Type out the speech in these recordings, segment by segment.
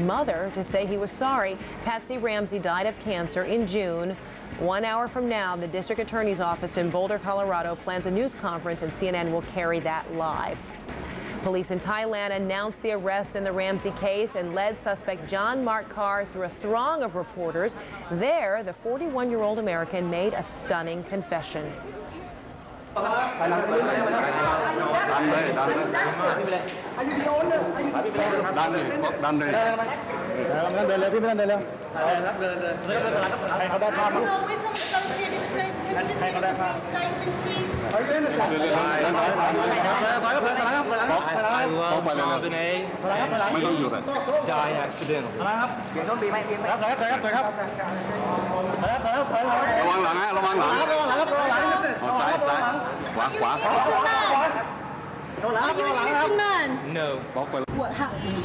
Mother to say he was sorry. Patsy Ramsey died of cancer in June. 1 hour from now, the district attorney's office in Boulder, Colorado plans a news conference, and CNN will carry that live. Police in Thailand announced the arrest in the Ramsey case and led suspect John Mark Carr through a throng of reporters. There, the 41-year-old American made a stunning confession. I love JonBenet. Died accidentally. ระวังหลังฮะระวังหลังซ้ายขวา Are you an innocent man? No. What happened?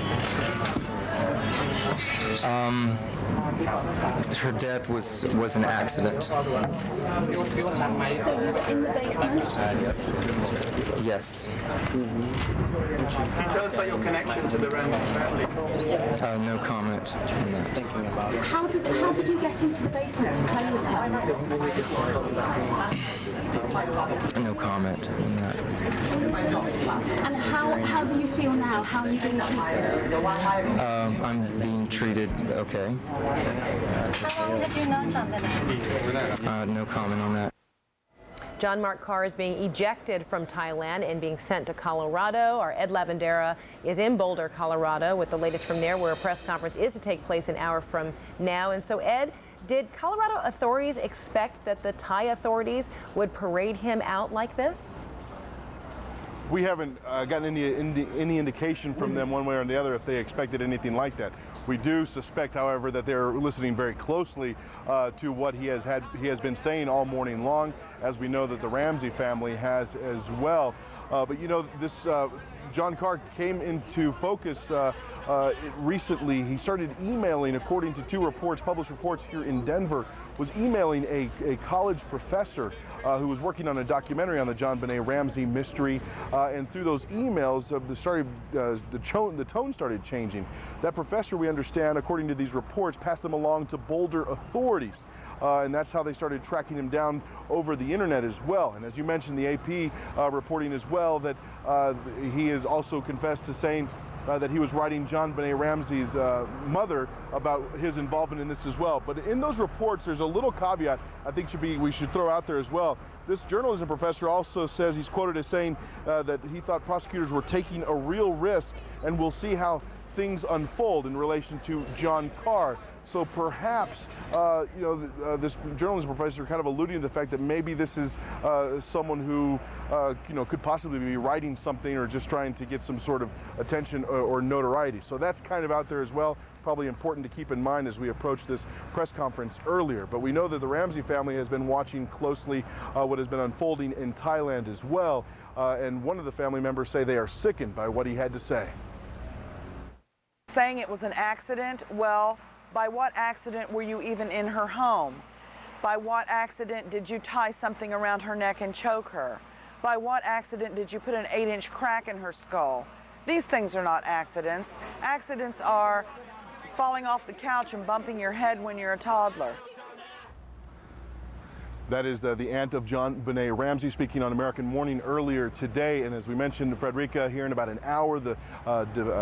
Her death was an accident. So you were in the basement? Yes. Can you tell us about your connection to the Ramsey family? No comment on that. How did you get into the basement to play with her? No comment on that. And how do you feel now? How are you being treated? I'm being treated okay. How long have you known JonBenet? No comment on that. John Mark Carr is being ejected from Thailand and being sent to Colorado. Our Ed Lavandera is in Boulder, Colorado, with the latest from there, where a press conference is to take place an hour from now. And so, Ed, did Colorado authorities expect that the Thai authorities would parade him out like this? We haven't gotten any indication from them one way or the other if they expected anything like that. We do suspect, however, that they're listening very closely to what he has been saying all morning long, as we know that the Ramsey family has as well. But you know, this John Carr came into focus recently. He started emailing, according to two reports, published reports here in Denver, was emailing a college professor who was working on a documentary on the JonBenet Ramsey mystery, and through those emails, the tone started changing. That professor, we understand, according to these reports, passed them along to Boulder authorities. And that's how they started tracking him down over the internet as well. And as you mentioned, the AP reporting as well that he has also confessed to saying that he was writing JonBenet Ramsey's mother about his involvement in this as well. But in those reports, there's a little caveat I think we should throw out there as well. This journalism professor also says, he's quoted as saying that he thought prosecutors were taking a real risk, and we'll see how things unfold in relation to John Carr. So perhaps, this journalism professor kind of alluding to the fact that maybe this is someone who, could possibly be writing something or just trying to get some sort of attention or notoriety. So that's kind of out there as well. Probably important to keep in mind as we approach this press conference earlier. But we know that the Ramsey family has been watching closely what has been unfolding in Thailand as well. And one of the family members say they are sickened by what he had to say. Saying it was an accident, well, by what accident were you even in her home? By what accident did you tie something around her neck and choke her? By what accident did you put an 8-inch crack in her skull? These things are not accidents. Accidents are falling off the couch and bumping your head when you're a toddler. That is the aunt of JonBenet Ramsey speaking on American Morning earlier today. And as we mentioned, Frederica, here in about an hour, the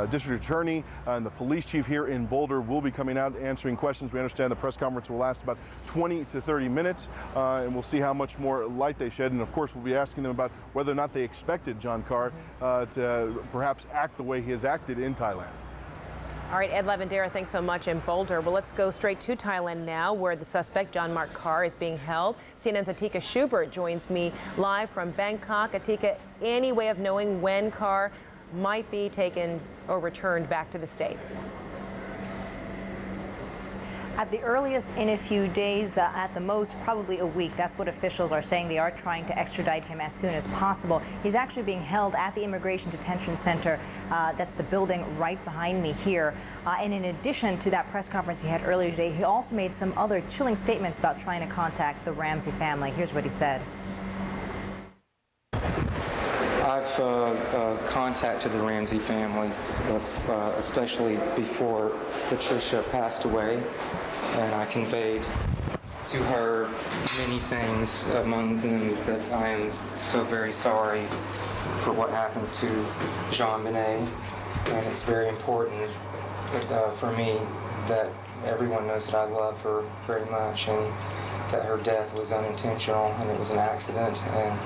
district attorney and the police chief here in Boulder will be coming out answering questions. We understand the press conference will last about 20 to 30 minutes, and we'll see how much more light they shed. And of course, we'll be asking them about whether or not they expected John Carr to perhaps act the way he has acted in Thailand. All right, Ed Lavandera, thanks so much in Boulder. Well, let's go straight to Thailand now, where the suspect, John Mark Carr, is being held. CNN's Atika Schubert joins me live from Bangkok. Atika, any way of knowing when Carr might be taken or returned back to the States? At the earliest, in a few days, at the most, probably a week. That's what officials are saying. They are trying to extradite him as soon as possible. He's actually being held at the Immigration Detention Center. That's the building right behind me here. And in addition to that press conference he had earlier today, he also made some other chilling statements about trying to contact the Ramsey family. Here's what he said. I've contacted the Ramsey family, especially before Patricia passed away, and I conveyed to her many things, among them that I am so very sorry for what happened to JonBenét, and it's very important for me that everyone knows that I love her very much and that her death was unintentional and it was an accident. And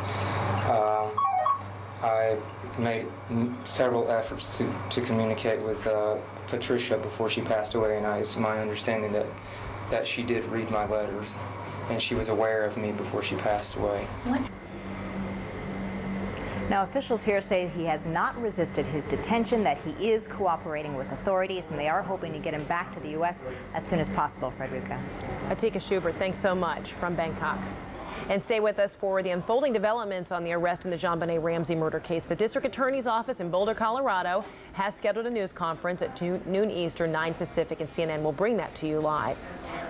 I made several efforts to communicate with Patricia before she passed away, and it's my understanding that she did read my letters and she was aware of me before she passed away. Now, officials here say he has not resisted his detention, that he is cooperating with authorities, and they are hoping to get him back to the U.S. as soon as possible. Frederica. Atika Schubert, thanks so much from Bangkok. And stay with us for the unfolding developments on the arrest in the JonBenét Ramsey murder case. The district attorney's office in Boulder, Colorado has scheduled a news conference at noon Eastern, 9 Pacific, and CNN will bring that to you live.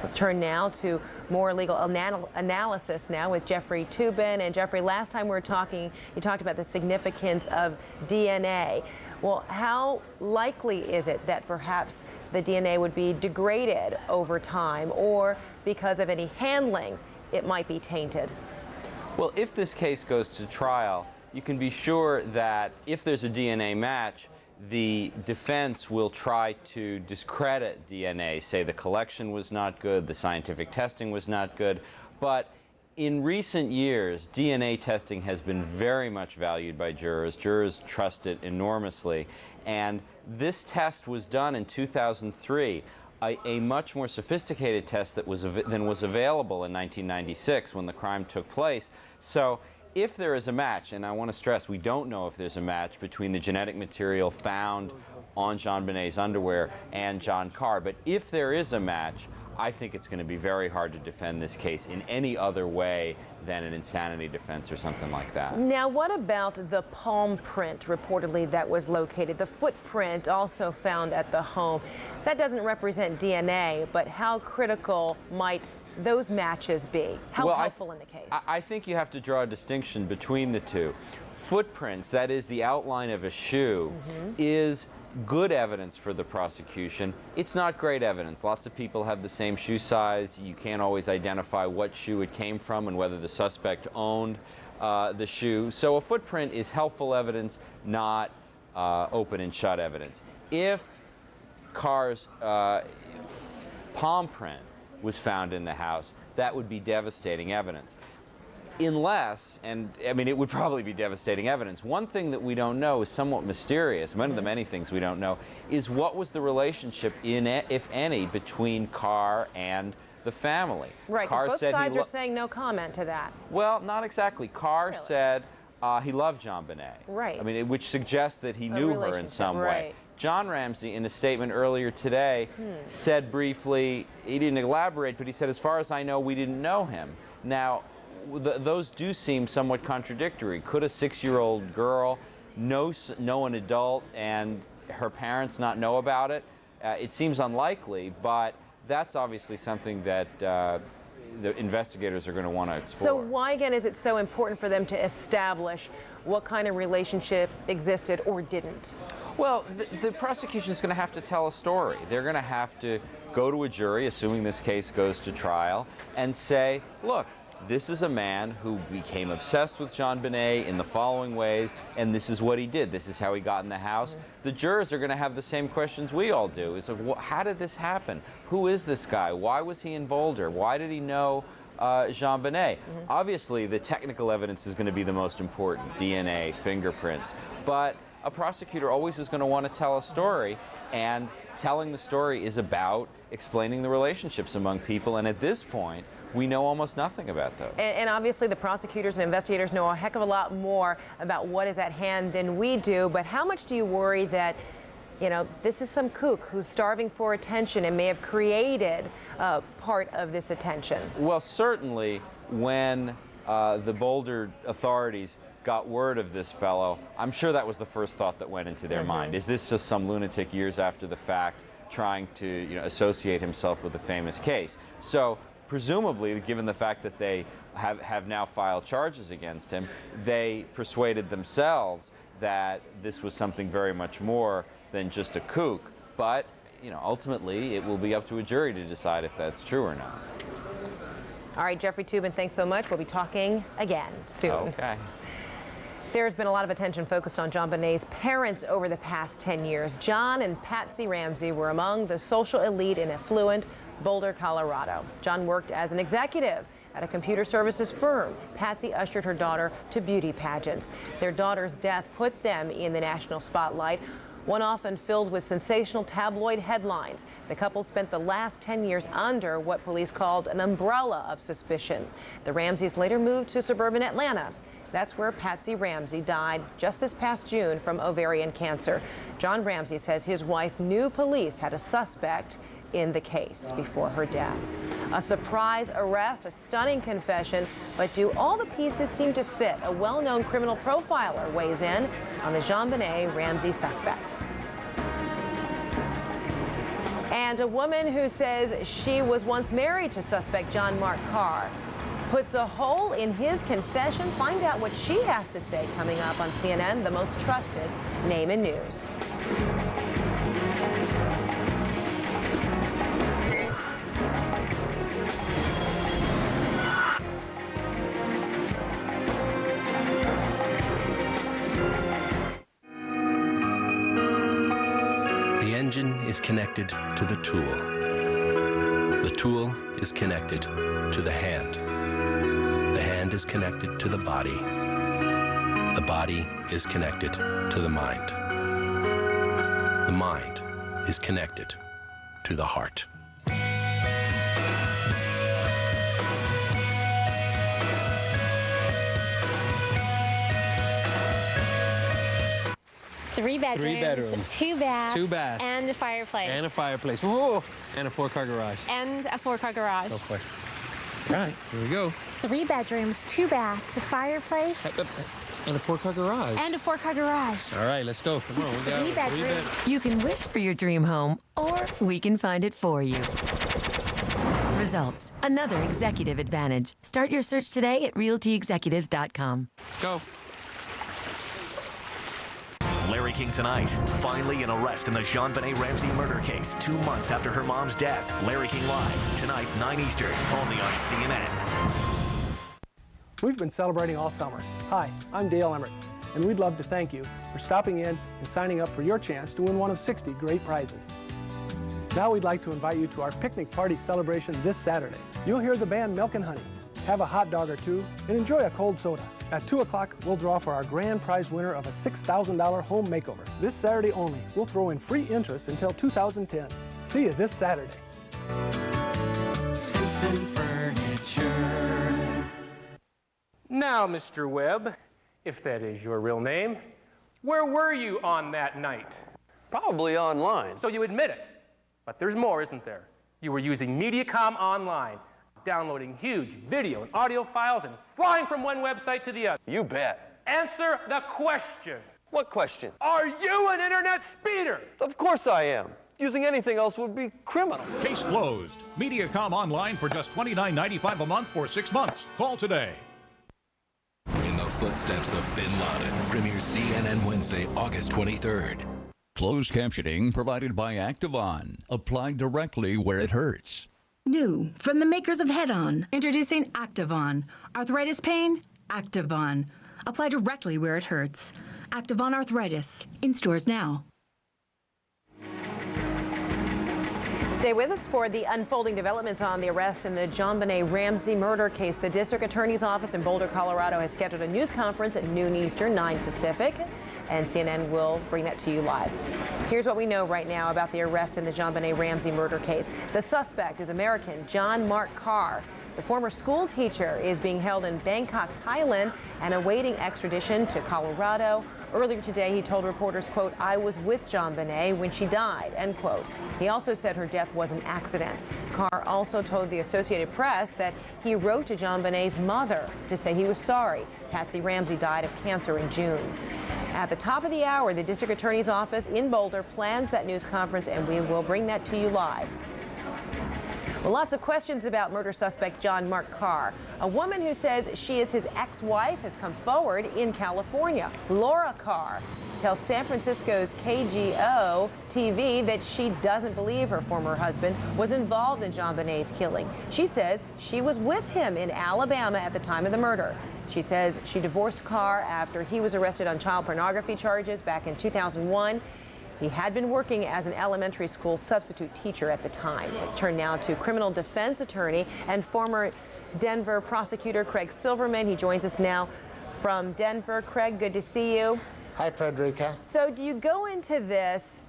Let's turn now to more legal analysis now with Jeffrey Toobin. And Jeffrey, last time we were talking, you talked about the significance of DNA. Well, how likely is it that perhaps the DNA would be degraded over time, or because of any handling, it might be tainted? Well, if this case goes to trial, you can be sure that if there's a DNA match, the defense will try to discredit DNA, say the collection was not good, the scientific testing was not good. But in recent years, DNA testing has been very much valued by jurors. Jurors trust it enormously. And this test was done in 2003. A much more sophisticated test than was available in 1996 when the crime took place. So if there is a match, and I want to stress, we don't know if there's a match between the genetic material found on JonBenét's underwear and John Carr, but if there is a match, I think it's going to be very hard to defend this case in any other way than an insanity defense or something like that. Now, what about the palm print reportedly that was located, the footprint also found at the home? That doesn't represent DNA, but how critical might those matches be? How helpful in the case? I think you have to draw a distinction between the two. Footprints, that is the outline of a shoe, is good evidence for the prosecution. It's not great evidence. Lots of people have the same shoe size. You can't always identify what shoe it came from and whether the suspect owned the shoe. So a footprint is helpful evidence, not open and shut evidence. If Carr's palm print was found in the house, that would be devastating evidence. Unless, and I mean, it would probably be devastating evidence. One thing that we don't know is somewhat mysterious. One of the many things we don't know is what was the relationship, if any, between Carr and the family. Right, Carr both said sides are saying no comment to that. Well, not exactly. Carr said he loved JonBenét. Right. I mean, which suggests that he knew her in some way. John Ramsey, in a statement earlier today, said briefly, he didn't elaborate, but he said, as far as I know, we didn't know him. Now, those do seem somewhat contradictory. Could a 6-year-old girl know an adult and her parents not know about it? It seems unlikely, but that's obviously something that the investigators are going to want to explore. So why, again, is it so important for them to establish what kind of relationship existed or didn't? Well, the prosecution is going to have to tell a story. They're going to have to go to a jury, assuming this case goes to trial, and say, look, this is a man who became obsessed with JonBenét in the following ways, and this is what he did. This is how he got in the house. The jurors are going to have the same questions we all do. Is like, how did this happen? Who is this guy? Why was he in Boulder? Why did he know JonBenét? Obviously, the technical evidence is going to be the most important, DNA, fingerprints. But a prosecutor always is going to want to tell a story, and telling the story is about explaining the relationships among people, and at this point, we know almost nothing about those. And obviously the prosecutors and investigators know a heck of a lot more about what is at hand than we do, but how much do you worry that, you know, this is some kook who's starving for attention and may have created part of this attention? Well, certainly when the Boulder authorities got word of this fellow, I'm sure that was the first thought that went into their mind. Is this just some lunatic years after the fact trying to, associate himself with a famous case? So presumably, given the fact that they have now filed charges against him, they persuaded themselves that this was something very much more than just a kook. But, you know, ultimately, it will be up to a jury to decide if that's true or not. All right, Jeffrey Toobin, thanks so much. We'll be talking again soon. Okay. There's been a lot of attention focused on JonBenét's parents over the past 10 years. John and Patsy Ramsey were among the social elite in affluent Boulder, Colorado. John worked as an executive at a computer services firm. Patsy ushered her daughter to beauty pageants. Their daughter's death put them in the national spotlight, one often filled with sensational tabloid headlines. The couple spent the last 10 years under what police called an umbrella of suspicion. The Ramseys later moved to suburban Atlanta. That's where Patsy Ramsey died just this past June from ovarian cancer. John Ramsey says his wife knew police had a suspect in the case before her death. A surprise arrest, a stunning confession, but do all the pieces seem to fit? A well-known criminal profiler weighs in on the JonBené Ramsey suspect. And a woman who says she was once married to suspect John Mark Carr puts a hole in his confession. Find out what she has to say coming up on CNN, the most trusted name in news. The engine is connected to the tool. The tool is connected to the hand. The hand is connected to the body. The body is connected to the mind. The mind is connected to the heart. Three bedrooms, two baths, and a fireplace. And a fireplace. Whoa! And a 4-car garage. And a 4-car garage. Go for it. All right, here we go. 3 bedrooms, 2 baths, a fireplace. And a 4-car garage. And a 4-car garage. All right, let's go. Come on, we got 3 bedrooms. You can wish for your dream home, or we can find it for you. Results. Another executive advantage. Start your search today at realtyexecutives.com. Let's go. Larry King tonight. Finally an arrest in the JonBené Ramsey murder case. 2 months after her mom's death. Larry King Live. Tonight, 9 Eastern. Only on CNN. We've been celebrating all summer. Hi, I'm Dale Emmert, and we'd love to thank you for stopping in and signing up for your chance to win one of 60 great prizes. Now we'd like to invite you to our picnic party celebration this Saturday. You'll hear the band Milk and Honey, have a hot dog or two, and enjoy a cold soda. At 2 o'clock, we'll draw for our grand prize winner of a $6,000 home makeover. This Saturday only, we'll throw in free interest until 2010. See you this Saturday. Simpson Furniture. Now, Mr. Webb, if that is your real name, where were you on that night? Probably online. So you admit it. But there's more, isn't there? You were using Mediacom Online, downloading huge video and audio files and flying from one website to the other. You bet. Answer the question. What question? Are you an internet speeder? Of course I am. Using anything else would be criminal. Case closed. Mediacom Online for just $29.95 a month for 6 months. Call today. In the footsteps of Bin Laden premieres CNN Wednesday, August 23rd. Closed captioning provided by Activon. Applied directly where it hurts. New from the makers of Head-On. Introducing Activon. Arthritis pain? Activon. Apply directly where it hurts. Activon Arthritis. In stores now. Stay with us for the unfolding developments on the arrest in the JonBené Ramsey murder case. The district attorney's office in Boulder, Colorado has scheduled a news conference at noon Eastern, 9 Pacific, and CNN will bring that to you live. Here's what we know right now about the arrest in the JonBené Ramsey murder case. The suspect is American John Mark Carr. The former school teacher is being held in Bangkok, Thailand, and awaiting extradition to Colorado. Earlier today, he told reporters, quote, "I was with JonBené when she died," end quote. He also said her death was an accident. Carr also told the Associated Press that he wrote to JonBené's mother to say he was sorry. Patsy Ramsey died of cancer in June. At the top of the hour, the district attorney's office in Boulder plans that news conference, and we will bring that to you live. Well, lots of questions about murder suspect John Mark Carr. A woman who says she is his ex-wife has come forward in California. Laura Carr tells San Francisco's KGO TV that she doesn't believe her former husband was involved in JonBenét's killing. She says she was with him in Alabama at the time of the murder. She says she divorced Carr after he was arrested on child pornography charges back in 2001. He had been working as an elementary school substitute teacher at the time. It's turned now to criminal defense attorney and former Denver prosecutor Craig Silverman. He joins us now from Denver. Craig, good to see you. Hi, Frederica. So do you go into this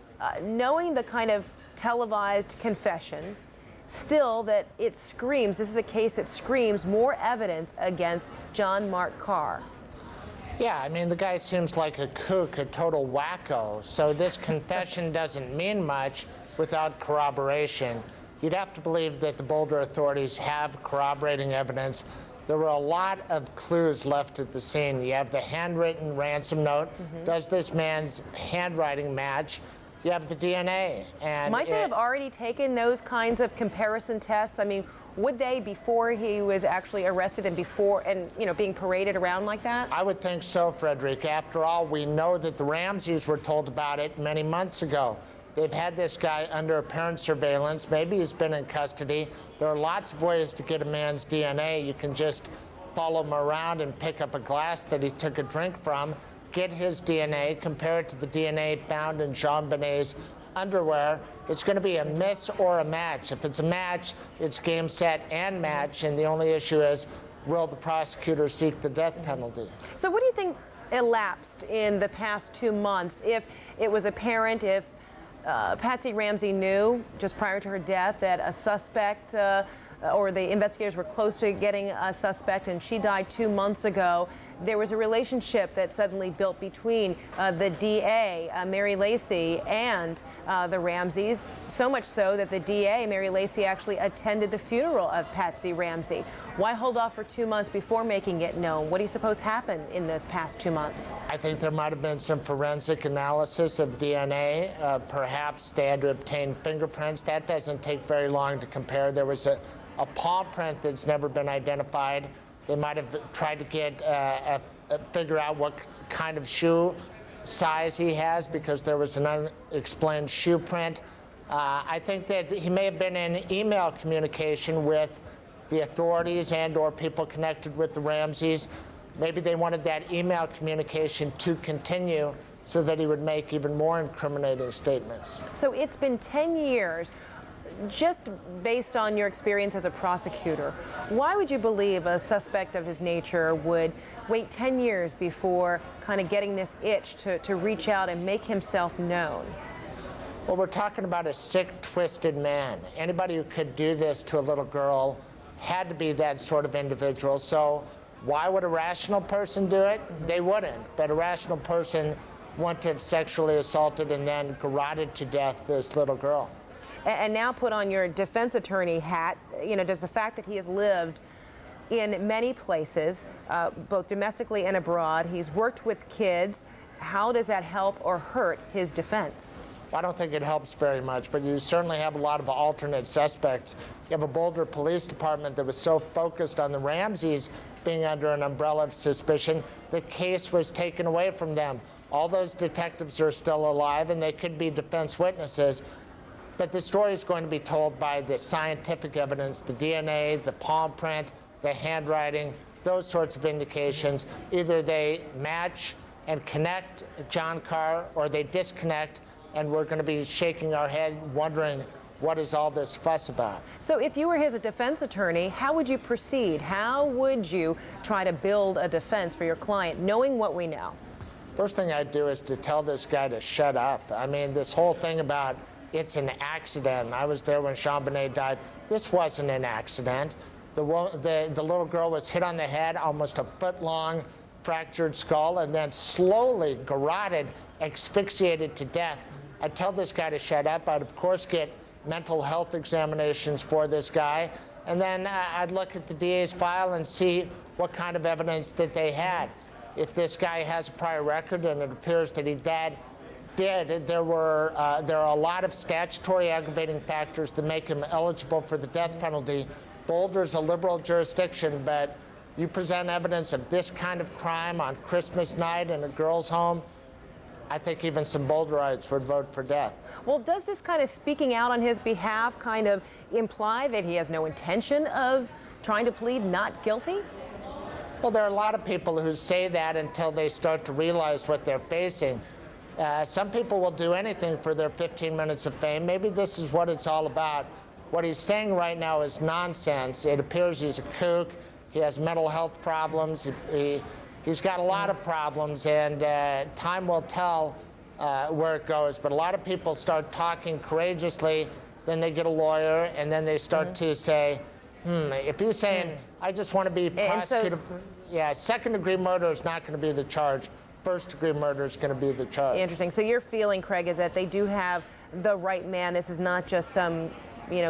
knowing the kind of televised confession, still that it screams, this is a case that screams more evidence against John Mark Carr? Yeah, I mean, the guy seems like a kook, a total wacko, so this confession doesn't mean much without corroboration. You'd have to believe that the Boulder authorities have corroborating evidence. There were a lot of clues left at the scene. You have the handwritten ransom note. Does this man's handwriting match? You have the DNA. And might they have already taken those kinds of comparison tests? I mean, would they, before he was actually arrested and before, and being paraded around like that? I would think so, Frederica. After all, we know that the Ramseys were told about it many months ago. They've had this guy under apparent surveillance. Maybe he's been in custody. There are lots of ways to get a man's DNA. You can just follow him around and pick up a glass that he took a drink from, get his DNA, compare it to the DNA found in JonBenét's underwear. It's going to be a miss or a match. If it's a match, it's game, set, and match, and the only issue is, will the prosecutor seek the death penalty? So what do you think elapsed in the past 2 months? If it was apparent, if Patsy Ramsey knew just prior to her death that a suspect or the investigators were close to getting a suspect and she died 2 months ago, there was a relationship that suddenly built between the DA, Mary Lacy, and the Ramseys, so much so that the DA, Mary Lacy, actually attended the funeral of Patsy Ramsey. Why hold off for 2 months before making it known? What do you suppose happened in those past 2 months? I think there might have been some forensic analysis of DNA. Perhaps they had to obtain fingerprints. That doesn't take very long to compare. There was a paw print that's never been identified. They might have tried to get figure out what kind of shoe size he has because there was an unexplained shoe print. I think that he may have been in email communication with the authorities and/or people connected with the Ramseys. Maybe they wanted that email communication to continue so that he would make even more incriminating statements. So it's been 10 years. Just based on your experience as a prosecutor, why would you believe a suspect of his nature would wait 10 years before kind of getting this itch to reach out and make himself known? Well, we're talking about a sick, twisted man. Anybody who could do this to a little girl had to be that sort of individual. So why would a rational person do it? They wouldn't. But a rational person wouldn't have sexually assaulted and then garroted to death this little girl. And now put on your defense attorney hat, does the fact that he has lived in many places, both domestically and abroad, he's worked with kids, how does that help or hurt his defense? I don't think it helps very much, but you certainly have a lot of alternate suspects. You have a Boulder Police Department that was so focused on the Ramseys being under an umbrella of suspicion, the case was taken away from them. All those detectives are still alive and they could be defense witnesses. But the story is going to be told by the scientific evidence, the DNA, the palm print, the handwriting, those sorts of indications. Either they match and connect John Carr or they disconnect, and we're going to be shaking our head wondering what is all this fuss about. So if you were his defense attorney, how would you proceed? How would you try to build a defense for your client, knowing what we know? First thing I'd do is to tell this guy to shut up. I mean, this whole thing about it's an accident. I was there when JonBenét died. This wasn't an accident. The little girl was hit on the head, almost a foot-long fractured skull, and then slowly garroted, asphyxiated to death. I'd tell this guy to shut up. I'd, of course, get mental health examinations for this guy, and then I'd look at the DA's file and see what kind of evidence that they had. If this guy has a prior record and it appears that he did, there are a lot of statutory aggravating factors that make him eligible for the death penalty. Boulder's a liberal jurisdiction, but you present evidence of this kind of crime on Christmas night in a girl's home, I think even some Boulderites would vote for death. Well, does this kind of speaking out on his behalf kind of imply that he has no intention of trying to plead not guilty? Well, there are a lot of people who say that until they start to realize what they're facing. Some people will do anything for their 15 minutes of fame. Maybe this is what it's all about. What he's saying right now is nonsense. It appears he's a kook. He has mental health problems. He's got a lot of problems, and time will tell where it goes. But a lot of people start talking courageously, then they get a lawyer, and then they start to say, if he's saying, I just want to be prosecuted, second-degree murder is not going to be the charge. First-degree murder is going to be the charge. Interesting. So your feeling, Craig, is that they do have the right man. This is not just some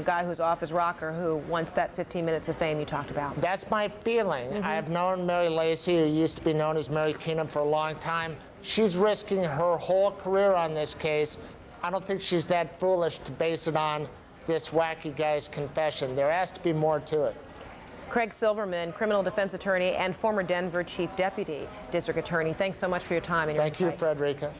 guy who's off his rocker who wants that 15 minutes of fame you talked about. That's my feeling. I have known Mary Lacy, who used to be known as Mary Keenan, for a long time. She's risking her whole career on this case. I don't think she's that foolish to base it on this wacky guy's confession. There has to be more to it. Craig Silverman, criminal defense attorney and former Denver chief deputy district attorney. Thanks so much for your time and your insight. Thank you, Frederica.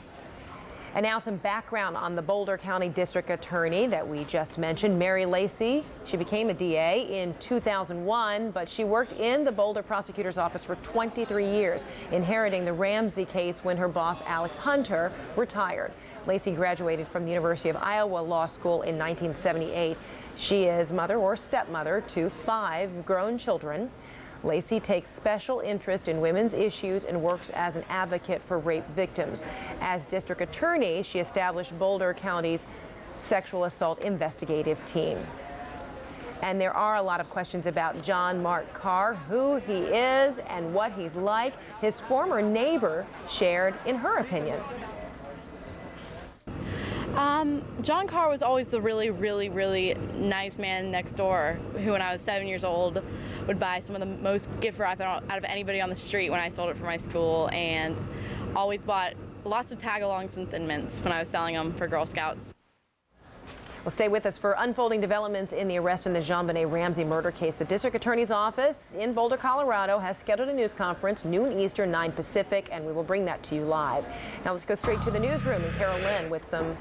And now some background on the Boulder County District Attorney that we just mentioned, Mary Lacy. She became a DA in 2001, but she worked in the Boulder prosecutor's office for 23 years, inheriting the Ramsey case when her boss, Alex Hunter, retired. Lacy graduated from the University of Iowa Law School in 1978. She is mother or stepmother to 5 grown children. Lacy takes special interest in women's issues and works as an advocate for rape victims. As district attorney, she established Boulder County's sexual assault investigative team. And there are a lot of questions about John Mark Carr, who he is and what he's like. His former neighbor shared in her opinion. John Carr was always the really, really, really nice man next door who, when I was 7 years old, would buy some of the most gift wrap out of anybody on the street when I sold it for my school, and always bought lots of tag-alongs and Thin Mints when I was selling them for Girl Scouts. Well, stay with us for unfolding developments in the arrest in the JonBenét Ramsey murder case. The district attorney's office in Boulder, Colorado has scheduled a news conference, noon Eastern, 9 Pacific, and we will bring that to you live. Now let's go straight to the newsroom and Carol Lynn with some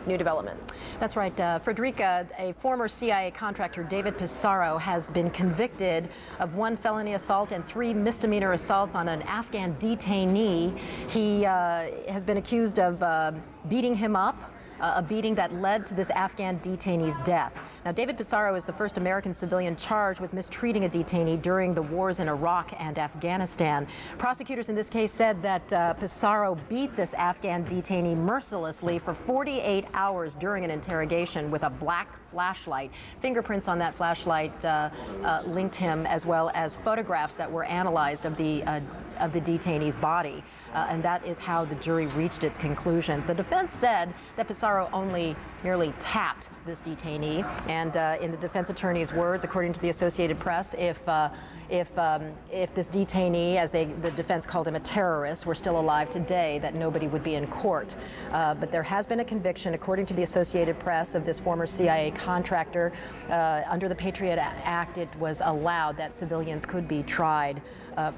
new developments. That's right, Frederica. A former CIA contractor, David Pissarro, has been convicted of 1 felony assault and 3 misdemeanor assaults on an Afghan detainee. He has been accused of beating him up, a beating that led to this Afghan detainee's death. Now, David Pissarro is the first American civilian charged with mistreating a detainee during the wars in Iraq and Afghanistan. Prosecutors in this case said that Pissarro beat this Afghan detainee mercilessly for 48 hours during an interrogation with a black flashlight. Fingerprints on that flashlight linked him, as well as photographs that were analyzed of the detainee's body. And that is how the jury reached its conclusion. The defense said that Pissarro only merely tapped this detainee. And in the defense attorney's words, according to the Associated Press, if this detainee, as the defense called him, a terrorist, were still alive today, that nobody would be in court. But there has been a conviction, according to the Associated Press, of this former CIA contractor. Under the Patriot Act, it was allowed that civilians could be tried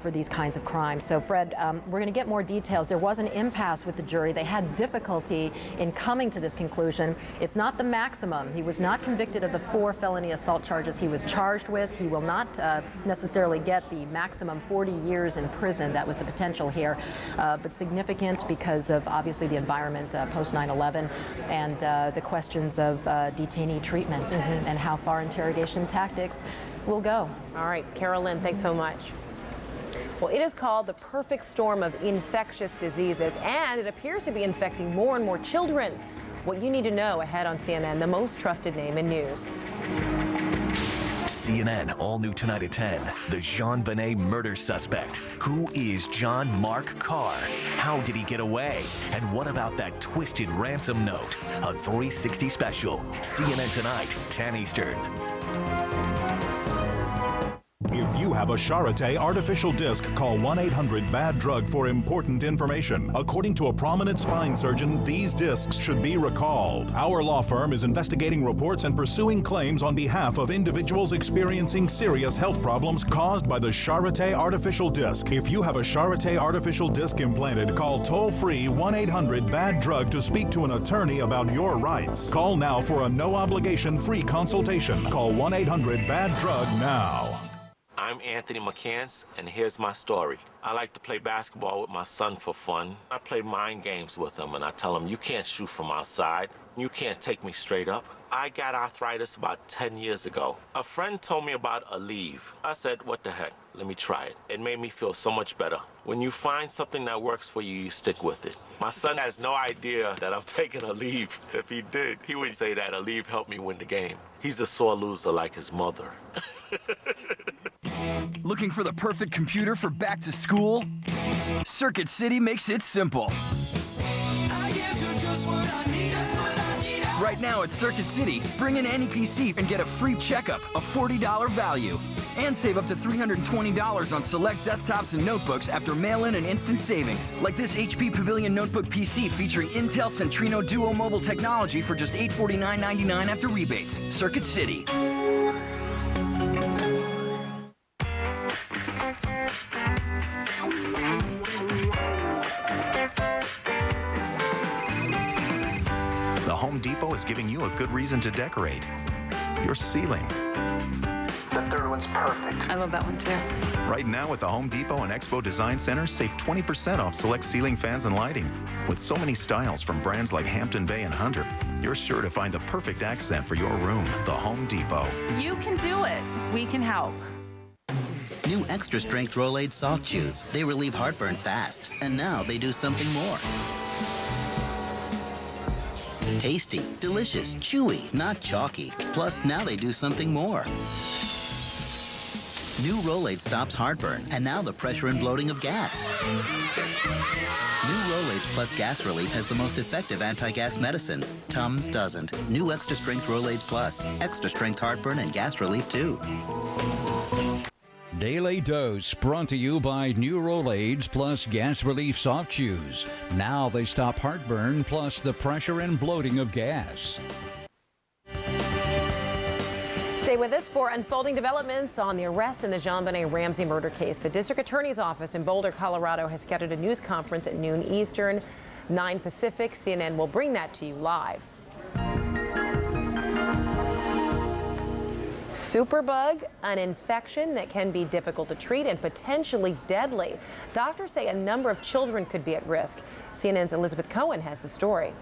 for these kinds of crimes. So, Fred, we're going to get more details. There was an impasse with the jury. They had difficulty in coming to this conclusion. It's not the maximum. He was not convicted of the 4 felony assault charges he was charged with. He will not necessarily get the maximum 40 years in prison. That was the potential here, but significant because of obviously the environment post 9/11 and the questions of detainee treatment and how far interrogation tactics will go. All right, Carol Lynn, thanks so much. Well, it is called the perfect storm of infectious diseases, and it appears to be infecting more and more children. What you need to know ahead on CNN, the most trusted name in news. CNN, all new tonight at 10. The JonBenét murder suspect. Who is John Mark Carr? How did he get away? And what about that twisted ransom note? A 360 special. CNN tonight, 10 Eastern. If you have a Charité artificial disc, call 1-800-BAD-DRUG for important information. According to a prominent spine surgeon, these discs should be recalled. Our law firm is investigating reports and pursuing claims on behalf of individuals experiencing serious health problems caused by the Charité artificial disc. If you have a Charité artificial disc implanted, call toll-free 1-800-BAD-DRUG to speak to an attorney about your rights. Call now for a no-obligation free consultation. Call 1-800-BAD-DRUG now. I'm Anthony McCants, and here's my story. I like to play basketball with my son for fun. I play mind games with him, and I tell him, you can't shoot from outside. You can't take me straight up. I got arthritis about 10 years ago. A friend told me about Aleve. I said, what the heck? Let me try it. It made me feel so much better. When you find something that works for you, you stick with it. My son has no idea that I'm taking Aleve. If he did, he would say that Aleve helped me win the game. He's a sore loser like his mother. Looking for the perfect computer for back to school? Circuit City makes it simple. I guess you're just what I need. Right now at Circuit City, bring in any PC and get a free checkup, a $40 value. And save up to $320 on select desktops and notebooks after mail-in and instant savings. Like this HP Pavilion Notebook PC featuring Intel Centrino Duo mobile technology for just $849.99 after rebates. Circuit City. The Home Depot is giving you a good reason to decorate your ceiling. The third one's perfect. I love that one too. Right now at the Home Depot and Expo Design Center, save 20% off select ceiling fans and lighting. With so many styles from brands like Hampton Bay and Hunter, you're sure to find the perfect accent for your room. The Home Depot. You can do it. We can help. New extra strength Rolaids soft chews. They relieve heartburn fast. And now they do something more. Tasty, delicious, chewy, not chalky. Plus, now they do something more. New Rolaids stops heartburn, and now the pressure and bloating of gas. New Rolaids plus gas relief has the most effective anti-gas medicine. Tums doesn't. New extra strength Rolaids plus. Extra strength heartburn and gas relief too. Daily Dose brought to you by New Rolaids plus Gas Relief Soft Chews. Now they stop heartburn plus the pressure and bloating of gas. Stay with us for unfolding developments on the arrest in the JonBenét Ramsey murder case. The district attorney's office in Boulder, Colorado has scheduled a news conference at noon Eastern, 9 Pacific. CNN will bring that to you live. Superbug, an infection that can be difficult to treat and potentially deadly. Doctors say a number of children could be at risk. CNN's Elizabeth Cohen has the story.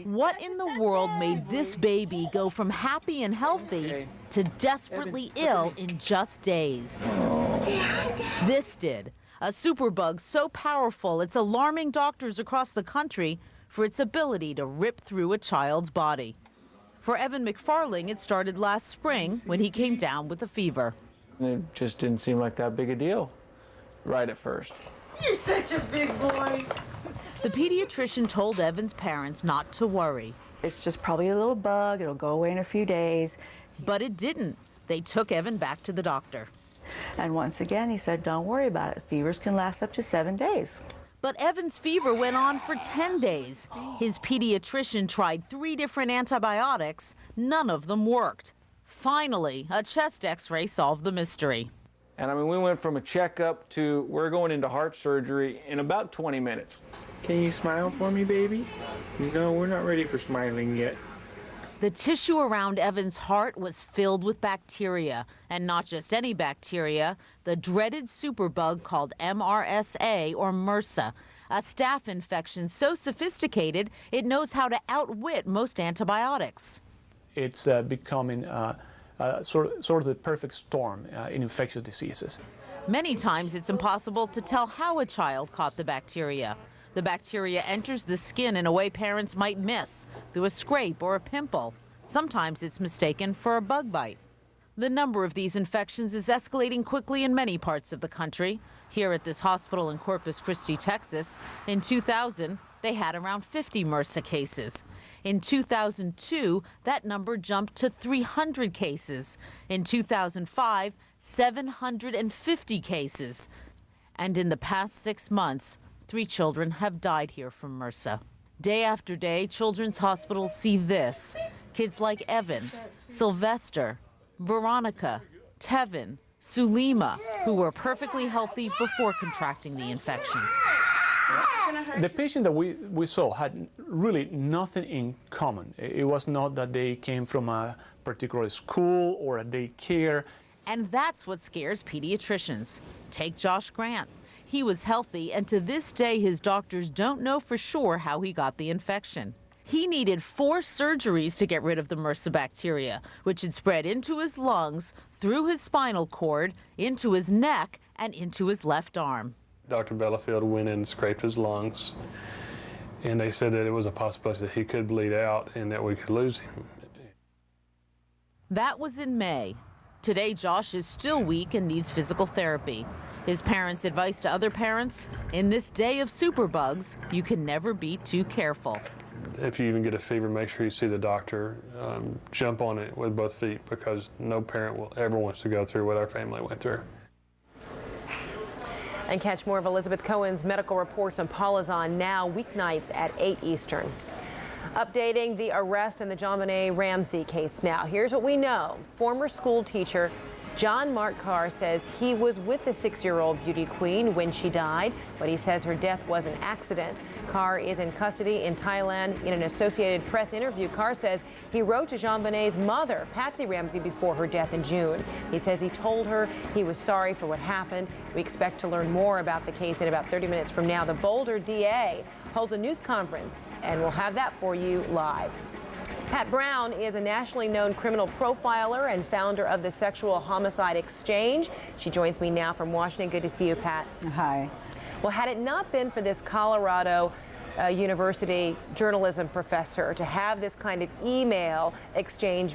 What in the world made this baby go from happy and healthy to desperately ill in just days? This did. A superbug so powerful it's alarming doctors across the country for its ability to rip through a child's body. For Evan McFarling, it started last spring when he came down with a fever. It just didn't seem like that big a deal right at first. You're such a big boy. The pediatrician told Evan's parents not to worry. It's just probably a little bug. It'll go away in a few days. But it didn't. They took Evan back to the doctor. And once again, he said, don't worry about it. Fevers can last up to 7 days. But Evan's fever went on for 10 days. His pediatrician tried 3 different antibiotics. None of them worked. Finally, a chest x-ray solved the mystery. And I mean, we went from a checkup to we're going into heart surgery in about 20 minutes. Can you smile for me, baby? No, we're not ready for smiling yet. The tissue around Evan's heart was filled with bacteria, and not just any bacteria, the dreaded superbug called MRSA or MRSA, a staph infection so sophisticated it knows how to outwit most antibiotics. It's becoming sort of the perfect storm in infectious diseases. Many times it's impossible to tell how a child caught the bacteria. The bacteria enters the skin in a way parents might miss, through a scrape or a pimple. Sometimes it's mistaken for a bug bite. The number of these infections is escalating quickly in many parts of the country. Here at this hospital in Corpus Christi, Texas, in 2000, they had around 50 MRSA cases. In 2002, that number jumped to 300 cases. In 2005, 750 cases. And in the past 6 months, 3 children have died here from MRSA. Day after day, children's hospitals see this. Kids like Evan, Sylvester, Veronica, Tevin, Sulima, who were perfectly healthy before contracting the infection. The patient that we saw had really nothing in common. It was not that they came from a particular school or a daycare. And that's what scares pediatricians. Take Josh Grant. He was healthy, and to this day, his doctors don't know for sure how he got the infection. He needed 4 surgeries to get rid of the MRSA bacteria, which had spread into his lungs, through his spinal cord, into his neck, and into his left arm. Dr. Bellafield went in and scraped his lungs, and they said that it was a possibility that he could bleed out and that we could lose him. That was in May. Today, Josh is still weak and needs physical therapy. His parents' advice to other parents, in this day of superbugs, you can never be too careful. If you even get a fever, make sure you see the doctor. Jump on it with both feet, because no parent will ever wants to go through what our family went through. And catch more of Elizabeth Cohen's medical reports on Paula's On Now, weeknights at 8 Eastern. Updating the arrest in the JonBenet Ramsey case now. Here's what we know. Former school teacher John Mark Carr says he was with the 6-year-old beauty queen when she died, but he says her death was an accident. Carr is in custody in Thailand. In an Associated Press interview, Carr says he wrote to JonBenet's mother, Patsy Ramsey, before her death in June. He says he told her he was sorry for what happened. We expect to learn more about the case in about 30 minutes from now. The Boulder DA holds a news conference, and we'll have that for you live. Pat Brown is a nationally known criminal profiler and founder of the Sexual Homicide Exchange. She joins me now from Washington. Good to see you, Pat. Hi. Well, had it not been for this Colorado University journalism professor to have this kind of email exchange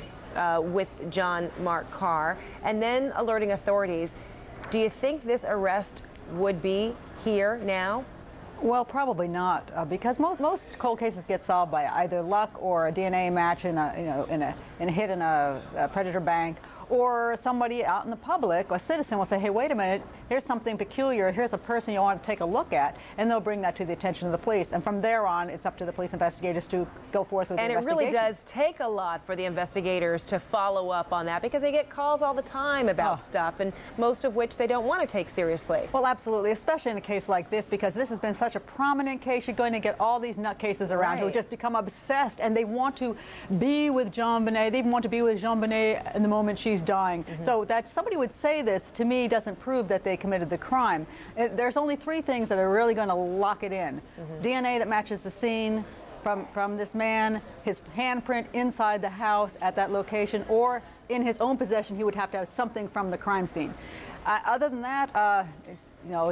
with John Mark Carr and then alerting authorities, do you think this arrest would be here now? Well, probably not, because most cold cases get solved by either luck or a DNA match in a hit in a predator bank, or somebody out in the public, a citizen, will say, hey, wait a minute, here's something peculiar, here's a person you want to take a look at, and they'll bring that to the attention of the police. And from there on, it's up to the police investigators to go forth with the investigation. And it really does take a lot for the investigators to follow up on that, because they get calls all the time about stuff, and most of which they don't want to take seriously. Well, absolutely, especially in a case like this, because this has been such a prominent case. You're going to get all these nutcases around who just become obsessed, and they want to be with JonBenet. They even want to be with JonBenet in the moment she's dying. So that somebody would say this, to me, doesn't prove that they committed the crime. There's only 3 things that are really going to lock it in. DNA that matches the scene from this man, his handprint inside the house at that location, or in his own possession, he would have to have something from the crime scene. Other than that,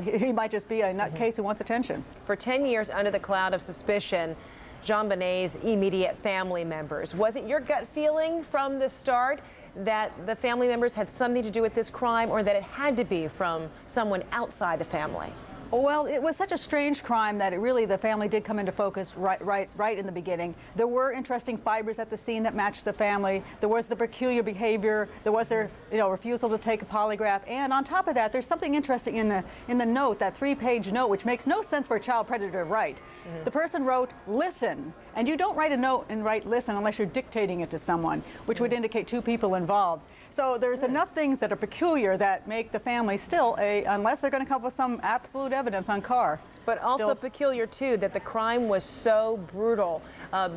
he might just be a nutcase who wants attention. For 10 years under the cloud of suspicion, JonBenet's immediate family members. Was it your gut feeling from the start that the family members had something to do with this crime, or that it had to be from someone outside the family? Well, it was such a strange crime that the family did come into focus right in the beginning. There were interesting fibers at the scene that matched the family. There was the peculiar behavior. There was their refusal to take a polygraph. And on top of that, there's something interesting in the note, that 3-page note, which makes no sense for a child predator to write. The person wrote, listen. And you don't write a note and write listen unless you're dictating it to someone, which would indicate 2 people involved. So there's enough things that are peculiar that make the family still, unless they're going to come up with some absolute evidence on Carr. But also peculiar, too, that the crime was so brutal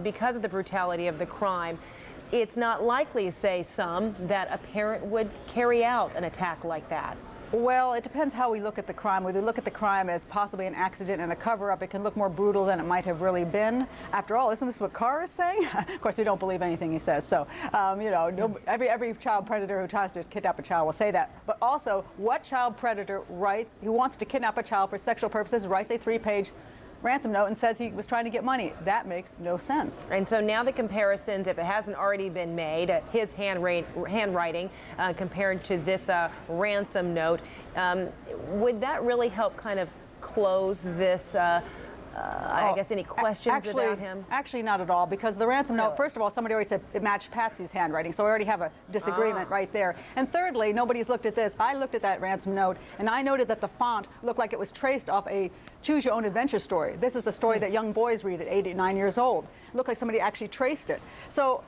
because of the brutality of the crime. It's not likely, say some, that a parent would carry out an attack like that. Well, it depends how we look at the crime. Whether we look at the crime as possibly an accident and a cover-up, it can look more brutal than it might have really been. After all, isn't this what Carr is saying? Of course, we don't believe anything he says. So, every child predator who tries to kidnap a child will say that. But also, what child predator who wants to kidnap a child for sexual purposes, writes a 3-page ransom note and says he was trying to get money? That makes no sense. And so now the comparisons, if it hasn't already been made, his handwriting compared to this ransom note, would that really help kind of close this I guess any questions about him? Actually, not at all, because the ransom note, first of all, somebody already said it matched Patsy's handwriting, so we already have a disagreement right there. And thirdly, nobody's looked at this. I looked at that ransom note, and I noted that the font looked like it was traced off a Choose Your Own Adventure story. This is a story that young boys read at 8 or 9 years old. It looked like somebody actually traced it. So,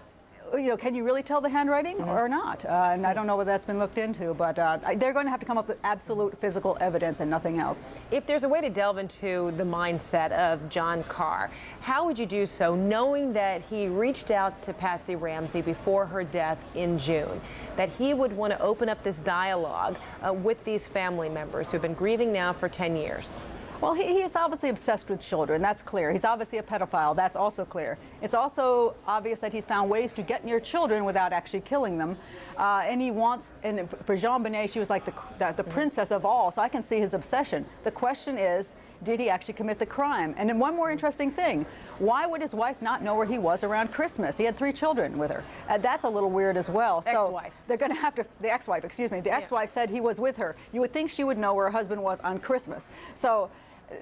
you know, can you really tell the handwriting or not? And I don't know whether that's been looked into, but they're going to have to come up with absolute physical evidence and nothing else. If there's a way to delve into the mindset of John Carr, how would you do so, knowing that he reached out to Patsy Ramsey before her death in June, that he would want to open up this dialogue with these family members who've been grieving now for 10 years? Well, he is obviously obsessed with children. That's clear. He's obviously a pedophile. That's also clear. It's also obvious that he's found ways to get near children without actually killing them. And he wants, and for JonBenét, she was like the princess of all, so I can see his obsession. The question is, did he actually commit the crime? And then one more interesting thing, why would his wife not know where he was around Christmas? He had 3 children with her. That's a little weird as well. So ex-wife. They're going to have to, the ex-wife, excuse me, the ex-wife said he was with her. You would think she would know where her husband was on Christmas. So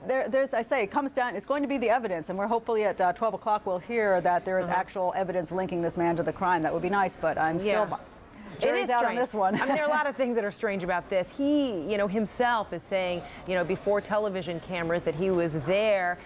there's, I say, it comes down, it's going to be the evidence, and we're hopefully at 12 o'clock we'll hear that there is actual evidence linking this man to the crime. That would be nice, but I'm still... Jury's out on this one. I mean, there are a lot of things that are strange about this. He, you know, himself is saying, you know, before television cameras that he was there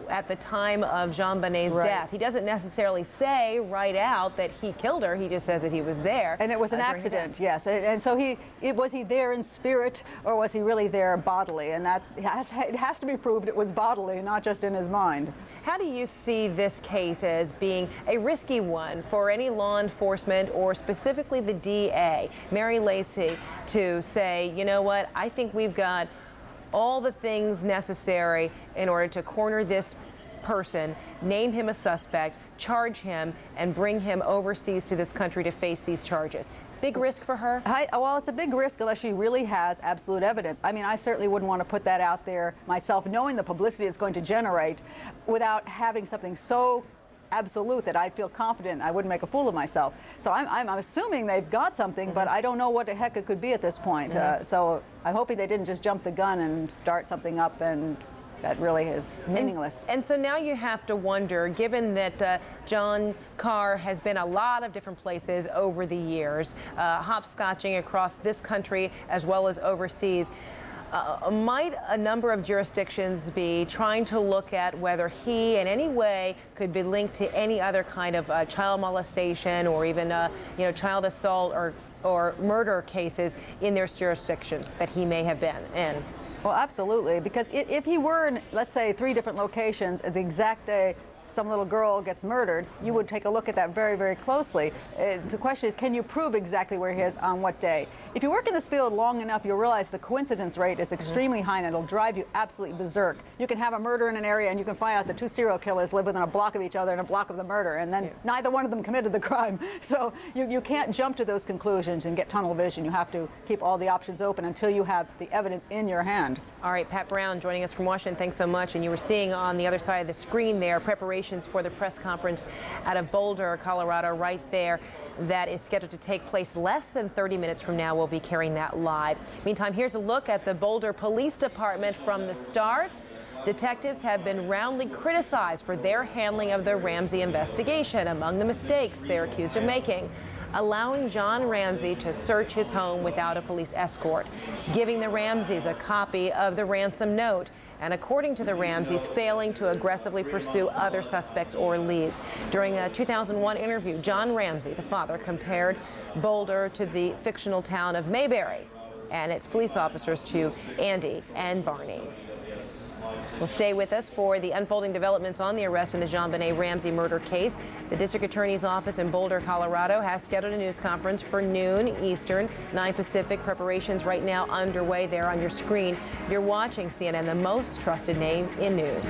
at the time of JonBenét's death. He doesn't necessarily say right out that he killed her. He just says that he was there. And it was an accident, yes. And so was he there in spirit, or was he really there bodily? And that it has to be proved it was bodily, not just in his mind. How do you see this case as being a risky one for any law enforcement, or specifically the DA, Mary Lacy, to say, you know what, I think we've got all the things necessary in order to corner this person, name him a suspect, charge him, and bring him overseas to this country to face these charges? Big risk for her? Well, it's a big risk unless she really has absolute evidence. I mean, I certainly wouldn't want to put that out there myself, knowing the publicity it's going to generate, without having something so absolute that I'd feel confident I wouldn't make a fool of myself. So I'm assuming they've got something, but I don't know what the heck it could be at this point. So I'm hoping they didn't just jump the gun and start something up, and that really is meaningless. And so now you have to wonder, given that John Carr has been a lot of different places over the years, hopscotching across this country as well as overseas, might a number of jurisdictions be trying to look at whether he in any way could be linked to any other kind of child molestation, or even you know, child assault or murder cases in their jurisdiction that he may have been in? Well, absolutely, because if he were in, let's say, 3 different locations at the exact day some little girl gets murdered, you would take a look at that very, very closely. The question is, can you prove exactly where he is on what day? If you work in this field long enough, you'll realize the coincidence rate is extremely high, and it'll drive you absolutely berserk. You can have a murder in an area, and you can find out the 2 serial killers live within a block of each other and a block of the murder, and then neither one of them committed the crime. So you can't jump to those conclusions and get tunnel vision. You have to keep all the options open until you have the evidence in your hand. All right, Pat Brown joining us from Washington. Thanks so much. And you were seeing on the other side of the screen there preparations for the press conference out of Boulder, Colorado, right there. That is scheduled to take place less than 30 minutes from now. We'll be carrying that live. Meantime, here's a look at the Boulder Police Department from the start. Detectives have been roundly criticized for their handling of the Ramsey investigation. Among the mistakes they're accused of making: allowing John Ramsey to search his home without a police escort, giving the Ramseys a copy of the ransom note, and according to the Ramseys, failing to aggressively pursue other suspects or leads. During a 2001 interview, John Ramsey, the father, compared Boulder to the fictional town of Mayberry and its police officers to Andy and Barney. Well, stay with us for the unfolding developments on the arrest in the JonBenét Ramsey murder case. The district attorney's office in Boulder, Colorado has scheduled a news conference for noon Eastern, 9 Pacific. Preparations right now underway there on your screen. You're watching CNN, the most trusted name in news.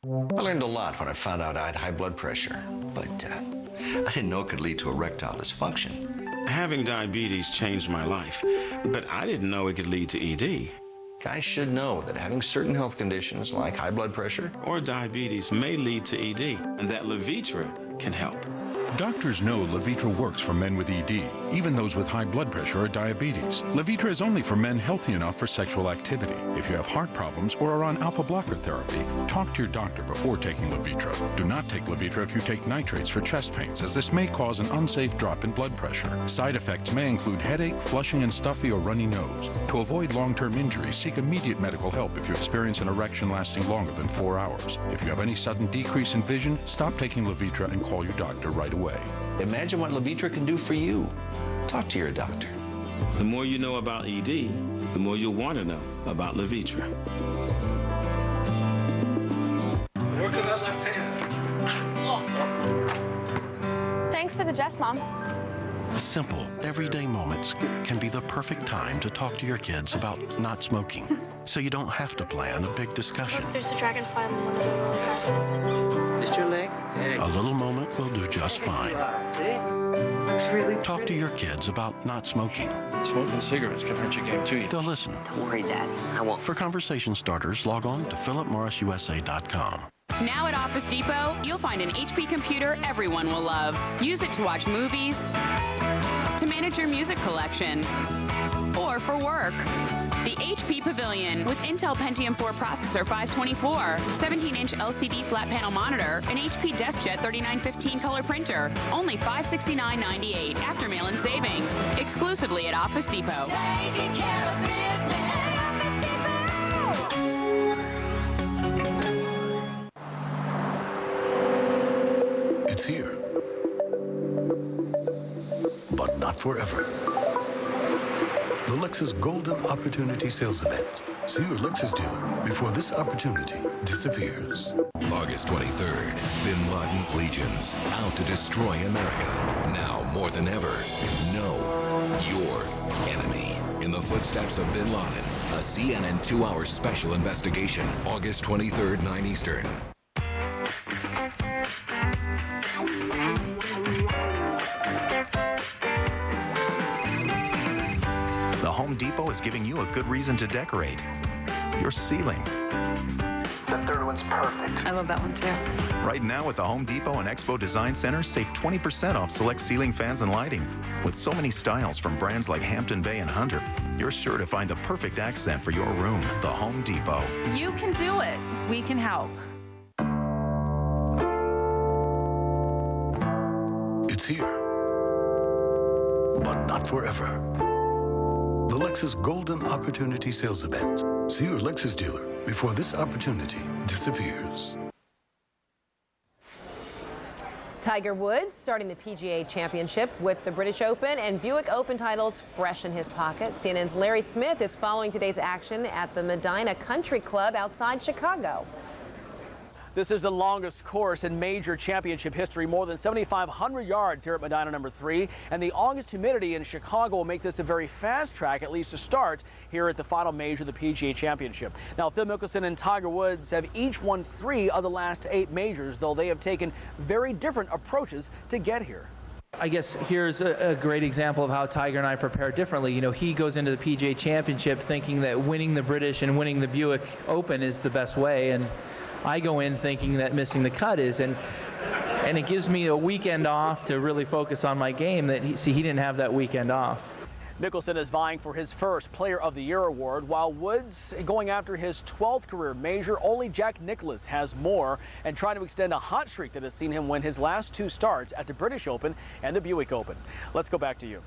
I learned a lot when I found out I had high blood pressure, but I didn't know it could lead to erectile dysfunction. Having diabetes changed my life, but I didn't know it could lead to ED. Guys should know that having certain health conditions like high blood pressure or diabetes may lead to ED, and that Levitra can help. Doctors know Levitra works for men with ED, even those with high blood pressure or diabetes. Levitra is only for men healthy enough for sexual activity. If you have heart problems or are on alpha blocker therapy, talk to your doctor before taking Levitra. Do not take Levitra if you take nitrates for chest pains, as this may cause an unsafe drop in blood pressure. Side effects may include headache, flushing and stuffy or runny nose. To avoid long-term injury, seek immediate medical help if you experience an erection lasting longer than 4 hours. If you have any sudden decrease in vision, stop taking Levitra and call your doctor right away. Imagine what Levitra can do for you. Talk to your doctor. The more you know about ED, the more you'll want to know about Levitra. Work on that left hand. Thanks for the jest, Mom. Simple, everyday moments can be the perfect time to talk to your kids about not smoking, so you don't have to plan a big discussion. There's a dragonfly on one of the roller coasters. Is your leg? A little moment will do just fine. Talk to your kids about not smoking. Smoking cigarettes can hurt your game too. They'll listen. Don't worry, Dad. I won't. For conversation starters, log on to philipmorrisusa.com. Now at Office Depot, you'll find an HP computer everyone will love. Use it to watch movies, to manage your music collection, or for work. The HP Pavilion with Intel Pentium 4 processor 524, 17-inch LCD flat panel monitor, an HP DeskJet 3915 color printer. Only $569.98 after mail-in savings. Exclusively at Office Depot. Taking care of business. It's here. But not forever. The Lexus Golden Opportunity Sales Event. See your Lexus dealer before this opportunity disappears. August 23rd, Bin Laden's legions out to destroy America. Now more than ever, know your enemy. In the footsteps of Bin Laden, a CNN 2-hour special investigation, August 23rd, 9 Eastern. The Home Depot is giving you a good reason to decorate your ceiling. The third one's perfect. I love that one too. Right now at the Home Depot and Expo Design Center, save 20% off select ceiling fans and lighting. With so many styles from brands like Hampton Bay and Hunter, you're sure to find the perfect accent for your room. The Home Depot. You can do it. We can help. It's here. But not forever. The Lexus Golden Opportunity Sales Event. See your Lexus dealer before this opportunity disappears. Tiger Woods starting the PGA Championship with the British Open and Buick Open titles fresh in his pocket. CNN's Larry Smith is following today's action at the Medina Country Club outside Chicago. This is the longest course in major championship history, more than 7,500 yards here at Medina number 3. And the August humidity in Chicago will make this a very fast track, at least to start, here at the final major of the PGA Championship. Now, Phil Mickelson and Tiger Woods have each won 3 of the last 8 majors, though they have taken very different approaches to get here. I guess here's a great example of how Tiger and I prepare differently. You know, he goes into the PGA Championship thinking that winning the British and winning the Buick Open is the best way, and I go in thinking that missing the cut is, and it gives me a weekend off to really focus on my game that he didn't have that weekend off. Mickelson is vying for his first Player of the Year award, while Woods going after his 12th career major. Only Jack Nicklaus has more and trying to extend a hot streak that has seen him win his last 2 starts at the British Open and the Buick Open. Let's go back to you.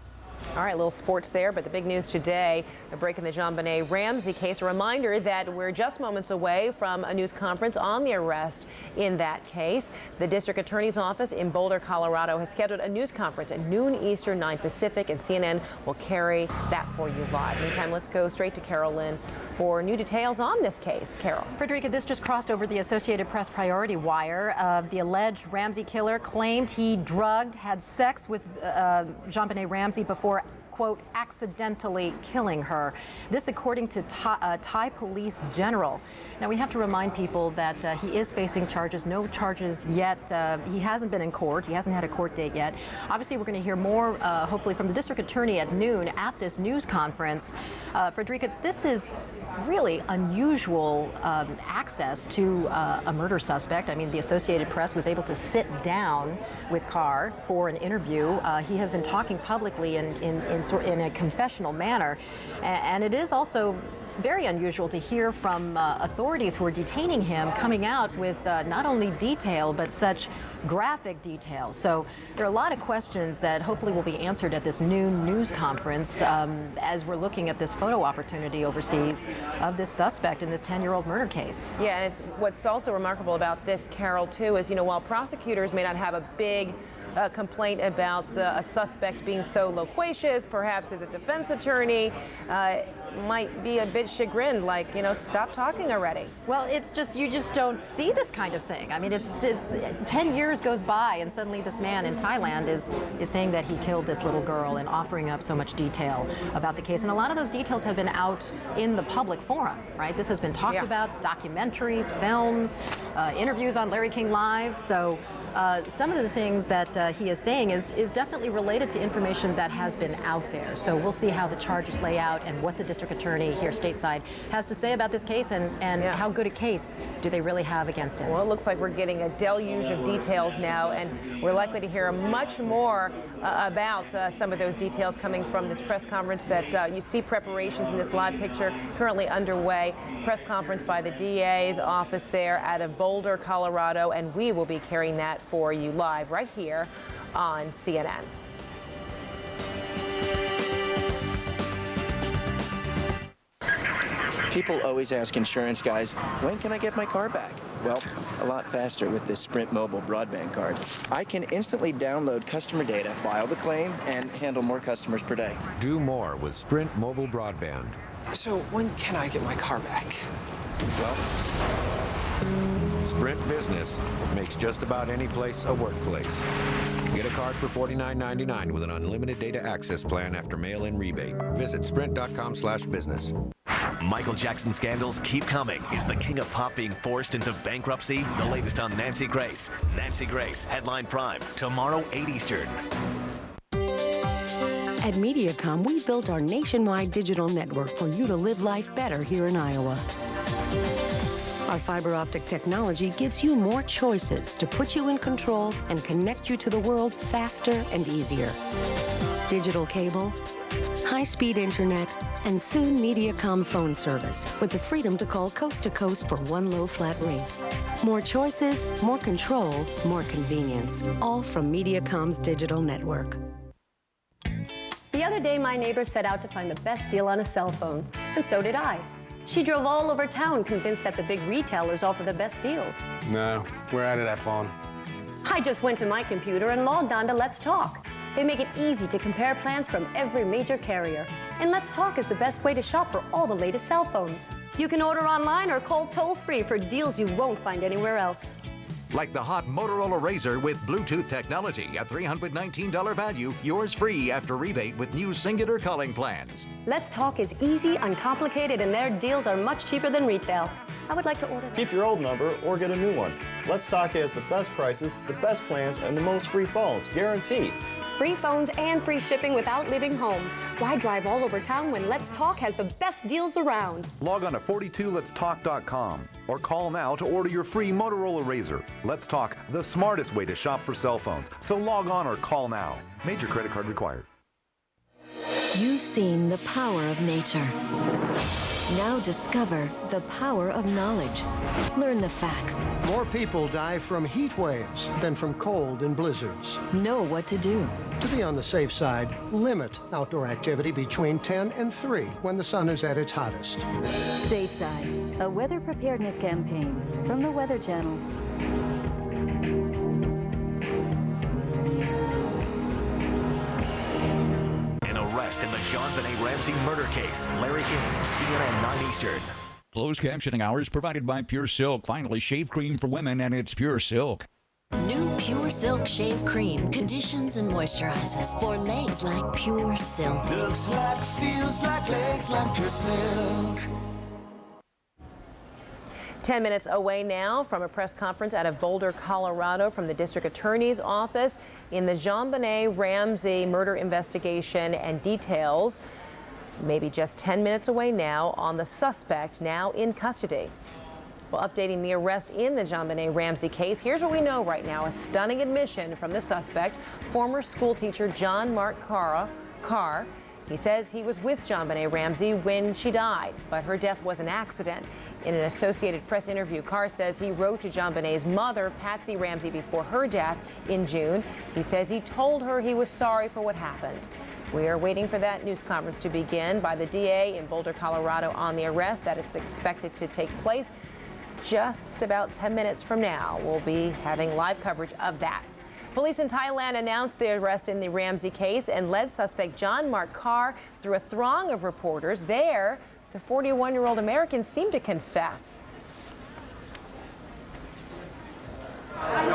All right, a little sports there, but the big news today, a break in the JonBenet Ramsey case. A reminder that we're just moments away from a news conference on the arrest in that case. The district attorney's office in Boulder, Colorado has scheduled a news conference at noon Eastern, 9 Pacific, and CNN will carry that for you live. Meantime, let's go straight to Carol Lynn for new details on this case. Carol. Frederica, this just crossed over the Associated Press priority wire. The alleged Ramsey killer claimed he drugged, had sex with JonBenet Ramsey before quote, accidentally killing her. This according to Thai Police General. Now, we have to remind people that he is facing charges, no charges yet. He hasn't been in court. He hasn't had a court date yet. Obviously, we're going to hear more, hopefully, from the district attorney at noon at this news conference. Frederica, this is really unusual access to a murder suspect. I mean, the Associated Press was able to sit down with Carr for an interview. He has been talking publicly in a confessional manner, and it is also very unusual to hear from authorities who are detaining him coming out with not only detail but such graphic details. So there are a lot of questions that hopefully will be answered at this noon news conference as we're looking at this photo opportunity overseas of this suspect in this 10-year-old murder case. Yeah, and it's what's also remarkable about this, Carol, too, is, while prosecutors may not have a big complaint about a suspect being so loquacious, perhaps as a defense attorney might be a bit chagrined, like, stop talking already. Well, it's just, you just don't see this kind of thing. I mean, it's 10 years goes by and suddenly this man in Thailand is saying that he killed this little girl and offering up so much detail about the case. And a lot of those details have been out in the public forum, right? This has been talked about, documentaries, films, interviews on Larry King Live. So some of the things that he is saying is definitely related to information that has been out there. So we'll see how the charges lay out and what the district attorney here stateside has to say about this case and how good a case do they really have against him. Well, it looks like we're getting a deluge of details now, and we're likely to hear much more about some of those details coming from this press conference that you see preparations in this live picture currently underway. Press conference by the DA's office there out of Boulder, Colorado, and we will be carrying that for you live right here on CNN. People always ask insurance guys, when can I get my car back? Well, a lot faster with this Sprint Mobile broadband card. I can instantly download customer data, file the claim, and handle more customers per day. Do more with Sprint Mobile broadband. So when can I get my car back? Well, Sprint Business makes just about any place a workplace. Get a card for $49.99 with an unlimited data access plan after mail-in rebate. Visit sprint.com/business. Michael Jackson scandals keep coming. Is the king of pop being forced into bankruptcy? The latest on Nancy Grace. Nancy Grace, Headline Prime, tomorrow 8 Eastern. At Mediacom, we built our nationwide digital network for you to live life better here in Iowa. Our fiber optic technology gives you more choices to put you in control and connect you to the world faster and easier. Digital cable, high-speed internet, and soon Mediacom phone service with the freedom to call coast to coast for one low flat rate. More choices, more control, more convenience, all from Mediacom's digital network. The other day, my neighbor set out to find the best deal on a cell phone, and so did I. She drove all over town convinced that the big retailers offer the best deals. No, we're out of that phone. I just went to my computer and logged on to Let's Talk. They make it easy to compare plans from every major carrier. And Let's Talk is the best way to shop for all the latest cell phones. You can order online or call toll-free for deals you won't find anywhere else. Like the hot Motorola Razr with Bluetooth technology, a $319 value, yours free after rebate with new singular calling plans. Let's Talk is easy, uncomplicated, and their deals are much cheaper than retail. I would like to order them. Keep your old number or get a new one. Let's Talk has the best prices, the best plans, and the most free phones, guaranteed. Free phones and free shipping without leaving home. Why drive all over town when Let's Talk has the best deals around? Log on to 42letstalk.com or call now to order your free Motorola Razr. Let's Talk, the smartest way to shop for cell phones. So log on or call now. Major credit card required. You've seen the power of nature. Now discover the power of knowledge. Learn the facts. More people die from heat waves than from cold and blizzards. Know what to do. To be on the safe side, limit outdoor activity between 10 and 3 when the sun is at its hottest. Safe Side, a weather preparedness campaign from the Weather Channel. Arrest in the JonBenét Ramsey murder case. Larry King, CNN 9 Eastern. Closed captioning hours provided by Pure Silk. Finally, shave cream for women, and it's Pure Silk. New Pure Silk Shave Cream conditions and moisturizes for legs like pure silk. Looks like, feels like legs like pure silk. 10 minutes away now from a press conference out of Boulder, Colorado, from the district attorney's office in the JonBenet Ramsey murder investigation, and details maybe just 10 minutes away now on the suspect now in custody. Well, updating the arrest in the JonBenet Ramsey case, here's what we know right now. A stunning admission from the suspect, former school teacher John Mark Carr. He says he was with JonBenet Ramsey when she died, but her death was an accident. In an Associated Press interview, Carr says he wrote to JonBenet's mother, Patsy Ramsey, before her death in June. He says he told her he was sorry for what happened. We are waiting for that news conference to begin by the DA in Boulder, Colorado on the arrest that it's expected to take place just about 10 minutes from now. We'll be having live coverage of that. Police in Thailand announced the arrest in the Ramsey case and led suspect John Mark Carr through a throng of reporters. There, the 41-year-old American seemed to confess. I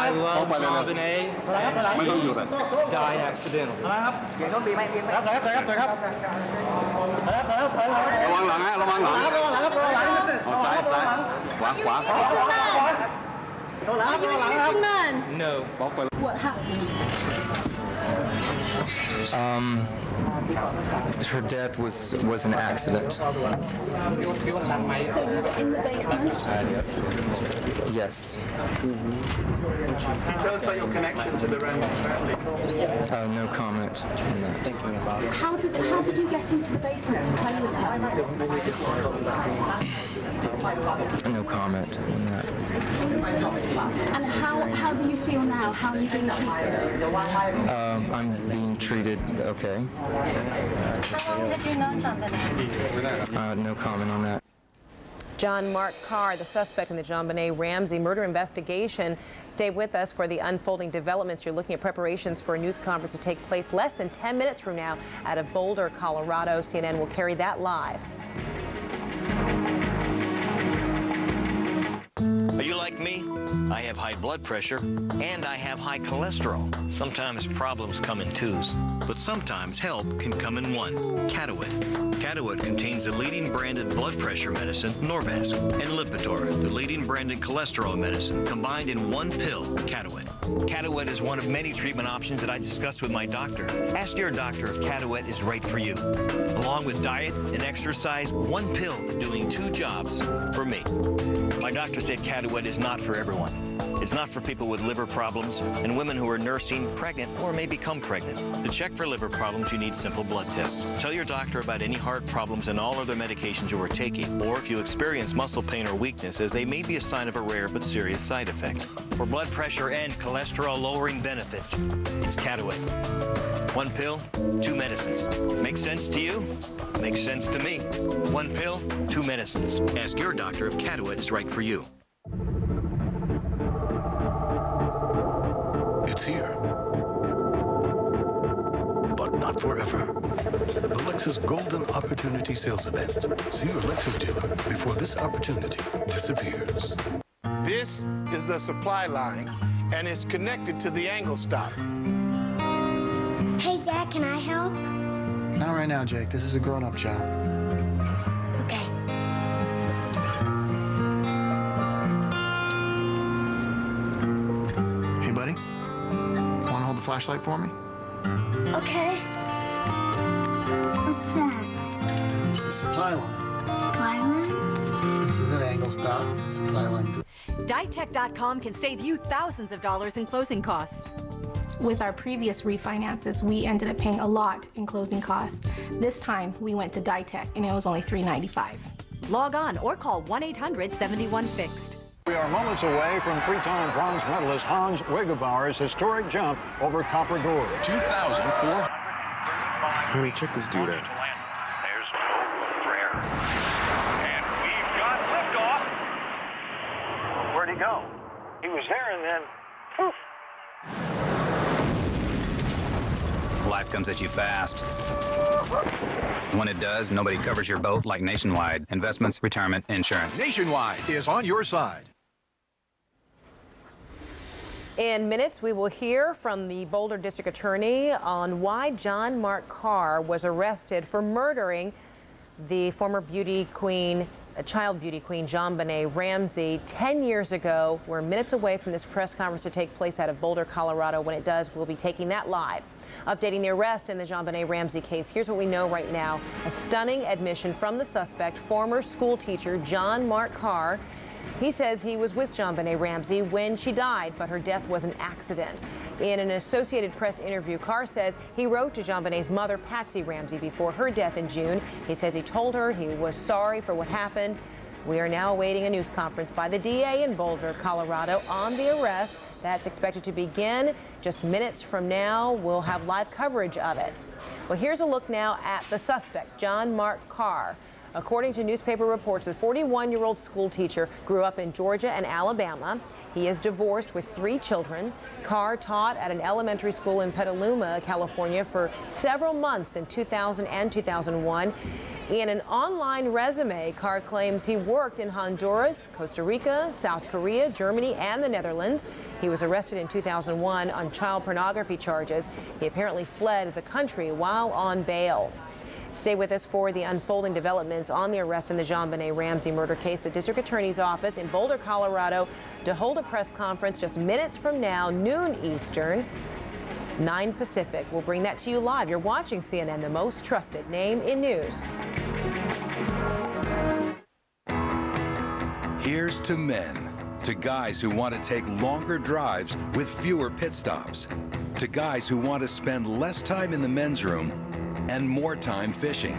love JonBenet. Died accidentally. ระวังหลังฮะระวังหลังเอาซ้ายขวา Are you an innocent man? No. What happened? Her death was an accident. So you were in the basement? Yes. Can you tell us about your connection to the Ramsey family? No comment on that. How did you get into the basement to play with her? No comment on that. And how do you feel now? How are you being treated? I'm being treated okay. How long have you known JonBenet? No comment on that. John Mark Carr, the suspect in the JonBenet Ramsey murder investigation. Stay with us for the unfolding developments. You're looking at preparations for a news conference to take place less than 10 minutes from now out of Boulder, Colorado. CNN will carry that live. Are you like me? I have high blood pressure and I have high cholesterol. Sometimes problems come in twos, but sometimes help can come in one. Catawit. Catawit contains the leading branded blood pressure medicine, Norvasc, and Lipitor, the leading branded cholesterol medicine, combined in one pill, Catawit. Catawit is one of many treatment options that I discussed with my doctor. Ask your doctor if Catawit is right for you. Along with diet and exercise, one pill doing two jobs for me. My doctor said Catawit is not for everyone. It's not for people with liver problems and women who are nursing, pregnant, or may become pregnant. To check for liver problems, you need simple blood tests. Tell your doctor about any heart problems and all other medications you are taking, or if you experience muscle pain or weakness, as they may be a sign of a rare but serious side effect. For blood pressure and cholesterol-lowering benefits, it's Catawit. One pill, two medicines. Makes sense to you? Makes sense to me. One pill, two medicines. Ask your doctor if Catawit is right for you. It's here. But not forever. The Lexus Golden Opportunity Sales Event. See your Lexus dealer before this opportunity disappears. This is the supply line, and it's connected to the angle stop. Hey, Dad, can I help? Not right now, Jake. This is a grown-up job. Okay. Hey, buddy. Want to hold the flashlight for me? Okay. What's that? It's a supply line. Supply line? This is an angle stop. Supply line. Ditech.com can save you thousands of dollars in closing costs. With our previous refinances, we ended up paying a lot in closing costs. This time, we went to Ditech, and it was only $395. Log on or call 1-800-71-FIXED. We are moments away from three-time bronze medalist Hans Wegebauer's historic jump over Copper Gorge. 2004. Let me check this dude out. There's no prayer. And we've got liftoff. Where'd he go? He was there and then, poof. Life comes at you fast. When it does, nobody covers your boat like Nationwide. Investments, retirement, insurance. Nationwide is on your side. In minutes, we will hear from the Boulder District Attorney on why John Mark Carr was arrested for murdering the former child beauty queen, JonBenét Ramsey, 10 years ago. We're minutes away from this press conference to take place out of Boulder, Colorado. When it does, we'll be taking that live. Updating the arrest in the JonBenét Ramsey case, here's what we know right now. A stunning admission from the suspect, former school teacher John Mark Carr. He says he was with JonBenét Ramsey when she died, but her death was an accident. In an Associated Press interview, Carr says he wrote to JonBenét's mother, Patsy Ramsey, before her death in June. He says he told her he was sorry for what happened. We are now awaiting a news conference by the DA in Boulder, Colorado, on the arrest. That's expected to begin just minutes from now. We'll have live coverage of it. Well, here's a look now at the suspect, John Mark Carr. According to newspaper reports, the 41-year-old school teacher grew up in Georgia and Alabama. He is divorced with 3 children. Carr taught at an elementary school in Petaluma, California for several months in 2000 and 2001. In an online resume, Carr claims he worked in Honduras, Costa Rica, South Korea, Germany, and the Netherlands. He was arrested in 2001 on child pornography charges. He apparently fled the country while on bail. Stay with us for the unfolding developments on the arrest in the JonBenét Ramsey murder case. The district attorney's office in Boulder, Colorado, to hold a press conference just minutes from now, noon Eastern, 9 Pacific. We'll bring that to you live. You're watching CNN, the most trusted name in news. Here's to men, to guys who want to take longer drives with fewer pit stops, to guys who want to spend less time in the men's room and more time fishing.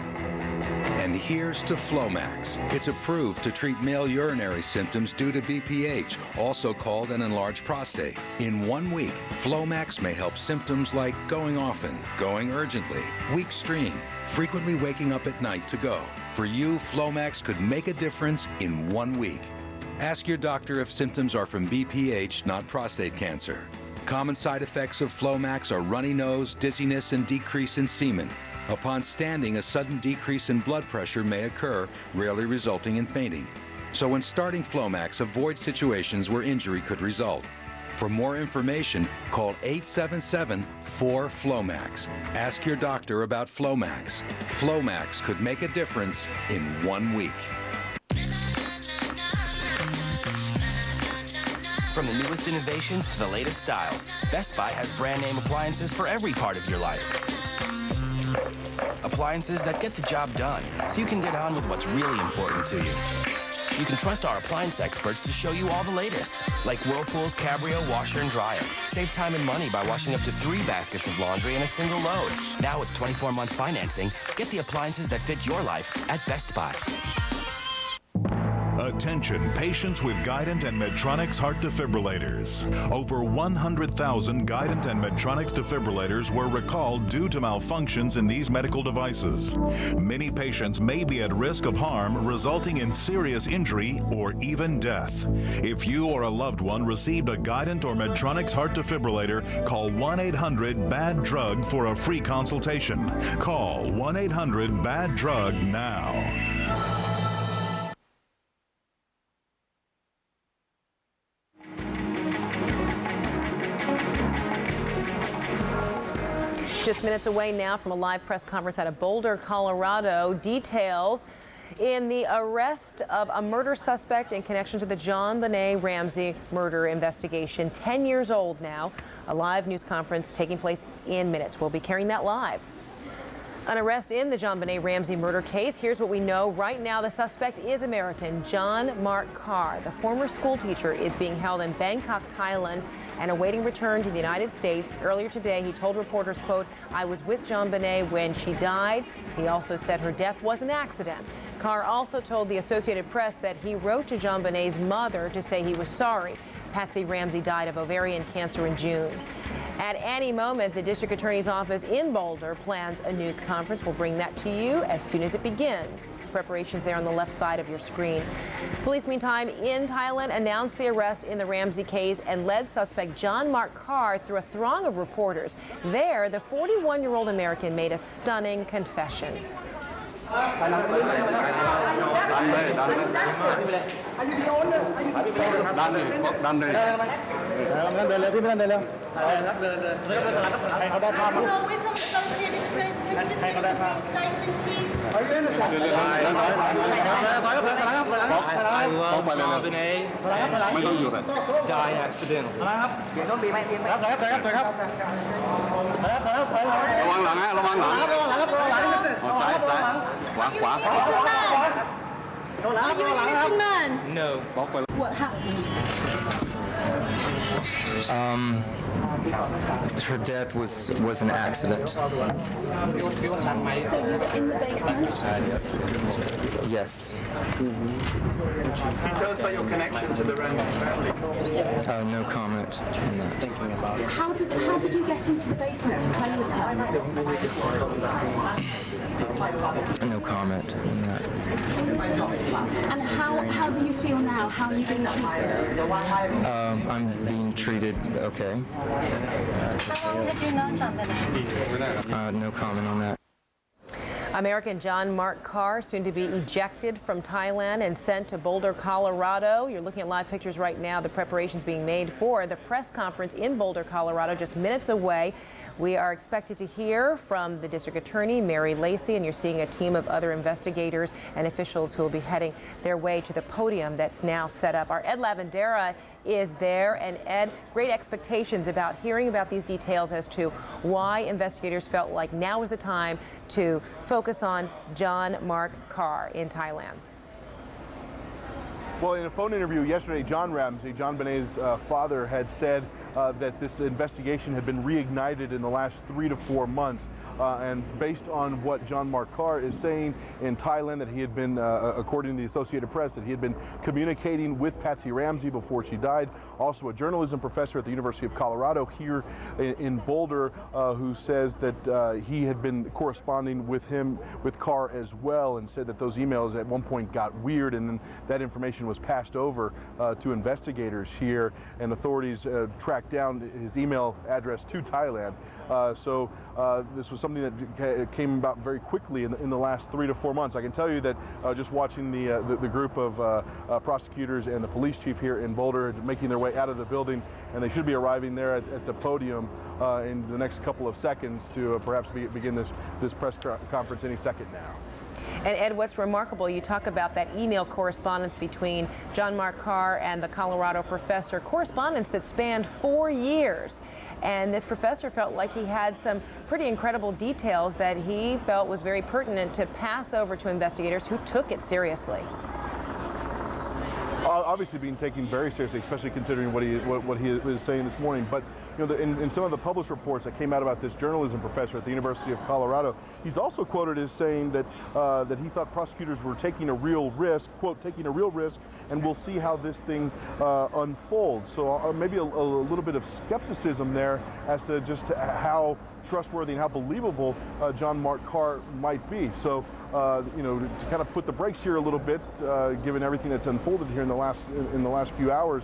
And here's to Flomax. It's approved to treat male urinary symptoms due to BPH, also called an enlarged prostate. In 1 week, Flomax may help symptoms like going often, going urgently, weak stream, frequently waking up at night to go. For you, Flomax could make a difference in 1 week. Ask your doctor if symptoms are from BPH, not prostate cancer. Common side effects of Flomax are runny nose, dizziness, and decrease in semen. Upon standing, a sudden decrease in blood pressure may occur, rarely resulting in fainting. So when starting Flomax, avoid situations where injury could result. For more information, call 877-4FLOMAX. Ask your doctor about Flomax. Flomax could make a difference in 1 week. From the newest innovations to the latest styles, Best Buy has brand name appliances for every part of your life. Appliances that get the job done, so you can get on with what's really important to you. You can trust our appliance experts to show you all the latest, like Whirlpool's Cabrio washer and dryer. Save time and money by washing up to 3 baskets of laundry in a single load. Now with 24-month financing, get the appliances that fit your life at Best Buy. Attention patients with Guidant and Medtronic's heart defibrillators. Over 100,000 Guidant and Medtronic's defibrillators were recalled due to malfunctions in these medical devices. Many patients may be at risk of harm resulting in serious injury or even death. If you or a loved one received a Guidant or Medtronic's heart defibrillator, call 1-800-BAD-DRUG for a free consultation. Call 1-800-BAD-DRUG now. Just minutes away now from a live press conference out of Boulder, Colorado. Details in the arrest of a murder suspect in connection to the JonBenét Ramsey murder investigation. 10 years old now. A live news conference taking place in minutes. We'll be carrying that live. An arrest in the JonBenét Ramsey murder case. Here's what we know right now. The suspect is American John Mark Carr. The former school teacher is being held in Bangkok, Thailand, and awaiting return to the United States. Earlier today, he told reporters, quote, "I was with JonBenét when she died." He also said her death was an accident. Carr also told the Associated Press that he wrote to JonBenét's mother to say he was sorry. Patsy Ramsey died of ovarian cancer in June. At any moment, the district attorney's office in Boulder plans a news conference. We'll bring that to you as soon as it begins. Preparations there on the left side of your screen. Police, meantime, in Thailand announced the arrest in the Ramsey case and led suspect John Mark Carr through a throng of reporters. There, the 41-year-old American made a stunning confession. Died accidentally. ระวังหลังฮะระวังหลังซ้ายซ้ายขวาขวา No. What happened? Her death was an accident. So you were in the basement? Yes. Can you tell us about your connection to the Ramsey family? No comment on that. How did you get into the basement to play with her? No comment on that. And how do you feel now? How are you being treated? I'm being treated okay. How long have you known John Benet? No comment on that. American John Mark Carr, soon to be ejected from Thailand and sent to Boulder, Colorado. You're looking at live pictures right now, the preparations being made for the press conference in Boulder, Colorado, just minutes away. We are expected to hear from the district attorney, Mary Lacey, and you're seeing a team of other investigators and officials who will be heading their way to the podium that's now set up. Our Ed Lavandera is there. And Ed, great expectations about hearing about these details as to why investigators felt like now was the time to focus on John Mark Carr in Thailand. Well, in a phone interview yesterday, John Ramsey, John Benet's father, had said that this investigation had been reignited in the last 3 to 4 months. And based on what John Mark Carr is saying in Thailand, that he had been, according to the Associated Press, that he had been communicating with Patsy Ramsey before she died. Also a journalism professor at the University of Colorado here in Boulder, who says that he had been corresponding with Carr as well, and said that those emails at one point got weird, and then that information was passed over to investigators here, and authorities tracked down his email address to Thailand. So this was something that came about very quickly in the last 3 to 4 months. I can tell you that just watching the group of prosecutors and the police chief here in Boulder making their way out of the building, and they should be arriving there at the podium in the next couple of seconds to perhaps begin this press conference any second now. And Ed, what's remarkable, you talk about that email correspondence between John Mark Carr and the Colorado professor, correspondence that spanned 4 years. And this professor felt like he had some pretty incredible details that he felt was very pertinent to pass over to investigators who took it seriously. Obviously being taken very seriously, especially considering what he was saying this morning. But you know, in some of the published reports that came out about this journalism professor at the University of Colorado, he's also quoted as saying that that he thought prosecutors were taking a real risk, quote, taking a real risk, and we'll see how this thing unfolds. So maybe a little bit of skepticism there as to just how trustworthy and how believable John Mark Carr might be. So you know, to kind of put the brakes here a little bit, given everything that's unfolded here in the last few hours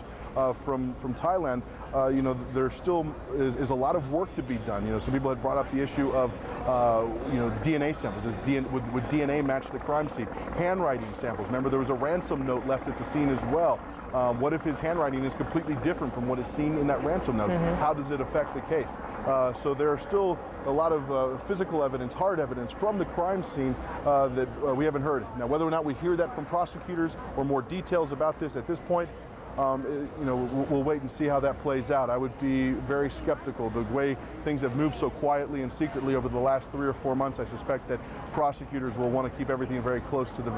from Thailand, you know, there still is a lot of work to be done. You know, some people had brought up the issue of you know, DNA samples. Would DNA match the crime scene? Handwriting samples. Remember, there was a ransom note left at the scene as well. What if his handwriting is completely different from what is seen in that ransom note? Mm-hmm. How does it affect the case? So there are still a lot of physical evidence, hard evidence from the crime scene that we haven't heard. Now, whether or not we hear that from prosecutors or more details about this at this point, you know, we'll wait and see how that plays out. I would be very skeptical. The way things have moved so quietly and secretly over the last 3 or 4 months, I suspect that prosecutors will want to keep everything very close to the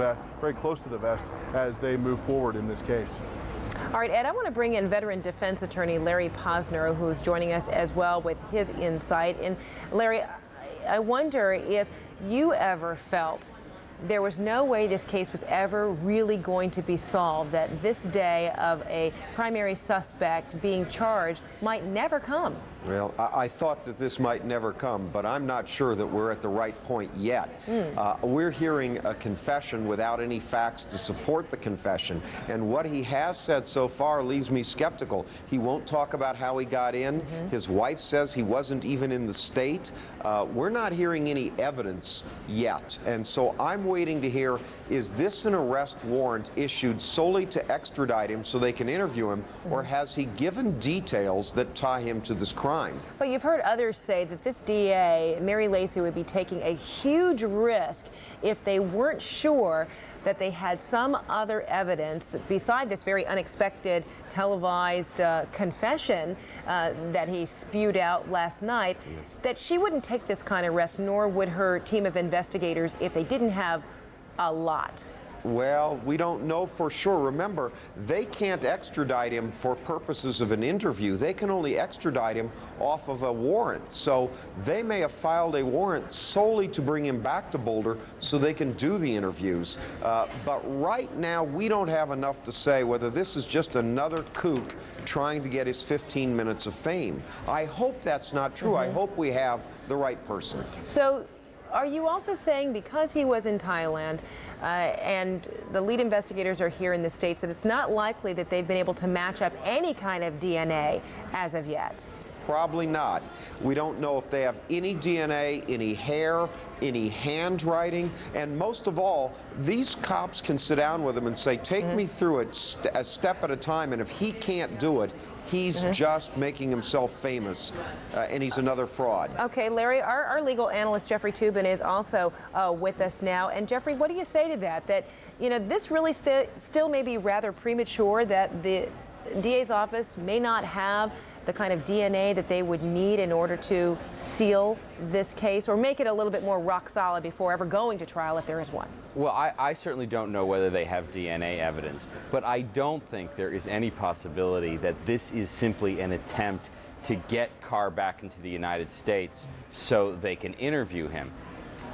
vest as they move forward in this case. All right, Ed, I want to bring in veteran defense attorney Larry Posner, who's joining us as well with his insight. And Larry, I wonder if you ever felt there was no way this case was ever really going to be solved, that this day of a primary suspect being charged might never come. Well, I thought that this might never come, but I'm not sure that we're at the right point yet. We're hearing a confession without any facts to support the confession, and what he has said so far leaves me skeptical. He won't talk about how he got in. His wife says he wasn't even in the state. We're not hearing any evidence yet, and so I'm waiting to hear, is this an arrest warrant issued solely to extradite him so they can interview him, or has he given details that tie him to this crime? But you've heard others say that this DA, Mary Lacy, would be taking a huge risk if they weren't sure that they had some other evidence beside this very unexpected televised confession that he spewed out last night, that she wouldn't take this kind of risk, nor would her team of investigators if they didn't have a lot. Well, we don't know for sure. Remember, they can't extradite him for purposes of an interview. They can only extradite him off of a warrant. So they may have filed a warrant solely to bring him back to Boulder so they can do the interviews. But right now, we don't have enough to say whether this is just another kook trying to get his 15 minutes of fame. I hope that's not true. I hope we have the right person. So are you also saying because he was in Thailand and the lead investigators are here in the States that it's not likely that they've been able to match up any kind of DNA as of yet? Probably not. We don't know if they have any DNA, any hair, any handwriting, and most of all, these cops can sit down with him and say, take me through it a step at a time, and if he can't do it, he's just making himself famous, and he's another fraud. Okay, Larry, our legal analyst, Jeffrey Toobin, is also with us now. And Jeffrey, what do you say to that? That, you know, this really still may be rather premature, that the DA's office may not have the kind of DNA that they would need in order to seal this case or make it a little bit more rock solid before ever going to trial if there is one? Well, I certainly don't know whether they have DNA evidence, but I don't think there is any possibility that this is simply an attempt to get Carr back into the United States so they can interview him.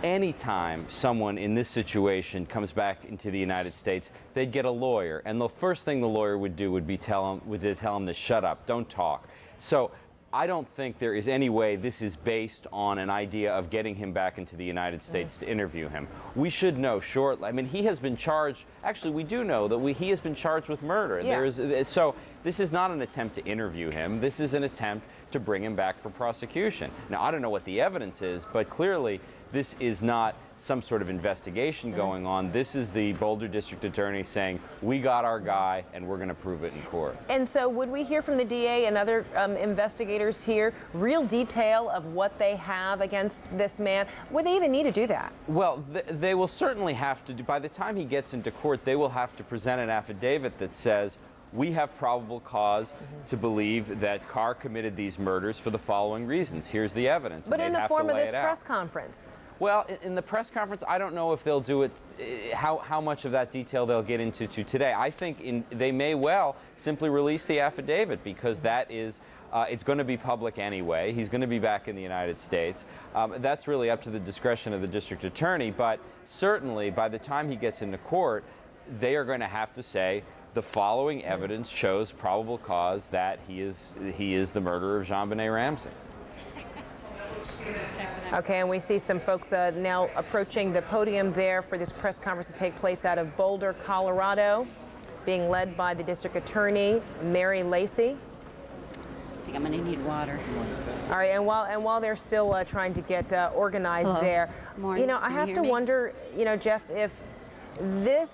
Anytime someone in this situation comes back into the United States, they'd get a lawyer, and the first thing the lawyer would do would be tell him to shut up, don't talk. So I don't think there is any way this is based on an idea of getting him back into the United States to interview him. We should know shortly. I mean, he has been charged, actually we do know that he has been charged with murder. Yeah. So this is not an attempt to interview him. This is an attempt to bring him back for prosecution. Now, I don't know what the evidence is, but clearly this is not some sort of investigation going on. This is the Boulder District Attorney saying, we got our guy and we're going to prove it in court. And so would we hear from the DA and other investigators here real detail of what they have against this man? Would they even need to do that? Well, they will certainly have to do, by the time he gets into court, they will have to present an affidavit that says, we have probable cause to believe that Carr committed these murders for the following reasons. Here's the evidence. But in the form of this press conference. Well, in the press conference, I don't know if they'll do it, how much of that detail they'll get into today. I think they may well simply release the affidavit because that is, it's going to be public anyway. He's going to be back in the United States. That's really up to the discretion of the district attorney, but certainly by the time he gets into court, they are going to have to say, the following evidence shows probable cause that he is the murderer of JonBenet Ramsey. Okay, and we see some folks now approaching the podium there for this press conference to take place out of Boulder, Colorado, being led by the district attorney, Mary Lacy. I think I'm going to need water. All right, and while they're still trying to get organized there, Morning. you know, I have to wonder, you know, Jeff, if this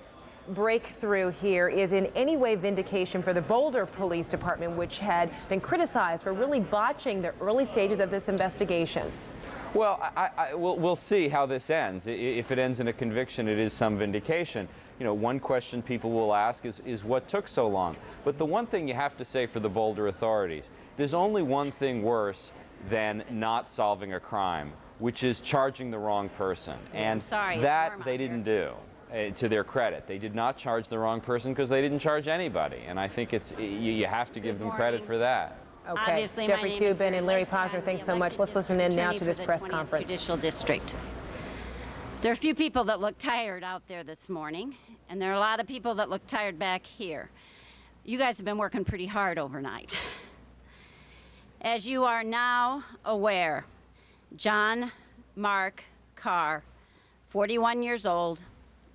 breakthrough here is in any way vindication for the Boulder Police Department, which had been criticized for really botching the early stages of this investigation. Well, we'll see how this ends. If it ends in a conviction, it is some vindication. You know, one question people will ask is what took so long? But the one thing you have to say for the Boulder authorities, there's only one thing worse than not solving a crime, which is charging the wrong person. And that they didn't do. To their credit, they did not charge the wrong person because they didn't charge anybody, and I think it's you have to give them credit for that. Okay, Obviously, Jeffrey Toobin and Larry Posner, thanks so much. Let's listen in now to this press conference. Judicial District. There are a few people that look tired out there this morning, and there are a lot of people that look tired back here. You guys have been working pretty hard overnight. As you are now aware, John Mark Carr, 41 years old,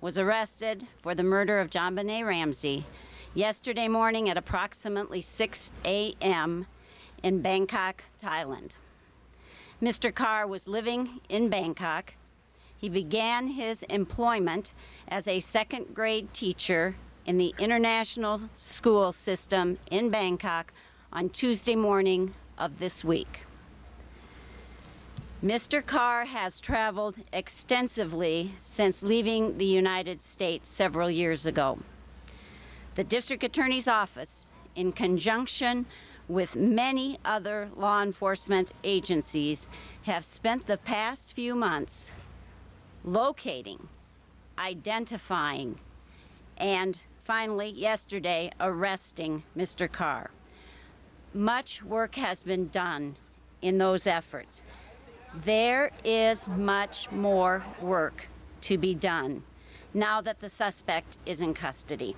was arrested for the murder of JonBenet Ramsey yesterday morning at approximately 6 a.m. in Bangkok, Thailand. Mr. Carr was living in Bangkok. He began his employment as a second-grade teacher in the international school system in Bangkok on Tuesday morning of this week. Mr. Carr has traveled extensively since leaving the United States several years ago. The District Attorney's Office, in conjunction with many other law enforcement agencies, have spent the past few months locating, identifying, and finally yesterday arresting Mr. Carr. Much work has been done in those efforts. There is much more work to be done now that the suspect is in custody.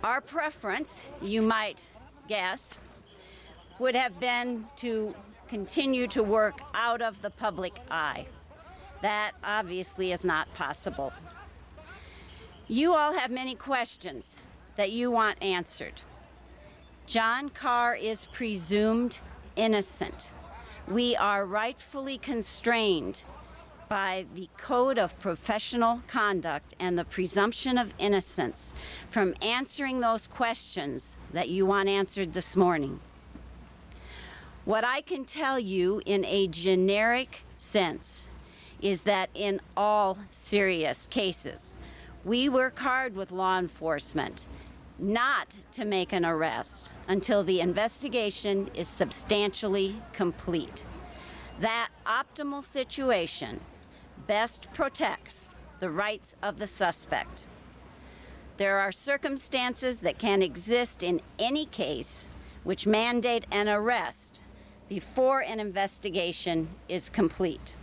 Our preference, you might guess, would have been to continue to work out of the public eye. That obviously is not possible. You all have many questions that you want answered. John Carr is presumed innocent. We are rightfully constrained by the Code of Professional Conduct and the presumption of innocence from answering those questions that you want answered this morning. What I can tell you in a generic sense is that in all serious cases, we work hard with law enforcement not to make an arrest until the investigation is substantially complete. That optimal situation best protects the rights of the suspect. There are circumstances that can exist in any case which mandate an arrest before an investigation is complete.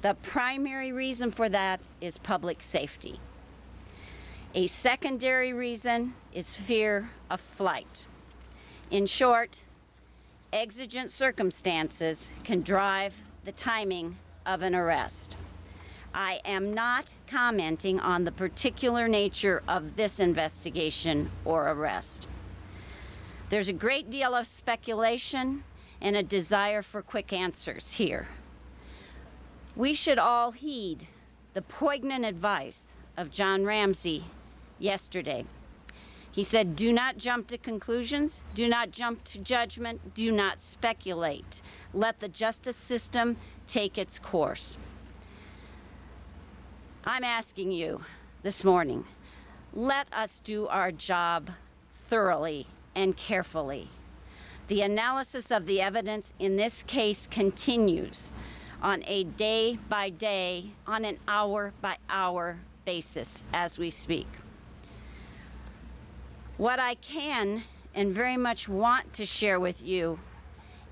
The primary reason for that is public safety. A secondary reason is fear of flight. In short, exigent circumstances can drive the timing of an arrest. I am not commenting on the particular nature of this investigation or arrest. There's a great deal of speculation and a desire for quick answers here. We should all heed the poignant advice of John Ramsey yesterday. He said, do not jump to conclusions, do not jump to judgment, do not speculate. Let the justice system take its course. I'm asking you this morning, let us do our job thoroughly and carefully. The analysis of the evidence in this case continues on a day-by-day, on an hour-by-hour basis as we speak. What I can and very much want to share with you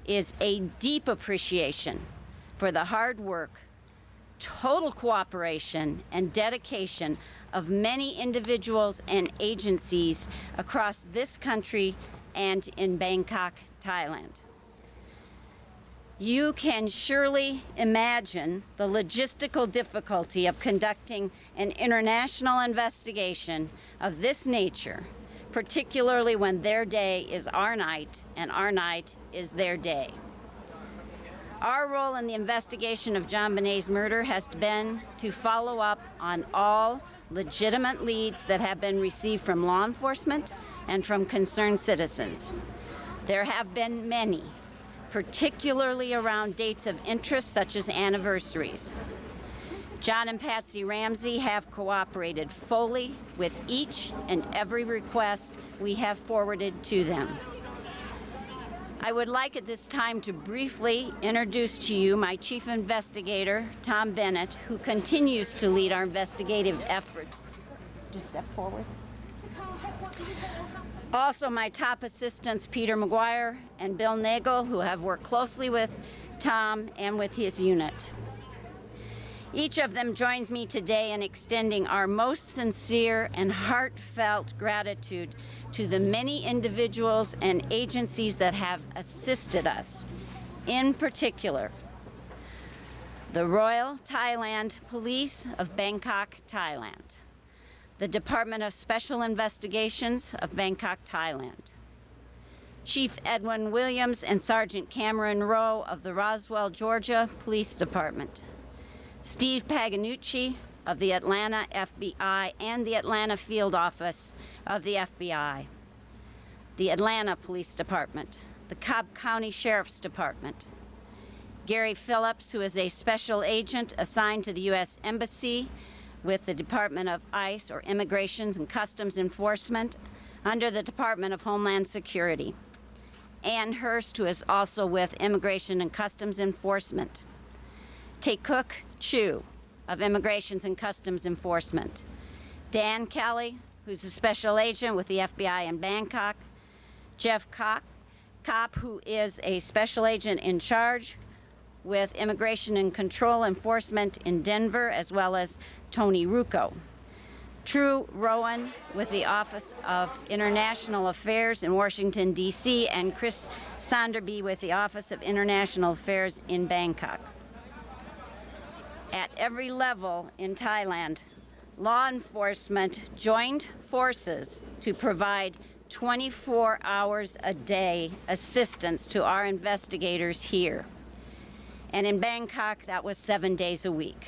is a deep appreciation for the hard work, total cooperation, and dedication of many individuals and agencies across this country and in Bangkok, Thailand. You can surely imagine the logistical difficulty of conducting an international investigation of this nature, particularly when their day is our night and our night is their day. Our role in the investigation of JonBenet's murder has been to follow up on all legitimate leads that have been received from law enforcement and from concerned citizens. There have been many, particularly around dates of interest such as anniversaries. John and Patsy Ramsey have cooperated fully with each and every request we have forwarded to them. I would like at this time to briefly introduce to you my chief investigator, Tom Bennett, who continues to lead our investigative efforts. Just step forward. Also, my top assistants, Peter McGuire and Bill Nagel, who have worked closely with Tom and with his unit. Each of them joins me today in extending our most sincere and heartfelt gratitude to the many individuals and agencies that have assisted us, in particular, the Royal Thailand Police of Bangkok, Thailand, the Department of Special Investigations of Bangkok, Thailand, Chief Edwin Williams and Sergeant Cameron Rowe of the Roswell, Georgia Police Department, Steve Paganucci of the Atlanta FBI and the Atlanta Field Office of the FBI, the Atlanta Police Department, the Cobb County Sheriff's Department, Gary Phillips, who is a special agent assigned to the U.S. Embassy with the Department of ICE, or Immigration and Customs Enforcement, under the Department of Homeland Security, Ann Hurst, who is also with Immigration and Customs Enforcement, Taekuk Chu of Immigration and Customs Enforcement, Dan Kelly, who's a special agent with the FBI in Bangkok, Jeff Kopp, who is a special agent in charge with Immigration and Control Enforcement in Denver, as well as Tony Rucco, True Rowan with the Office of International Affairs in Washington, D.C., and Chris Sonderby with the Office of International Affairs in Bangkok. At every level in Thailand, law enforcement joined forces to provide 24 hours a day assistance to our investigators here. And in Bangkok, that was 7 days a week.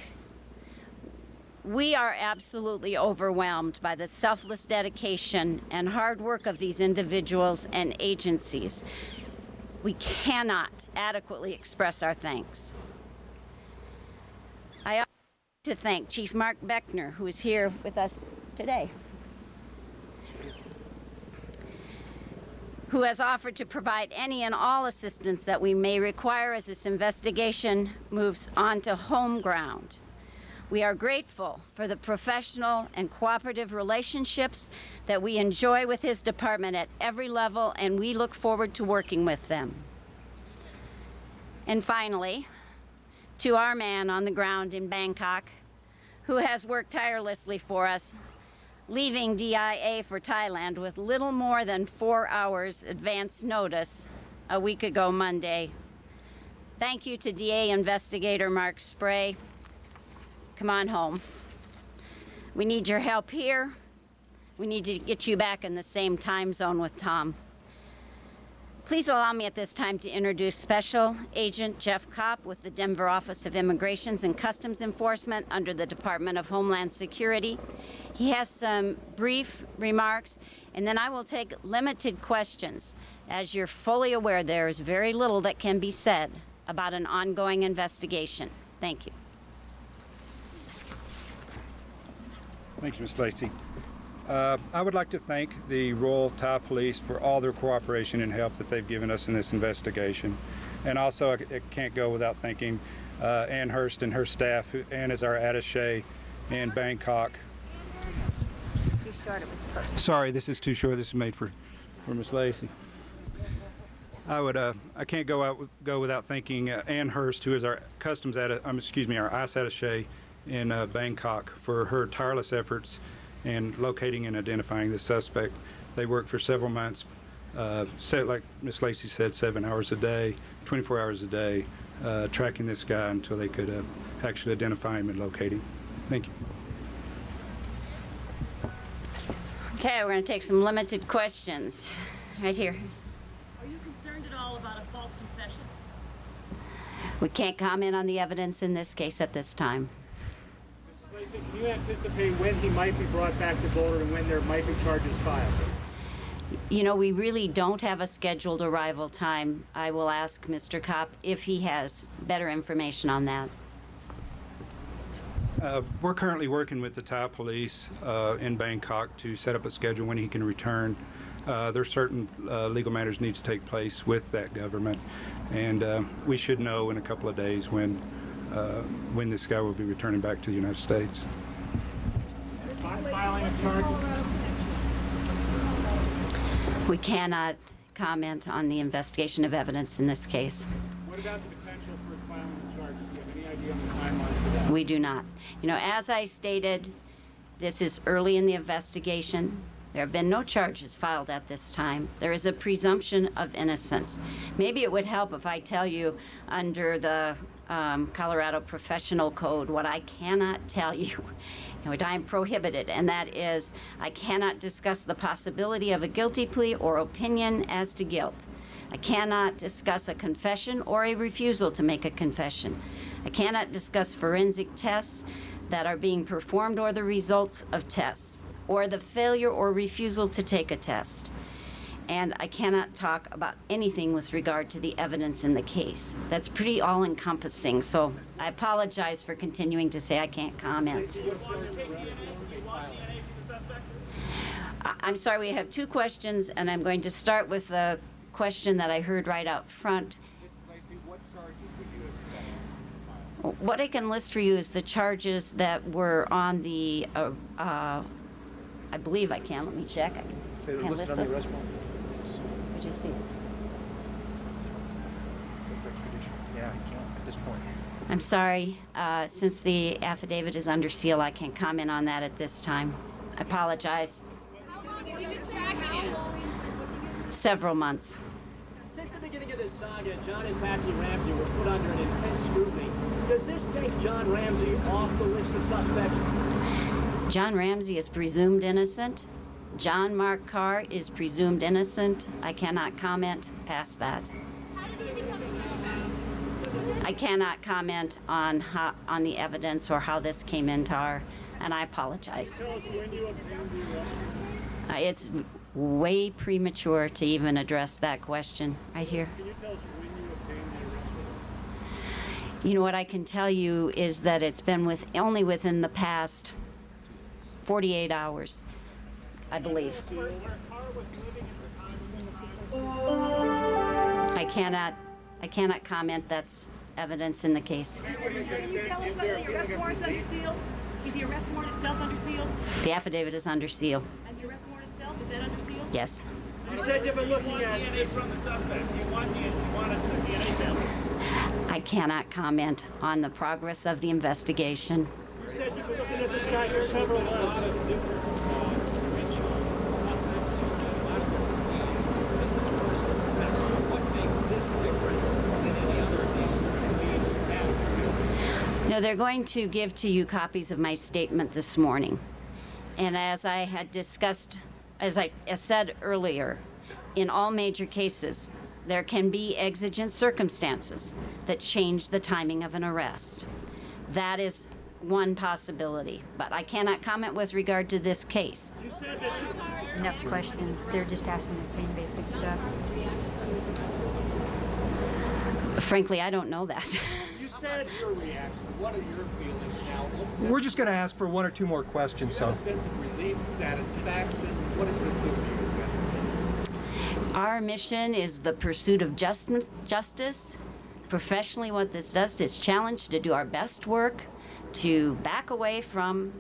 We are absolutely overwhelmed by the selfless dedication and hard work of these individuals and agencies. We cannot adequately express our thanks. I also want to thank Chief Mark Beckner, who is here with us today, who has offered to provide any and all assistance that we may require as this investigation moves onto home ground. We are grateful for the professional and cooperative relationships that we enjoy with his department at every level, and we look forward to working with them. And finally, to our man on the ground in Bangkok, who has worked tirelessly for us, leaving DIA for Thailand with little more than 4 hours advance notice a week ago Monday. Thank you to DA investigator Mark Spray. Come on home. We need your help here. We need to get you back in the same time zone with Tom. Please allow me at this time to introduce Special Agent Jeff Kopp with the Denver Office of Immigration and Customs Enforcement under the Department of Homeland Security. He has some brief remarks, and then I will take limited questions. As you're fully aware, there is very little that can be said about an ongoing investigation. Thank you. Thank you, Ms. Lacey. I would like to thank the Royal Thai Police for all their cooperation and help that they've given us in this investigation. And also, I can't go without thanking Ann Hurst and her staff. Ann is our attaché in Bangkok. It's too short, it was perfect. Sorry, this is too short. This is made for Ms. Lacey. I can't go without thanking Ann Hurst, who is our our ICE attaché in Bangkok, for her tireless efforts in locating and identifying the suspect. They worked for several months, like Ms. Lacey said, 7 hours a day, 24 hours a day, tracking this guy until they could actually identify him and locate him. Thank you. Okay, we're going to take some limited questions. Right here. Are you concerned at all about a false confession? We can't comment on the evidence in this case at this time. Mrs. Lacey, can you anticipate when he might be brought back to Boulder and when there might be charges filed? You know, we really don't have a scheduled arrival time. I will ask Mr. Kopp if he has better information on that. We're currently working with the Thai police in Bangkok to set up a schedule when he can return. There's certain legal matters need to take place with that government, and we should know in a couple of days when this guy will be returning back to the United States. Filing of charges? We cannot comment on the investigation of evidence in this case. What about the potential for filing of charges? Do you have any idea on the timeline for that? We do not. You know, as I stated, this is early in the investigation. There have been no charges filed at this time. There is a presumption of innocence. Maybe it would help if I tell you under the Colorado Professional Code what I cannot tell you, what I'm prohibited, and that is I cannot discuss the possibility of a guilty plea or opinion as to guilt. I cannot discuss a confession or a refusal to make a confession. I cannot discuss forensic tests that are being performed or the results of tests, or the failure or refusal to take a test. And I cannot talk about anything with regard to the evidence in the case. That's pretty all-encompassing, so I apologize for continuing to say I can't comment. I'm sorry, we have two questions, and I'm going to start with the question that I heard right out front. What I can list for you is the charges that were on the, I believe I can, let me check. I can list those. Would you see it? Yeah, I can't at this point. I'm sorry, since the affidavit is under seal, I can't comment on that at this time. I apologize. Several months. Since the beginning of this saga, John and Patsy Ramsey were put under an intense scrutiny. Does this take John Ramsey off the list of suspects? John Ramsey is presumed innocent. John Mark Carr is presumed innocent. I cannot comment past that. I cannot comment on the evidence or how this came into our, and I apologize. It's way premature to even address that question right here. Can you tell us when you obtained the arrest warrant? You know, what I can tell you is that it's been only within the past 48 hours, I believe. I cannot comment. That's evidence in the case. Can you tell us whether the arrest warrant's under seal? Is the arrest warrant itself under seal? The affidavit is under seal. And the arrest warrant itself, is that under seal? Yes. You said you've been looking at DNA from the suspect. You want us to DNA sample? I cannot comment on the progress of the investigation. You said you've been looking at this guy for several months. No, they're going to give to you copies of my statement this morning. And as I had discussed, as I said earlier, in all major cases, there can be exigent circumstances that change the timing of an arrest. That is one possibility, but I cannot comment with regard to this case. Enough questions. They're just asking the same basic stuff. Frankly, I don't know that. You said your reaction. What are your feelings now? We're just going to ask for one or two more questions. Do you have a sense of relief, satisfaction? What does this do for you? Our mission is the pursuit of justice. Professionally, what this does is challenge to do our best work, to back away from,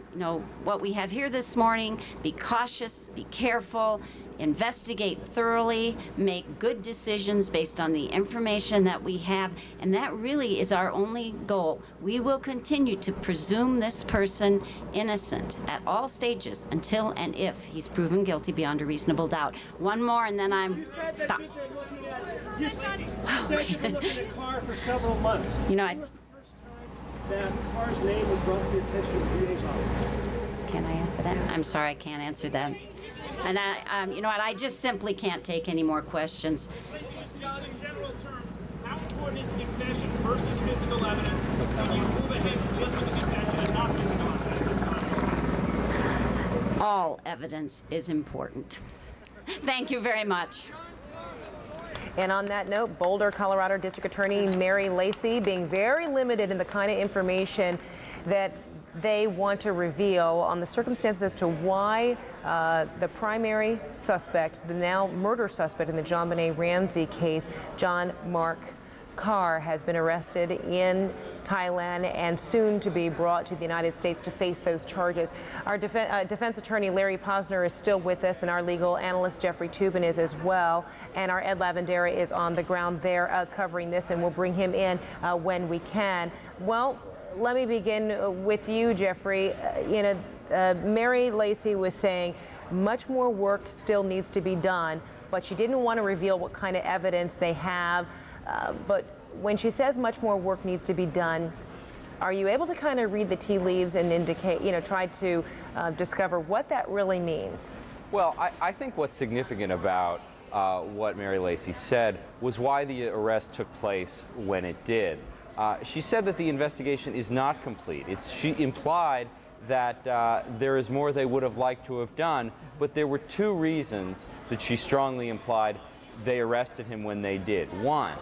what we have here this morning, be cautious, be careful, investigate thoroughly, make good decisions based on the information that we have, and that really is our only goal. We will continue to presume this person innocent at all stages until and if he's proven guilty beyond a reasonable doubt. One more and then I'm stop. You said you've been looking at Carr for several months. That Carr's name was brought to the attention of the DA's office. Can I answer that? I'm sorry, I can't answer that. And I just simply can't take any more questions. John, in general terms, how important is confession versus physical evidence when you move ahead just with the confession and not physical evidence? All evidence is important. Thank you very much. And on that note, Boulder, Colorado District Attorney Mary Lacy being very limited in the kind of information that they want to reveal on the circumstances as to why the primary suspect, the now murder suspect in the JonBenet Ramsey case, John Mark Carr, has been arrested in Thailand and soon to be brought to the United States to face those charges. Our defense attorney Larry Posner is still with us, and our legal analyst Jeffrey Toobin is as well. And our Ed Lavandera is on the ground there covering this, and we'll bring him in when we can. Well, let me begin with you, Jeffrey. Mary Lacy was saying much more work still needs to be done, but she didn't want to reveal what kind of evidence they have. But when she says much more work needs to be done, are you able to kind of read the tea leaves and indicate, try to discover what that really means? Well, I think what's significant about what Mary Lacy said was why the arrest took place when it did. She said that the investigation is not complete. She implied that there is more they would have liked to have done, but there were two reasons that she strongly implied they arrested him when they did. One,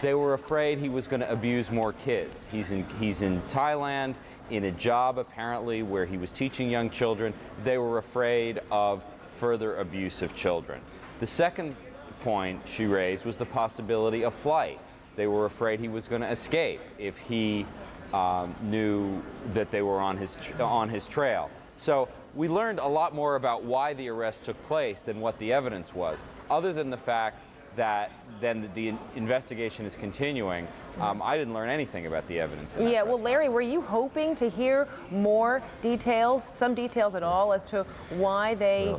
they were afraid he was going to abuse more kids. He's in Thailand in a job apparently where he was teaching young children. They were afraid of further abuse of children. The second point she raised was the possibility of flight. They were afraid he was going to escape if he knew that they were on his trail. So we learned a lot more about why the arrest took place than what the evidence was, other than the fact that then the investigation is continuing. I didn't learn anything about the evidence. Yeah, well, Larry, were you hoping to hear more details, some details at all, as to why they,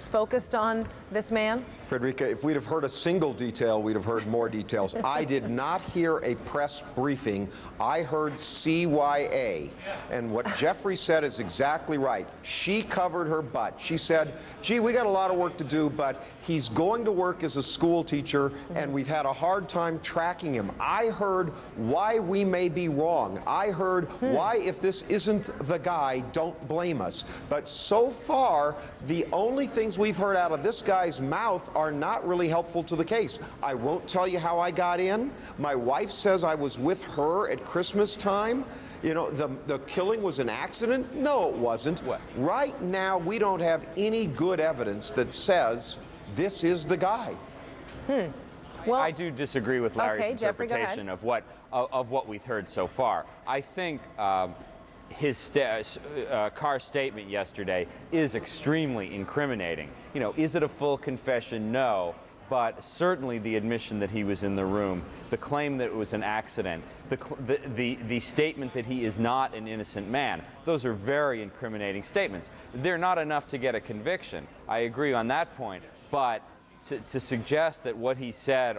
focused on this man? Frederica, if we'd have heard a single detail, we'd have heard more details. I did not hear a press briefing. I heard CYA. And what Jeffrey said is exactly right. She covered her butt. She said, gee, we got a lot of work to do, but he's going to work as a school teacher, and we've had a hard time tracking him. I heard why we may be wrong. I heard why, if this isn't the guy, don't blame us. But so far, the only things we've heard out of this guy's mouth are not really helpful to the case. I won't tell you how I got in. My wife says I was with her at Christmas time. The killing was an accident? No, it wasn't. What? Right now, we don't have any good evidence that says this is the guy. Well, I do disagree with Larry's interpretation of what we've heard so far. I think his Carr's statement yesterday is extremely incriminating. Is it a full confession? No. But certainly the admission that he was in the room, the claim that it was an accident, the statement that he is not an innocent man, those are very incriminating statements. They're not enough to get a conviction. I agree on that point. But to suggest that what he said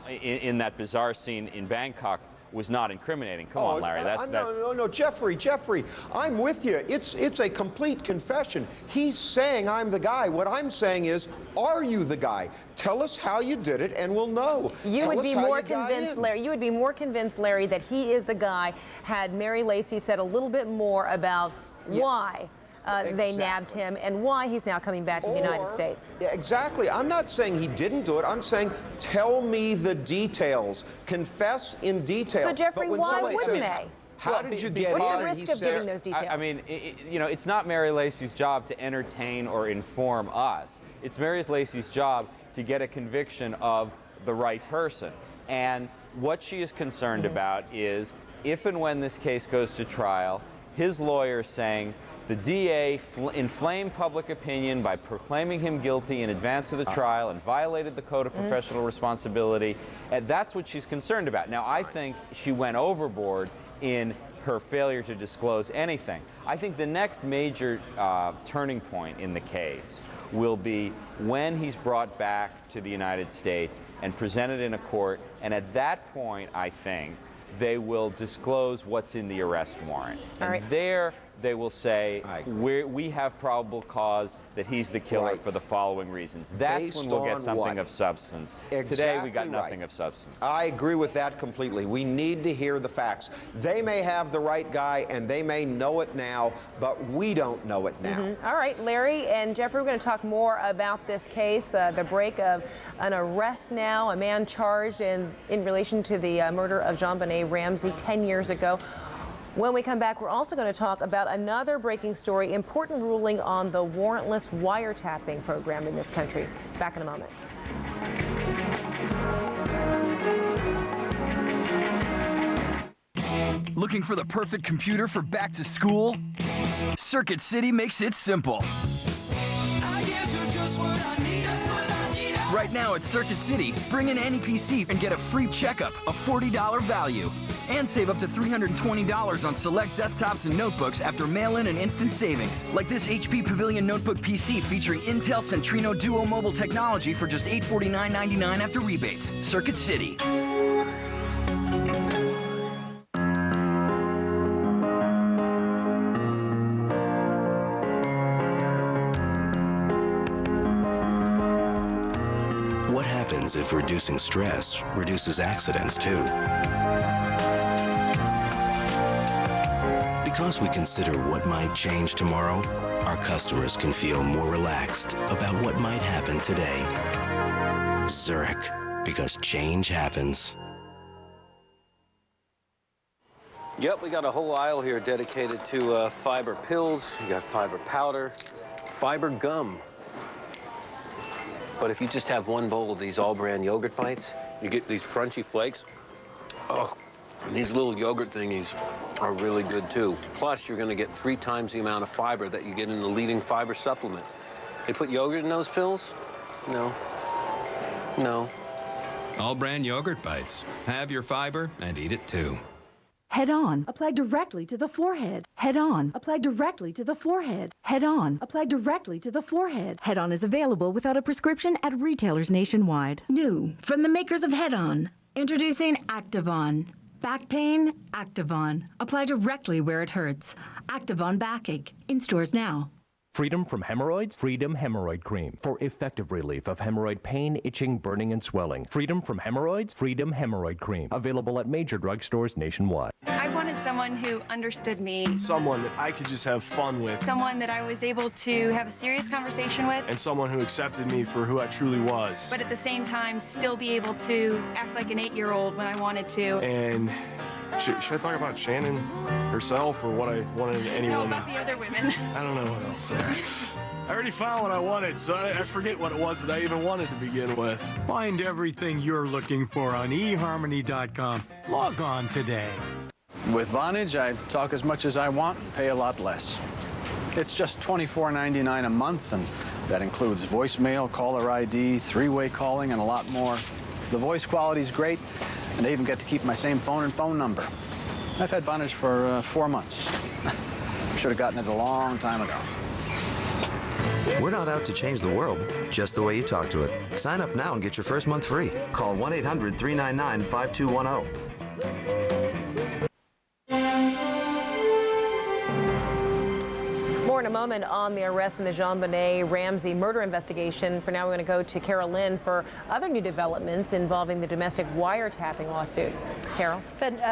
in that bizarre scene in Bangkok was not incriminating. Come on, Larry. No, Jeffrey, I'm with you. It's a complete confession. He's saying I'm the guy. What I'm saying is, are you the guy? Tell us how you did it, and we'll know. You would be more convinced, Larry. You would be more convinced, Larry, that he is the guy had Mary Lacy said a little bit more about why. They nabbed him and why he's now coming back to the United States. Yeah, exactly. I'm not saying he didn't do it. I'm saying tell me the details. Confess in detail. So, Jeffrey, why wouldn't they? How did you get here? What's the risk of giving those details? I mean, it's not Mary Lacy's job to entertain or inform us. It's Mary Lacy's job to get a conviction of the right person. And what she is concerned about is if and when this case goes to trial, his lawyer saying, the DA inflamed public opinion by proclaiming him guilty in advance of the trial and violated the Code of Professional Responsibility. And that's what she's concerned about. Now, I think she went overboard in her failure to disclose anything. I think the next major turning point in the case will be when he's brought back to the United States and presented in a court. And at that point, I think, they will disclose what's in the arrest warrant. And there they will say, we have probable cause that he's the killer for the following reasons. That's when we'll get something of substance. Today, we got nothing of substance. I agree with that completely. We need to hear the facts. They may have the right guy, and they may know it now, but we don't know it now. All right, Larry and Jeffrey, we're going to talk more about this case, the break of an arrest now, a man charged in relation to the murder of JonBenet Ramsey 10 years ago. When we come back, we're also going to talk about another breaking story, important ruling on the warrantless wiretapping program in this country. Back in a moment. Looking for the perfect computer for back to school? Circuit City makes it simple. Right now at Circuit City, bring in any PC and get a free checkup, a $40 value. And save up to $320 on select desktops and notebooks after mail-in and instant savings. Like this HP Pavilion Notebook PC featuring Intel Centrino Duo mobile technology for just $849.99 after rebates. Circuit City. What happens if reducing stress reduces accidents too? Because we consider what might change tomorrow, our customers can feel more relaxed about what might happen today. Zurich, because change happens. Yep, we got a whole aisle here dedicated to fiber pills. You got fiber powder, fiber gum. But if you just have one bowl of these all-brand yogurt bites, you get these crunchy flakes. Oh, and these little yogurt thingies are really good, too. Plus, you're going to get 3 times the amount of fiber that you get in the leading fiber supplement. They put yogurt in those pills? No. No. All-brand yogurt bites. Have your fiber and eat it, too. Head On, apply directly to the forehead. Head On, apply directly to the forehead. Head On, apply directly to the forehead. Head On is available without a prescription at retailers nationwide. New from the makers of Head On, introducing Activon. Back pain, Activon. Apply directly where it hurts. Activon Backache, in stores now. Freedom from hemorrhoids? Freedom Hemorrhoid Cream for effective relief of hemorrhoid pain, itching, burning, and swelling. Freedom from hemorrhoids? Freedom Hemorrhoid Cream. Available at major drugstores nationwide. I wanted someone who understood me. Someone that I could just have fun with. Someone that I was able to have a serious conversation with. And someone who accepted me for who I truly was. But at the same time, still be able to act like an 8-year-old when I wanted to. And should I talk about Shannon herself or what I wanted in any woman? No, about the other women. I don't know what else there is. I already found what I wanted, so I forget what it was that I even wanted to begin with. Find everything you're looking for on eHarmony.com. Log on today. With Vonage, I talk as much as I want and pay a lot less. It's just $24.99 a month, and that includes voicemail, caller ID, 3-way calling, and a lot more. The voice quality's great, and I even get to keep my same phone and phone number. I've had Vonage for 4 months. Should have gotten it a long time ago. We're not out to change the world, just the way you talk to it. Sign up now and get your first month free. Call 1-800-399-5210. More in a moment on the arrest in the JonBenet Ramsey murder investigation. For now, we're going to go to Carol Lynn for other new developments involving the domestic wiretapping lawsuit. Carol?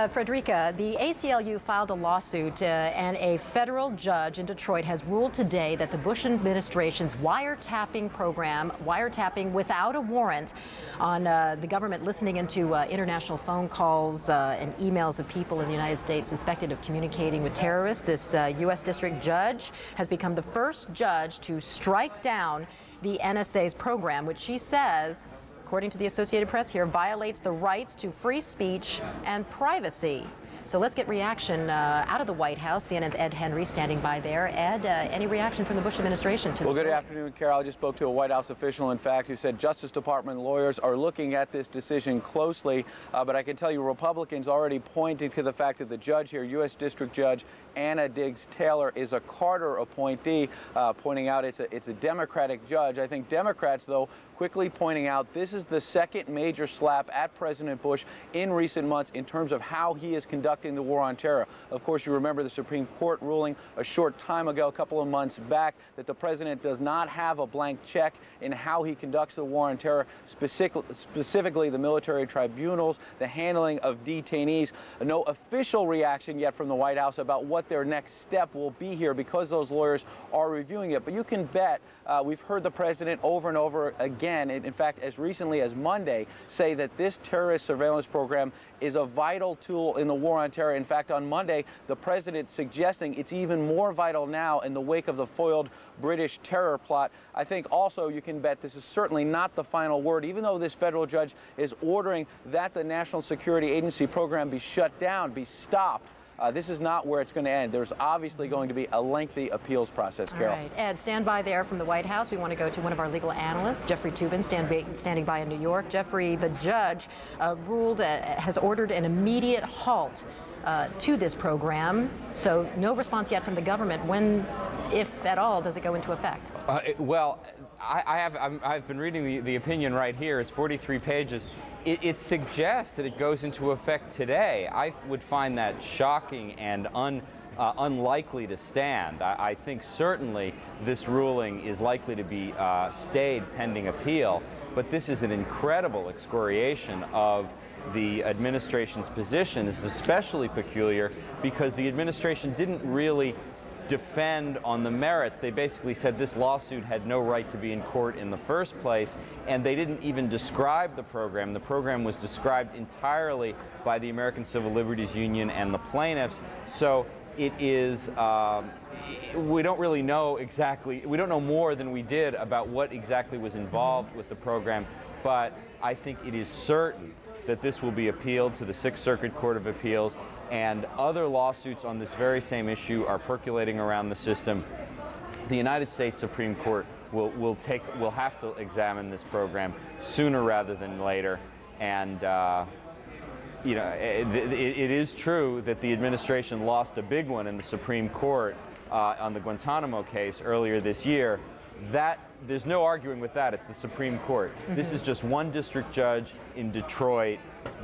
Frederica, the ACLU filed a lawsuit and a federal judge in Detroit has ruled today that the Bush administration's wiretapping program, wiretapping without a warrant on the government listening into international phone calls and emails of people in the United States suspected of communicating with terrorists. This U.S. district judge has become the first judge to strike down the NSA's program, which she says, according to the Associated Press here, violates the rights to free speech and privacy. So let's get reaction out of the White House. CNN's Ed Henry standing by there. Ed, any reaction from the Bush administration to this? Well, good afternoon, Carol. I just spoke to a White House official, in fact, who said Justice Department lawyers are looking at this decision closely. But I can tell you Republicans already pointing to the fact that the judge here, U.S. District Judge Anna Diggs Taylor, is a Carter appointee, pointing out it's a Democratic judge. I think Democrats, though, quickly pointing out this is the second major slap at President Bush in recent months in terms of how he is conducting the war on terror. Of course, you remember the Supreme Court ruling a short time ago, a couple of months back, that the president does not have a blank check in how he conducts the war on terror, specifically the military tribunals, the handling of detainees. No official reaction yet from the White House about what their next step will be here because those lawyers are reviewing it. But you can bet we've heard the president over and over again, in fact, as recently as Monday, say that this terrorist surveillance program is a vital tool in the war on terror. In fact, on Monday, the president suggesting it's even more vital now in the wake of the foiled British terror plot. I think also you can bet this is certainly not the final word, even though this federal judge is ordering that the National Security Agency program be shut down, be stopped. This is not where it's going to end. There's obviously going to be a lengthy appeals process, Carol. All right, Ed, stand by there from the White House. We want to go to one of our legal analysts, Jeffrey Toobin, standing by in New York. Jeffrey, the judge has ordered an immediate halt to this program. So no response yet from the government. When, if at all, does it go into effect? I've been reading the opinion right here. It's 43 pages. It suggests that it goes into effect today. I would find that shocking and unlikely to stand. I think certainly this ruling is likely to be stayed pending appeal, but this is an incredible excoriation of the administration's position. This is especially peculiar because the administration didn't really defend on the merits. They basically said this lawsuit had no right to be in court in the first place, and they didn't even describe the program. The program was described entirely by the American Civil Liberties Union and the plaintiffs. So it is, we don't really know exactly, we don't know more than we did about what exactly was involved with the program, but I think it is certain that this will be appealed to the Sixth Circuit Court of Appeals, and other lawsuits on this very same issue are percolating around the system. The United States Supreme Court will have to examine this program sooner rather than later, and you know, it is true that the administration lost a big one in the Supreme Court on the Guantanamo case earlier this year. There's no arguing with that. It's the Supreme Court. This is just one district judge in Detroit.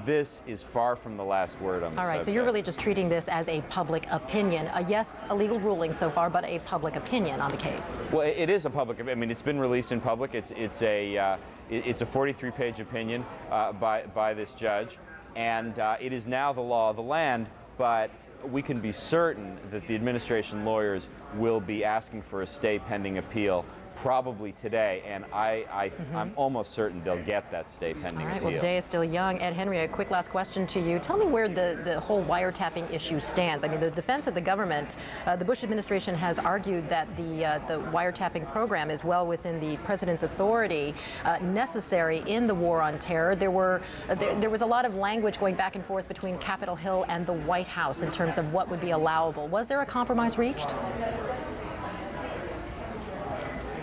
This is far from the last word on the subject. All right, so you're really just treating this as a public opinion. Yes, a legal ruling so far, but a public opinion on the case. Well, it is a public. I mean, it's been released in public. It's a 43-page opinion by this judge, and it is now the law of the land. But we can be certain that the administration lawyers will be asking for a stay pending appeal probably today, and I'm almost certain they'll get that stay pending appeal. All right, well, the day is still young. Ed Henry, a quick last question to you. Tell me where the whole wiretapping issue stands. I mean, the defense of the government, the Bush administration has argued that the wiretapping program is well within the president's authority necessary in the war on terror. There was a lot of language going back and forth between Capitol Hill and the White House in terms of what would be allowable. Was there a compromise reached?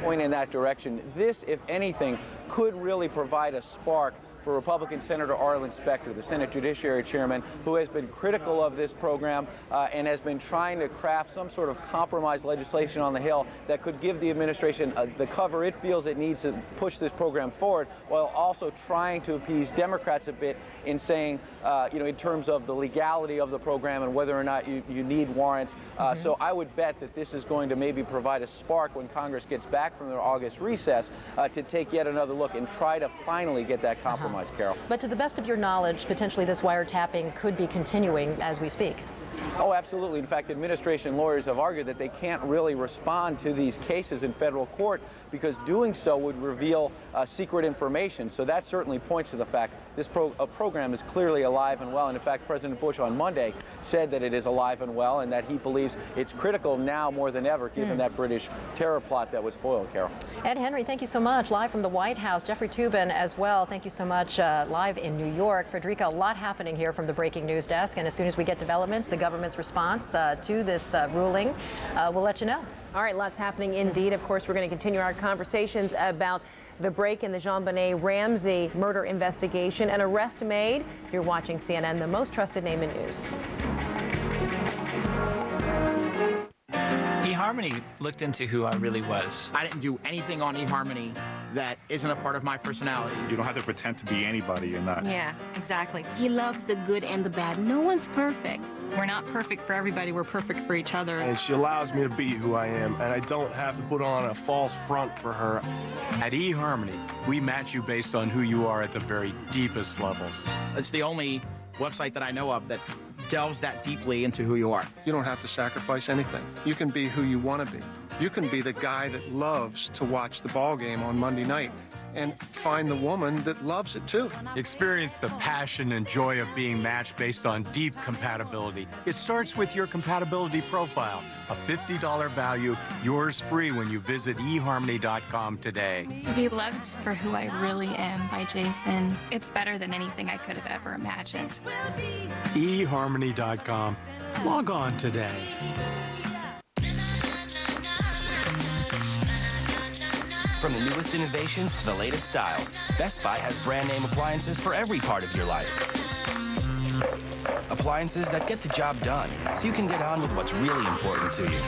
Point in that direction. This, if anything, could really provide a spark for Republican Senator Arlen Specter, the Senate Judiciary Chairman, who has been critical of this program and has been trying to craft some sort of compromise legislation on the Hill that could give the administration the cover it feels it needs to push this program forward, while also trying to appease Democrats a bit in saying, you know, in terms of the legality of the program and whether or not you need warrants. So I would bet that this is going to maybe provide a spark when Congress gets back from their August recess to take yet another look and try to finally get that compromise. Carol. But to the best of your knowledge, potentially this wiretapping could be continuing as we speak. Oh, absolutely. In fact, administration lawyers have argued that they can't really respond to these cases in federal court because doing so would reveal secret information. So that certainly points to the fact this program is clearly alive and well. And in fact, President Bush on Monday said that it is alive and well and that he believes it's critical now more than ever, given that British terror plot that was foiled, Carol. Ed Henry, thank you so much. Live from the White House. Jeffrey Toobin as well. Thank you so much. Live in New York. Frederica, a lot happening here from the breaking news desk. And as soon as we get developments, the government's response to this ruling, we'll let you know. All right, lots happening indeed. Of course, we're going to continue our conversations about the break in the JonBenet Ramsey murder investigation. An arrest made. You're watching CNN, the most trusted name in news. eHarmony looked into who I really was. I didn't do anything on eHarmony that isn't a part of my personality. You don't have to pretend to be anybody you're not. Yeah, exactly. He loves the good and the bad. No one's perfect. We're not perfect for everybody. We're perfect for each other. And she allows me to be who I am, and I don't have to put on a false front for her. At eHarmony, we match you based on who you are at the very deepest levels. It's the only website that I know of that delves that deeply into who you are. You don't have to sacrifice anything. You can be who you want to be. You can be the guy that loves to watch the ball game on Monday night and find the woman that loves it too. Experience the passion and joy of being matched based on deep compatibility. It starts with your compatibility profile, a $50 value, yours free when you visit eHarmony.com today. To be loved for who I really am by Jason, it's better than anything I could have ever imagined. eHarmony.com. Log on today. From the newest innovations to the latest styles, Best Buy has brand name appliances for every part of your life. Appliances that get the job done, so you can get on with what's really important to you.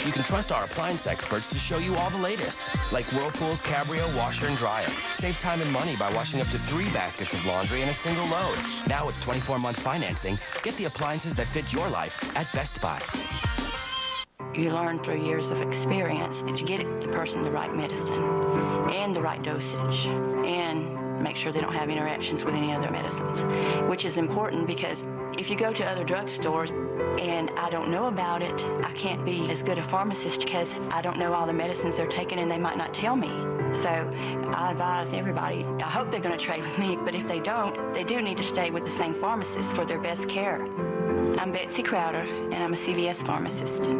You can trust our appliance experts to show you all the latest, like Whirlpool's Cabrio washer and dryer. Save time and money by washing up to 3 baskets of laundry in a single load. Now with 24-month financing, get the appliances that fit your life at Best Buy. You learn through years of experience to get the person the right medicine and the right dosage and make sure they don't have interactions with any other medicines, which is important because if you go to other drugstores and I don't know about it, I can't be as good a pharmacist because I don't know all the medicines they're taking and they might not tell me. So I advise everybody, I hope they're going to trade with me, but if they don't, they do need to stay with the same pharmacist for their best care. I'm Betsy Crowder, and I'm a CVS pharmacist.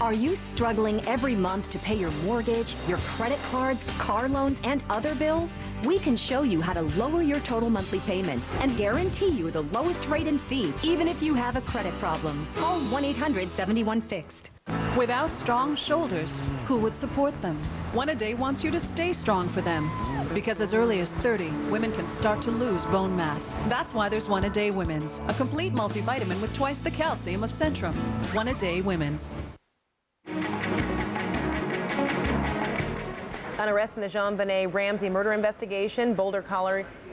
Are you struggling every month to pay your mortgage, your credit cards, car loans, and other bills? We can show you how to lower your total monthly payments and guarantee you the lowest rate and fee, even if you have a credit problem. Call 1-800-71-FIXED. Without strong shoulders, who would support them? One A Day wants you to stay strong for them. Because as early as 30, women can start to lose bone mass. That's why there's One A Day Women's, a complete multivitamin with twice the calcium of Centrum. One A Day Women's. An arrest in the JonBenet Ramsey murder investigation. Boulder,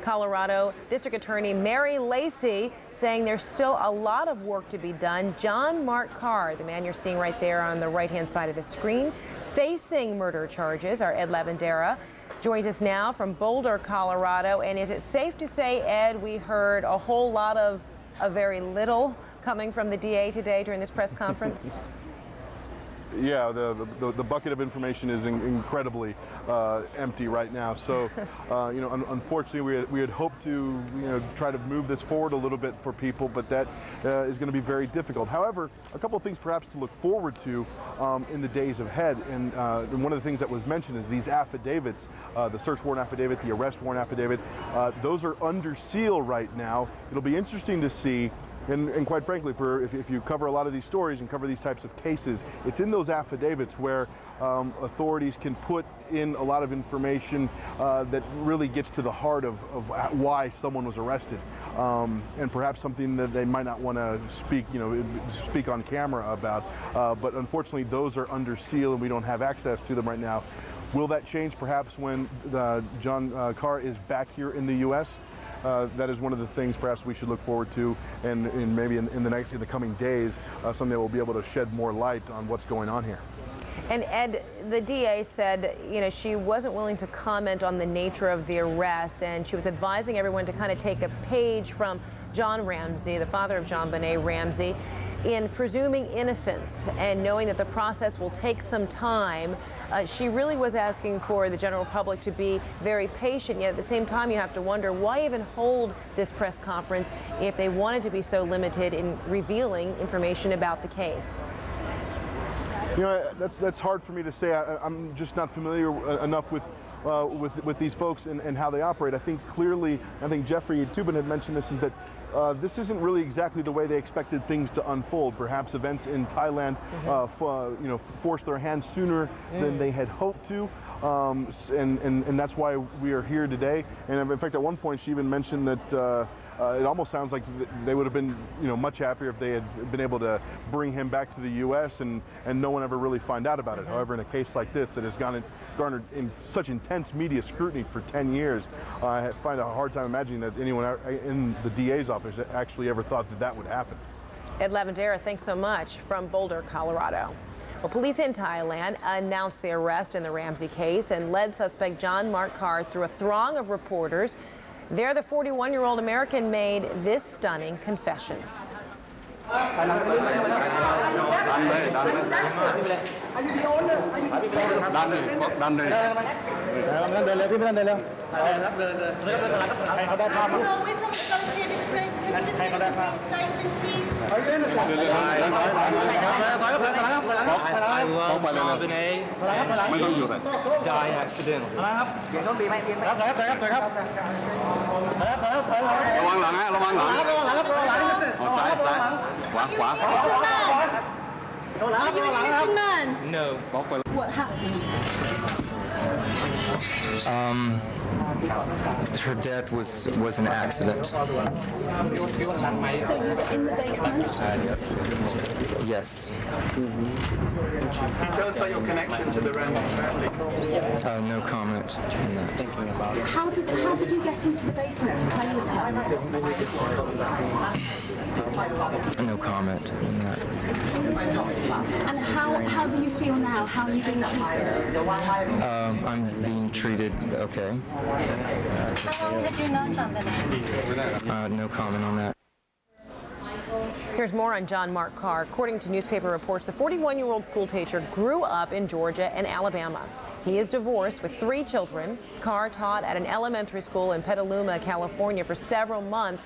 Colorado District Attorney Mary Lacy saying there's still a lot of work to be done. John Mark Carr, the man you're seeing right there on the right-hand side of the screen, facing murder charges. Our Ed Lavandera joins us now from Boulder, Colorado. And is it safe to say, Ed, we heard a whole lot of very little coming from the DA today during this press conference? Yeah, the bucket of information is incredibly empty right now. So, unfortunately, we had hoped to, try to move this forward a little bit for people, but that is going to be very difficult. However, a couple of things perhaps to look forward to in the days ahead. And one of the things that was mentioned is these affidavits, the search warrant affidavit, the arrest warrant affidavit. Those are under seal right now. It'll be interesting to see. And quite frankly, if you cover a lot of these stories and cover these types of cases, it's in those affidavits where authorities can put in a lot of information that really gets to the heart of why someone was arrested, and perhaps something that they might not want to speak on camera about. But unfortunately, those are under seal, and we don't have access to them right now. Will that change perhaps when John Carr is back here in the U.S.? That is one of the things perhaps we should look forward to, and maybe in the coming days, something that will be able to shed more light on what's going on here. And Ed, the DA said, she wasn't willing to comment on the nature of the arrest, and she was advising everyone to kind of take a page from John Ramsey, the father of JonBenet Ramsey, in presuming innocence and knowing that the process will take some time. She really was asking for the general public to be very patient, yet at the same time you have to wonder why even hold this press conference if they wanted to be so limited in revealing information about the case. That's hard for me to say. I'm just not familiar enough with these folks and how they operate. I think clearly, Jeffrey Toobin had mentioned this, is that this isn't really exactly the way they expected things to unfold. Perhaps events in Thailand, forced their hand sooner than they had hoped to, and that's why we are here today. And in fact, at one point, she even mentioned that it almost sounds like they would have been, much happier if they had been able to bring him back to the U.S. and no one ever really find out about it. However, in a case like this that has garnered in such intense media scrutiny for 10 years, I find a hard time imagining that anyone in the DA's office actually ever thought that would happen. Ed Lavandera, thanks so much from Boulder, Colorado. Well, police in Thailand announced the arrest in the Ramsey case and led suspect John Mark Carr through a throng of reporters. There, the 41-year-old American made this stunning confession. I love JonBenet. Died accidentally. ระวังหลังฮะระวังหลังซ้ายขวา Are you an innocent man? No. What happened? Her death was an accident. So you were in the basement? Yes. Can you tell us about your connection to the Ramsey family? No comment on that. How did you get into the basement to play with her? No comment on that. And how do you feel now? How are you being treated? I'm being treated okay. How long have you known John Bennett? No comment on that. Here's more on John Mark Carr. According to newspaper reports, the 41-year-old school teacher grew up in Georgia and Alabama. He is divorced with 3 children. Carr taught at an elementary school in Petaluma, California for several months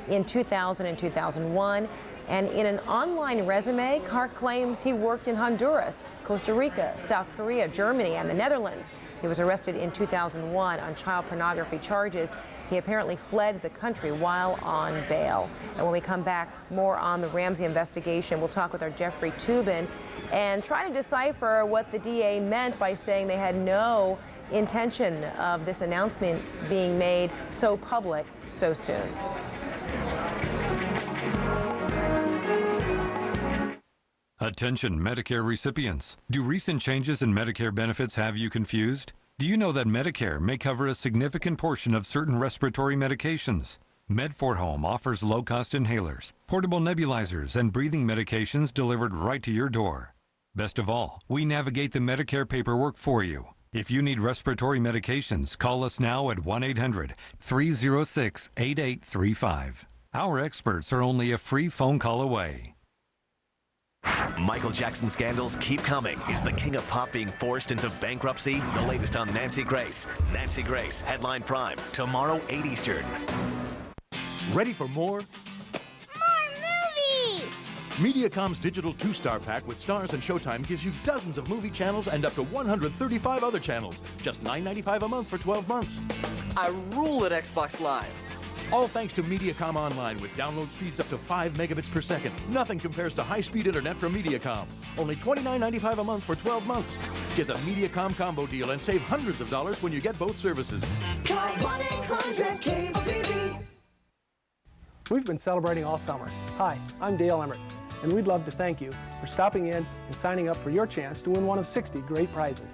in 2000 and 2001. And in an online resume, Carr claims he worked in Honduras, Costa Rica, South Korea, Germany, and the Netherlands. He was arrested in 2001 on child pornography charges. He apparently fled the country while on bail. And when we come back, more on the Ramsey investigation. We'll talk with our Jeffrey Toobin and try to decipher what the DA meant by saying they had no intention of this announcement being made so public so soon. Attention Medicare recipients. Do recent changes in Medicare benefits have you confused? Do you know that Medicare may cover a significant portion of certain respiratory medications? Medfort Home offers low-cost inhalers, portable nebulizers, and breathing medications delivered right to your door. Best of all, we navigate the Medicare paperwork for you. If you need respiratory medications, call us now at 1-800-306-8835. Our experts are only a free phone call away. Michael Jackson scandals keep coming. Is the king of pop being forced into bankruptcy? The latest on Nancy Grace. Nancy Grace, Headline Prime, tomorrow 8 Eastern. Ready for more? Movies! Mediacom's digital 2-star pack with Stars and Showtime gives you dozens of movie channels and up to 135 other channels. Just $9.95 a month for 12 months. I rule at Xbox Live. All thanks to Mediacom Online with download speeds up to 5 megabits per second. Nothing compares to high-speed internet from Mediacom. Only $29.95 a month for 12 months. Get the Mediacom combo deal and save hundreds of dollars when you get both services. Call 1-800-CABLE-TV. We've been celebrating all summer. Hi, I'm Dale Emmert, and we'd love to thank you for stopping in and signing up for your chance to win one of 60 great prizes.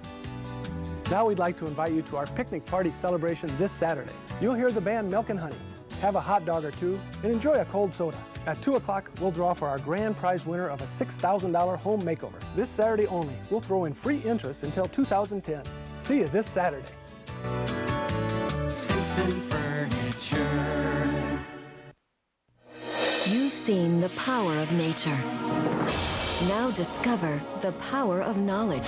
Now we'd like to invite you to our picnic party celebration this Saturday. You'll hear the band Milk and Honey, have a hot dog or two, and enjoy a cold soda. At 2 o'clock, we'll draw for our grand prize winner of a $6,000 home makeover. This Saturday only, we'll throw in free interest until 2010. See you this Saturday. Simpson Furniture. You've seen the power of nature. Now discover the power of knowledge.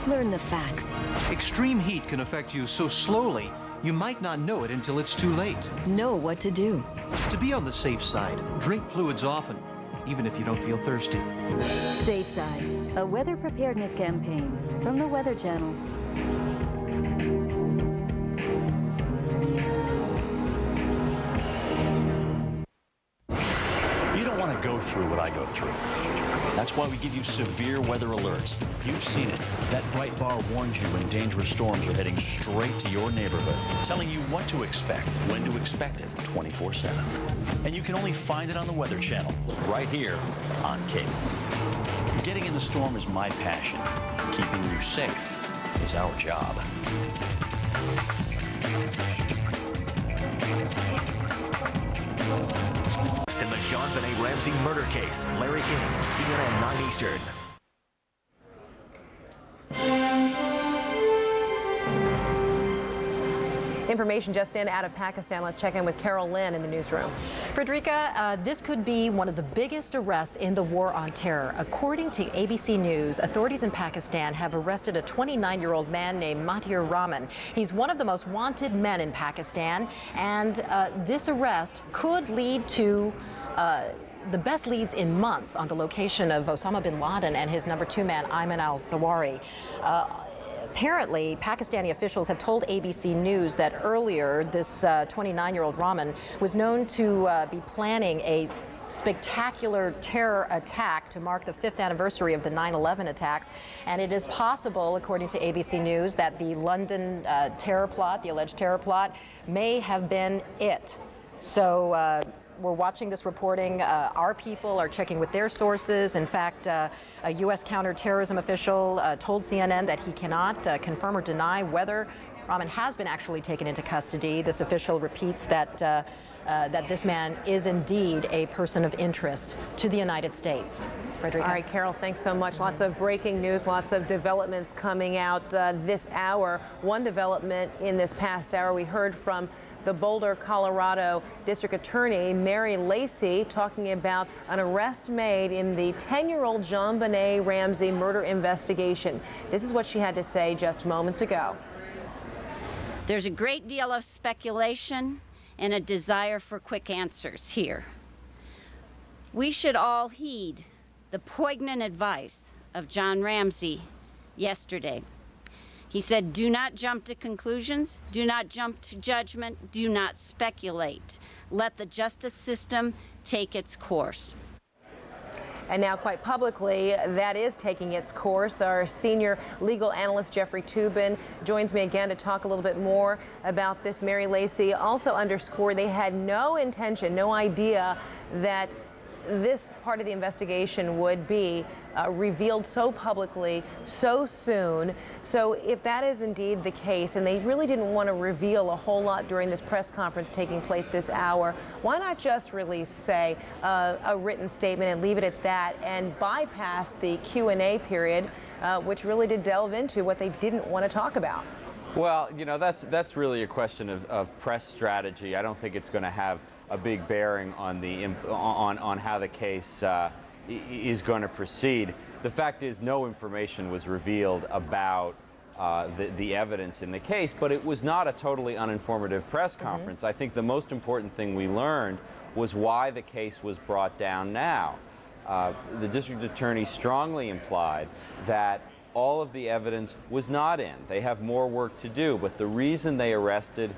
Learn the facts. Extreme heat can affect you so slowly, you might not know it until it's too late. Know what to do. To be on the safe side, drink fluids often, even if you don't feel thirsty. Safe Side, a weather preparedness campaign from the Weather Channel. You don't want to go through what I go through. That's why we give you severe weather alerts. You've seen it. That bright bar warns you when dangerous storms are heading straight to your neighborhood, telling you what to expect, when to expect it, 24/7. And you can only find it on the Weather Channel, right here on cable. Getting in the storm is my passion. Keeping you safe is our job. In the JonBenét Ramsey murder case, Larry King, CNN 9 Eastern. Information just in out of Pakistan. Let's check in with Carol Lynn in the newsroom. Frederica, this could be one of the biggest arrests in the war on terror. According to ABC News, authorities in Pakistan have arrested a 29-year-old man named Matir Rahman. He's one of the most wanted men in Pakistan, and this arrest could lead to the best leads in months on the location of Osama bin Laden and his number 2 man, Ayman al-Zawahiri. Apparently, Pakistani officials have told ABC News that earlier this 29-year-old Rahman was known to be planning a spectacular terror attack to mark the 5th anniversary of the 9/11 attacks. And it is possible, according to ABC News, that the London terror plot, the alleged terror plot, may have been it. So we're watching this reporting. Our people are checking with their sources. In fact, a U.S. counterterrorism official told CNN that he cannot confirm or deny whether Rahman has been actually taken into custody. This official repeats that that this man is indeed a person of interest to the United States. Frederica. All right, Carol, thanks so much. Lots of breaking news, lots of developments coming out this hour. One development in this past hour, we heard from the Boulder, Colorado District Attorney Mary Lacy talking about an arrest made in the 10-year-old JonBenét Ramsey murder investigation. This is what she had to say just moments ago. There's a great deal of speculation and a desire for quick answers here. We should all heed the poignant advice of John Ramsey yesterday. He said, do not jump to conclusions, do not jump to judgment, do not speculate. Let the justice system take its course. And now, quite publicly, that is taking its course. Our senior legal analyst, Jeffrey Toobin, joins me again to talk a little bit more about this. Mary Lacy also underscored they had no intention, no idea that this part of the investigation would be revealed so publicly so soon. So if that is indeed the case, and they really didn't want to reveal a whole lot during this press conference taking place this hour, why not just release, say, a written statement and leave it at that and bypass the Q&A period, which really did delve into what they didn't want to talk about? Well, you know, that's really a question of press strategy. I don't think it's going to have a big bearing on the on how the case is going to proceed. The fact is, no information was revealed about the evidence in the case, but it was not a totally uninformative press conference. I think the most important thing we learned was why the case was brought down now. The district attorney strongly implied that all of the evidence was not in. They have more work to do, but the reason they arrested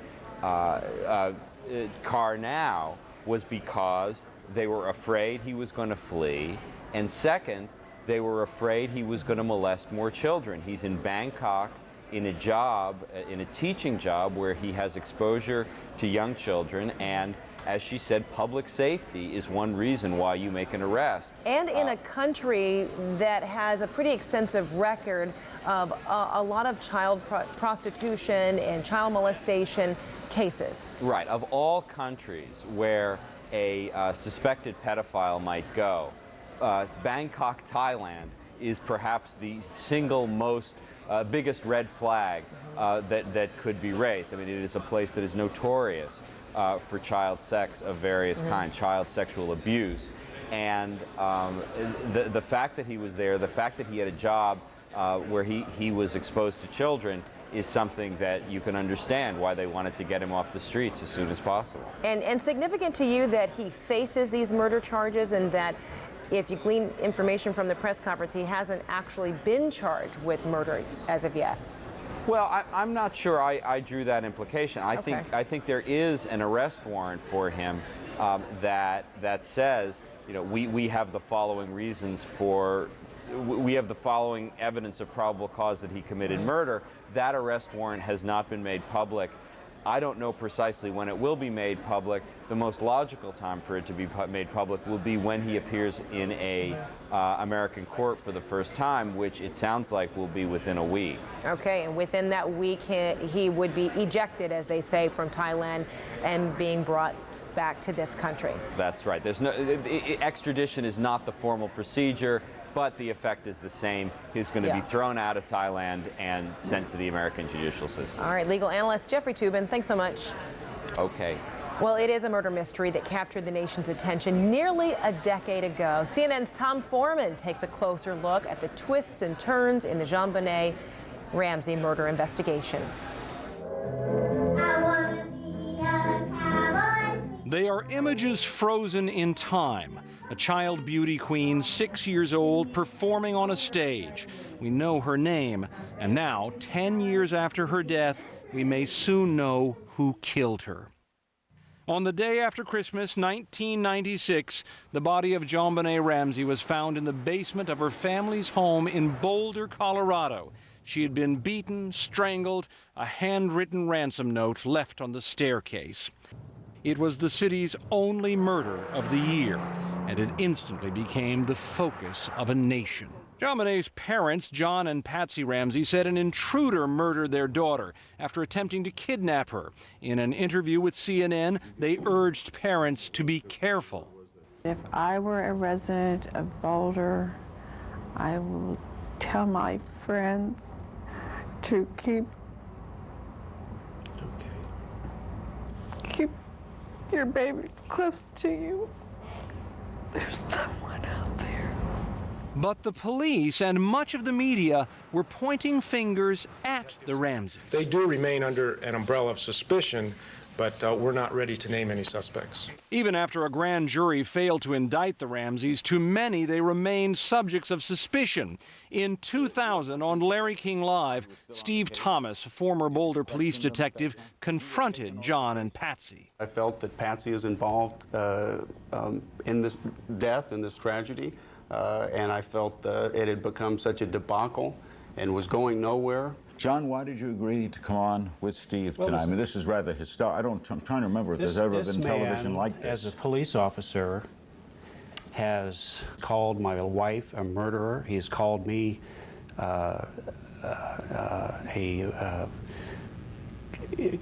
Carr now was because they were afraid he was going to flee, and second, they were afraid he was going to molest more children. He's in Bangkok in a job, in a teaching job where he has exposure to young children, and as she said, public safety is one reason why you make an arrest. And in a country that has a pretty extensive record of a lot of child prostitution and child molestation cases. Right. Of all countries where a suspected pedophile might go, Bangkok, Thailand is perhaps the single most biggest red flag that could be raised. I mean, it is a place that is notorious for child sex of various kinds, child sexual abuse. And the fact that he was there, the fact that he had a job where he was exposed to children is something that you can understand why they wanted to get him off the streets as soon as possible. And significant to you that he faces these murder charges, and that if you glean information from the press conference, he hasn't actually been charged with murder as of yet. Well, I'm not sure I drew that implication. I think there is an arrest warrant for him that says, you know, we have the following reasons for, we have the following evidence of probable cause that he committed murder. That arrest warrant has not been made public. I don't know precisely when it will be made public. The most logical time for it to be made public will be when he appears in a American court for the first time, which it sounds like will be within a week. Okay, and within that week, he would be ejected, as they say, from Thailand and being brought back to this country. That's right. There's no extradition is not the formal procedure, but the effect is the same. He's going to be thrown out of Thailand and sent to the American judicial system. All right, legal analyst Jeffrey Toobin, thanks so much. Okay. Well, it is a murder mystery that captured the nation's attention nearly a decade ago. CNN's Tom Foreman takes a closer look at the twists and turns in the JonBenét Ramsey murder investigation. They are images frozen in time. A child beauty queen, 6 years old, performing on a stage. We know her name, and now, 10 years after her death, we may soon know who killed her. On the day after Christmas, 1996, the body of JonBenét Ramsey was found in the basement of her family's home in Boulder, Colorado. She had been beaten, strangled, a handwritten ransom note left on the staircase. It was the city's only murder of the year, and it instantly became the focus of a nation. JonBenét's parents, John and Patsy Ramsey, said an intruder murdered their daughter after attempting to kidnap her. In an interview with CNN, they urged parents to be careful. If I were a resident of Boulder, I would tell my friends to keep your babies close to you. There's someone out there. But the police and much of the media were pointing fingers at the Ramseys. They do remain under an umbrella of suspicion, but we're not ready to name any suspects. Even after a grand jury failed to indict the Ramseys, to many they remained subjects of suspicion. In 2000, on Larry King Live, Steve Thomas, former Boulder police detective, confronted John and Patsy. I felt that Patsy is involved in this death, in this tragedy, and I felt it had become such a debacle and was going nowhere. John, why did you agree to come on with Steve tonight? I mean, this is rather historic. I'm trying to remember if there's ever been television like this. As a police officer, has called my wife a murderer. He has called me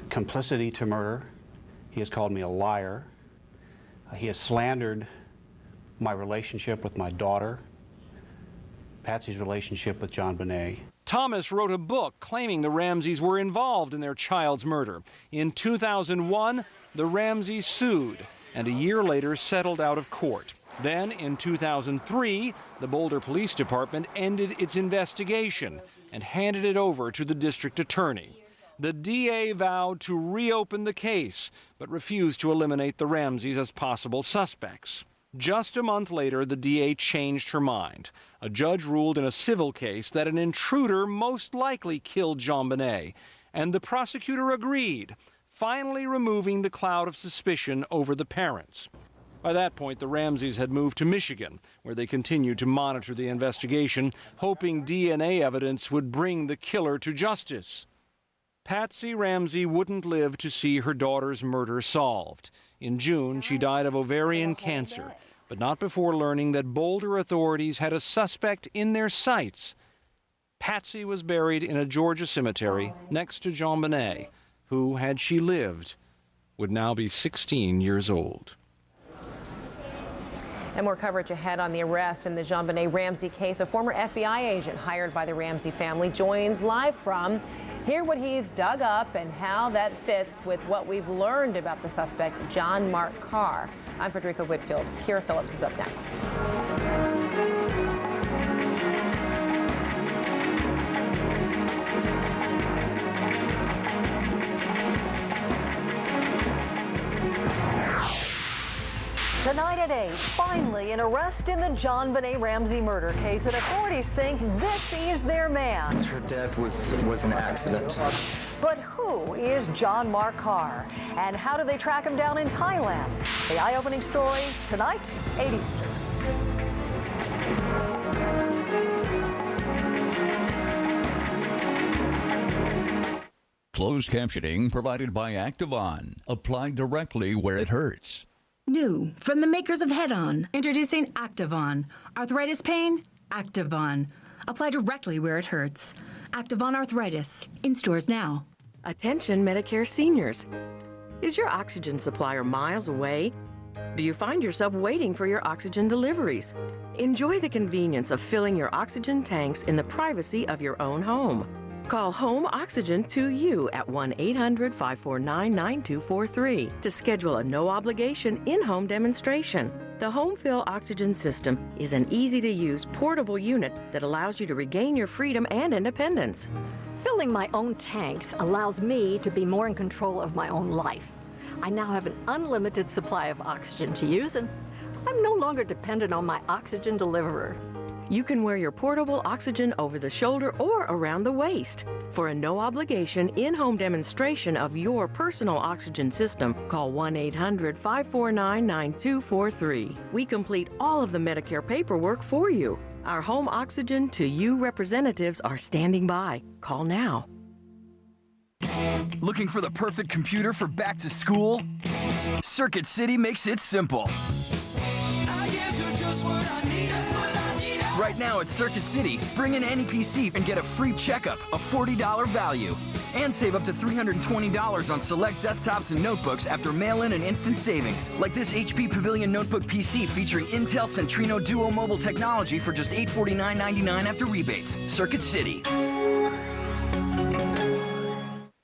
complicity to murder. He has called me a liar. He has slandered my relationship with my daughter, Patsy's relationship with JonBenét. Thomas wrote a book claiming the Ramseys were involved in their child's murder. In 2001, the Ramseys sued, and a year later settled out of court. Then, in 2003, the Boulder Police Department ended its investigation and handed it over to the district attorney. The DA vowed to reopen the case, but refused to eliminate the Ramseys as possible suspects. Just a month later, the DA changed her mind. A judge ruled in a civil case that an intruder most likely killed JonBenét, and the prosecutor agreed, finally removing the cloud of suspicion over the parents. By that point, the Ramseys had moved to Michigan, where they continued to monitor the investigation, hoping DNA evidence would bring the killer to justice. Patsy Ramsey wouldn't live to see her daughter's murder solved. In June, she died of ovarian cancer, but not before learning that Boulder authorities had a suspect in their sights. Patsy was buried in a Georgia cemetery next to JonBenét, who, had she lived, would now be 16 years old. And more coverage ahead on the arrest in the JonBenét Ramsey case. A former FBI agent hired by the Ramsey family joins live from. Hear what he's dug up and how that fits with what we've learned about the suspect, John Mark Carr. I'm Frederica Whitfield. Kira Phillips is up next. Tonight at 8, finally an arrest in the JonBenét Ramsey murder case, and authorities think this is their man. Her death was an accident. But who is John Mark Carr, and how do they track him down in Thailand? The eye-opening story tonight, 8 Eastern. Closed captioning provided by Activon. Applied directly where it hurts. New from the makers of Head-On, introducing Activon. Arthritis pain? Activon. Apply directly where it hurts. Activon Arthritis. In stores now. Attention Medicare seniors. Is your oxygen supplier miles away? Do you find yourself waiting for your oxygen deliveries? Enjoy the convenience of filling your oxygen tanks in the privacy of your own home. Call Home Oxygen to you at 1-800-549-9243 to schedule a no-obligation in-home demonstration. The Home Fill Oxygen System is an easy-to-use portable unit that allows you to regain your freedom and independence. Filling my own tanks allows me to be more in control of my own life. I now have an unlimited supply of oxygen to use, and I'm no longer dependent on my oxygen deliverer. You can wear your portable oxygen over the shoulder or around the waist. For a no-obligation in-home demonstration of your personal oxygen system, call 1-800-549-9243. We complete all of the Medicare paperwork for you. Our Home Oxygen to You representatives are standing by. Call now. Looking for the perfect computer for back to school? Circuit City makes it simple. Right now at Circuit City, bring in any PC and get a free checkup, a $40 value. And save up to $320 on select desktops and notebooks after mail-in and instant savings. Like this HP Pavilion Notebook PC featuring Intel Centrino Duo mobile technology for just $849.99 after rebates. Circuit City.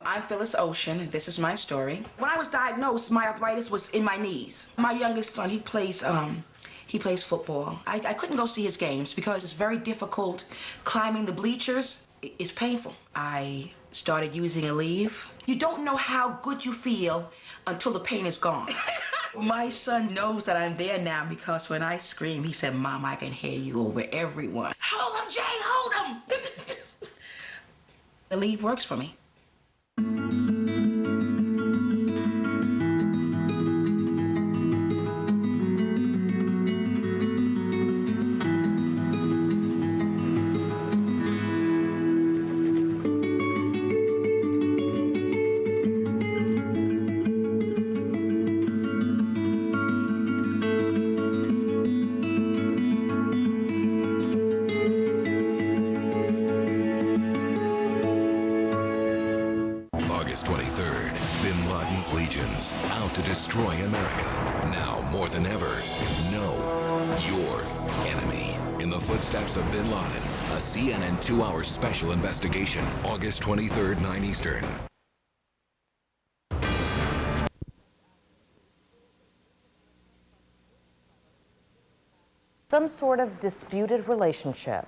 I'm Phyllis Ocean, and this is my story. When I was diagnosed, my arthritis was in my knees. My youngest son, he plays football. I couldn't go see his games because it's very difficult climbing the bleachers. It's painful. I started using Aleve. You don't know how good you feel until the pain is gone. My son knows that I'm there now because when I scream, he said, "Mom, I can hear you over everyone." Hold him, Jay, hold him! Aleve works for me. Legions out to destroy America. Now more than ever, know your enemy. In the footsteps of bin Laden, a CNN 2-hour special investigation, August 23rd, 9 Eastern. Some sort of disputed relationship.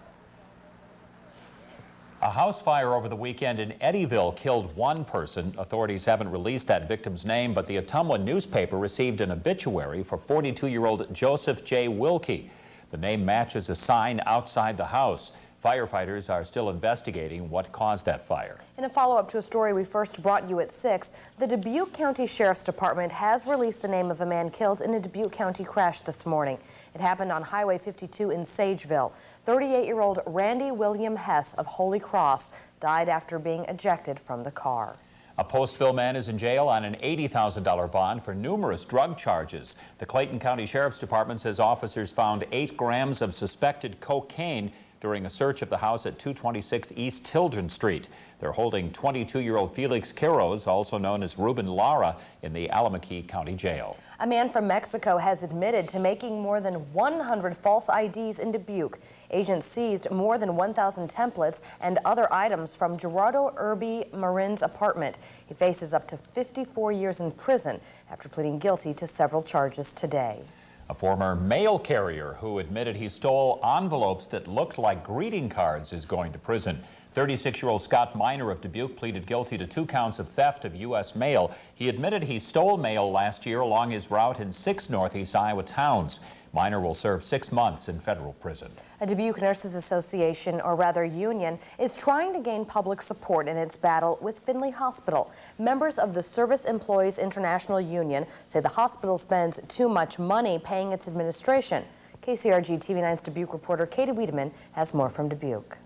A house fire over the weekend in Eddyville killed one person. Authorities haven't released that victim's name, but the Ottumwa newspaper received an obituary for 42-year-old Joseph J. Wilkie. The name matches a sign outside the house. Firefighters are still investigating what caused that fire. In a follow-up to a story we first brought you at 6, the Dubuque County Sheriff's Department has released the name of a man killed in a Dubuque County crash this morning. It happened on Highway 52 in Sageville. 38-year-old Randy William Hess of Holy Cross died after being ejected from the car. A Postville man is in jail on an $80,000 bond for numerous drug charges. The Clayton County Sheriff's Department says officers found 8 grams of suspected cocaine during a search of the house at 226 East Tilden Street. They're holding 22-year-old Felix Quiroz, also known as Ruben Lara, in the Alameda County Jail. A man from Mexico has admitted to making more than 100 false IDs in Dubuque. Agents seized more than 1,000 templates and other items from Gerardo Irby Marin's apartment. He faces up to 54 years in prison after pleading guilty to several charges today. A former mail carrier who admitted he stole envelopes that looked like greeting cards is going to prison. 36-year-old Scott Miner of Dubuque pleaded guilty to 2 counts of theft of U.S. mail. He admitted he stole mail last year along his route in 6 Northeast Iowa towns. Miner will serve 6 months in federal prison. A Dubuque Nurses Association, or rather union, is trying to gain public support in its battle with Findlay Hospital. Members of the Service Employees International Union say the hospital spends too much money paying its administration. KCRG TV9's Dubuque reporter Katie Wiedemann has more from Dubuque.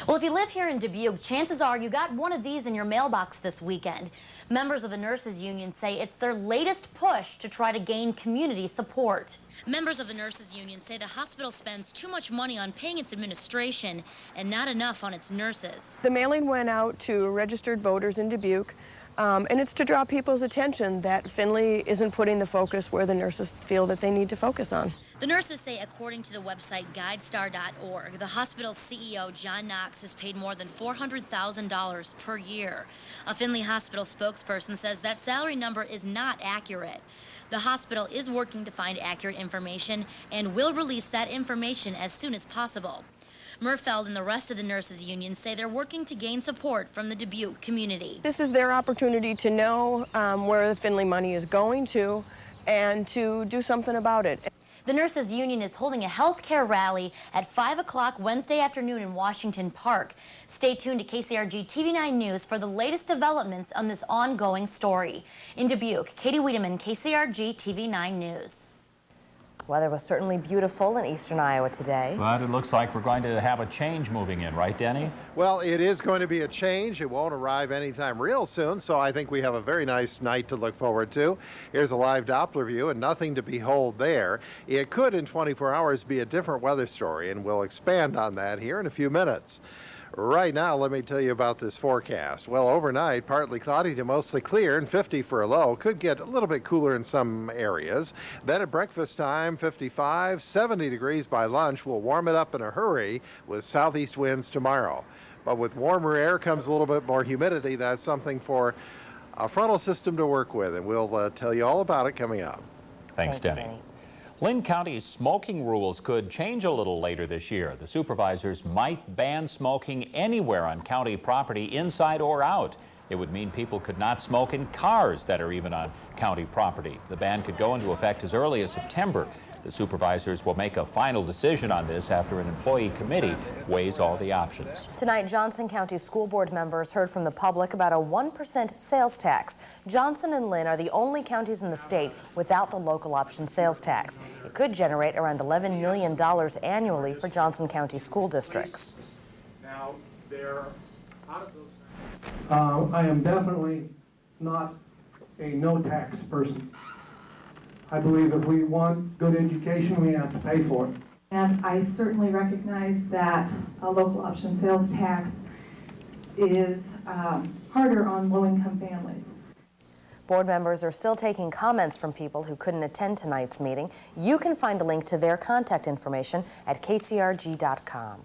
Well, if you live here in Dubuque, chances are you got one of these in your mailbox this weekend. Members of the Nurses Union say it's their latest push to try to gain community support. Members of the Nurses Union say the hospital spends too much money on paying its administration and not enough on its nurses. The mailing went out to registered voters in Dubuque, and it's to draw people's attention that Findlay isn't putting the focus where the nurses feel that they need to focus on. The nurses say, according to the website GuideStar.org, the hospital's CEO, John Knox, has paid more than $400,000 per year. A Findlay Hospital spokesperson says that salary number is not accurate. The hospital is working to find accurate information and will release that information as soon as possible. Murfeld and the rest of the nurses union say they're working to gain support from the Dubuque community. This is their opportunity to know where the Findlay money is going to and to do something about it. The Nurses Union is holding a health care rally at 5 o'clock Wednesday afternoon in Washington Park. Stay tuned to KCRG TV9 News for the latest developments on this ongoing story. In Dubuque, Katie Wiedemann, KCRG TV9 News. Weather was certainly beautiful in eastern Iowa today. But it looks like we're going to have a change moving in, right, Denny? Well, it is going to be a change. It won't arrive anytime real soon, so I think we have a very nice night to look forward to. Here's a live Doppler view, and nothing to behold there. It could, in 24 hours, be a different weather story, and we'll expand on that here in a few minutes. Right now, let me tell you about this forecast. Well, overnight, partly cloudy to mostly clear and 50 for a low. Could get a little bit cooler in some areas. Then at breakfast time, 55, 70 degrees by lunch. We'll warm it up in a hurry with southeast winds tomorrow. But with warmer air comes a little bit more humidity. That's something for a frontal system to work with, and we'll tell you all about it coming up. Thanks, Denny. Linn County's smoking rules could change a little later this year. The supervisors might ban smoking anywhere on county property, inside or out. It would mean people could not smoke in cars that are even on county property. The ban could go into effect as early as September. The supervisors will make a final decision on this after an employee committee weighs all the options. Tonight, Johnson County School Board members heard from the public about a 1% sales tax. Johnson and Linn are the only counties in the state without the local option sales tax. It could generate around $11 million annually for Johnson County school districts. Now, they're out of those. I am definitely not a no-tax person. I believe if we want good education, we have to pay for it. And I certainly recognize that a local option sales tax is harder on low-income families. Board members are still taking comments from people who couldn't attend tonight's meeting. You can find a link to their contact information at kcrg.com.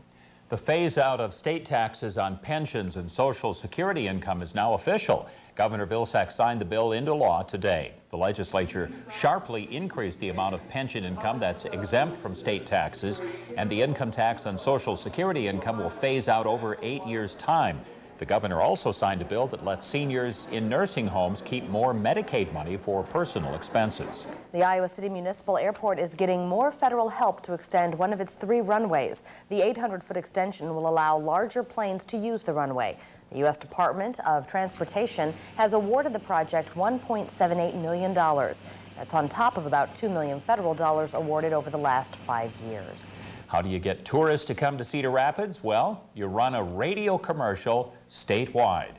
The phase out of state taxes on pensions and Social Security income is now official. Governor Vilsack signed the bill into law today. The legislature sharply increased the amount of pension income that's exempt from state taxes, and the income tax on Social Security income will phase out over 8 years' time. The governor also signed a bill that lets seniors in nursing homes keep more Medicaid money for personal expenses. The Iowa City Municipal Airport is getting more federal help to extend one of its 3 runways. The 800-foot extension will allow larger planes to use the runway. The U.S. Department of Transportation has awarded the project $1.78 million. That's on top of about $2 million federal dollars awarded over the last 5 years. How do you get tourists to come to Cedar Rapids? Well, you run a radio commercial statewide.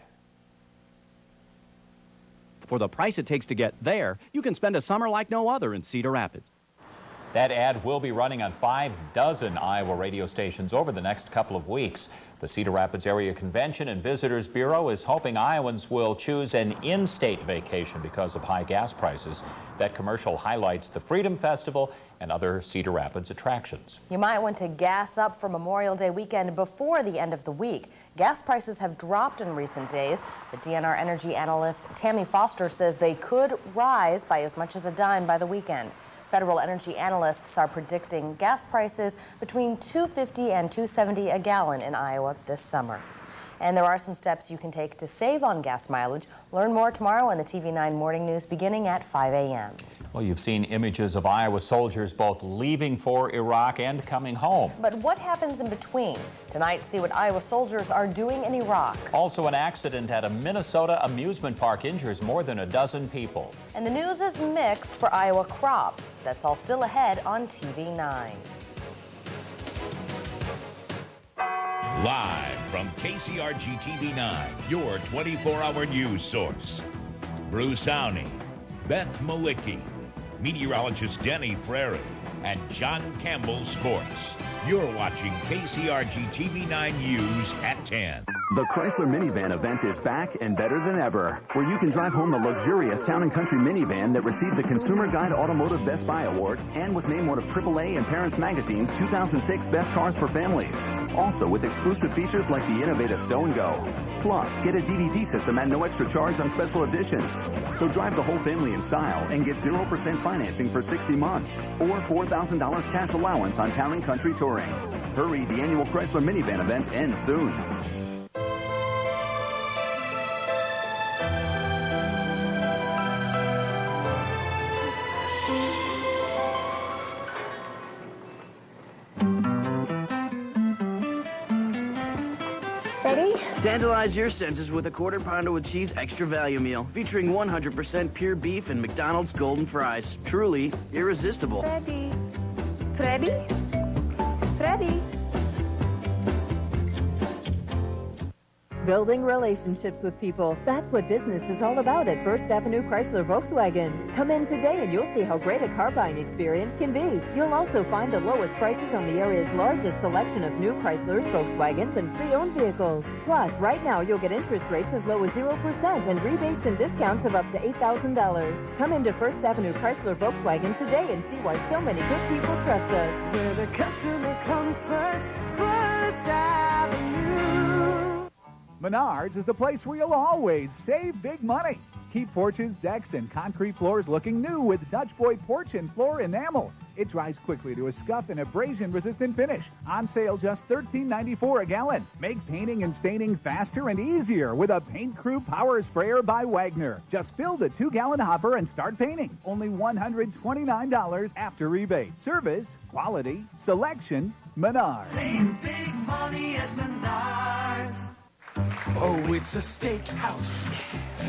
For the price it takes to get there, you can spend a summer like no other in Cedar Rapids. That ad will be running on 6 Iowa radio stations over the next couple of weeks. The Cedar Rapids Area Convention and Visitors Bureau is hoping Iowans will choose an in-state vacation because of high gas prices. That commercial highlights the Freedom Festival and other Cedar Rapids attractions. You might want to gas up for Memorial Day weekend before the end of the week. Gas prices have dropped in recent days, but DNR energy analyst Tammy Foster says they could rise by as much as a dime by the weekend. Federal energy analysts are predicting gas prices between $2.50 and $2.70 a gallon in Iowa this summer. And there are some steps you can take to save on gas mileage. Learn more tomorrow on the TV9 Morning News beginning at 5 a.m. Well, you've seen images of Iowa soldiers both leaving for Iraq and coming home. But what happens in between? Tonight, see what Iowa soldiers are doing in Iraq. Also, an accident at a Minnesota amusement park injures more than a dozen people. And the news is mixed for Iowa crops. That's all still ahead on TV9. Live from KCRG TV9, your 24-hour news source. Bruce Auney, Beth Malicki, meteorologist Denny Frary, and John Campbell Sports. You're watching KCRG TV9 News at 10. The Chrysler Minivan event is back and better than ever, where you can drive home the luxurious Town & Country minivan that received the Consumer Guide Automotive Best Buy Award and was named one of AAA and Parents Magazine's 2006 Best Cars for Families. Also with exclusive features like the innovative Stow & Go. Plus, get a DVD system at no extra charge on special editions. So drive the whole family in style and get 0% financing for 60 months or $4,000 cash allowance on Town & Country touring. Hurry, the annual Chrysler Minivan event ends soon. Tantalize your senses with a quarter pounder with cheese extra value meal featuring 100% pure beef and McDonald's golden fries. Truly irresistible. Freddy. Freddy? Freddy? Building relationships with people. That's what business is all about at First Avenue Chrysler Volkswagen. Come in today and you'll see how great a car buying experience can be. You'll also find the lowest prices on the area's largest selection of new Chryslers, Volkswagens, and pre-owned vehicles. Plus, right now you'll get interest rates as low as 0% and rebates and discounts of up to $8,000. Come into First Avenue Chrysler Volkswagen today and see why so many good people trust us. Where the customer comes first, First Avenue. Menards is the place where you'll always save big money. Keep porches, decks, and concrete floors looking new with Dutch Boy Porch and Floor Enamel. It dries quickly to a scuff and abrasion-resistant finish. On sale just $13.94 a gallon. Make painting and staining faster and easier with a Paint Crew Power Sprayer by Wagner. Just fill the 2-gallon hopper and start painting. Only $129 after rebate. Service, quality, selection, Menards. Save big money at Menards. Oh, it's a steakhouse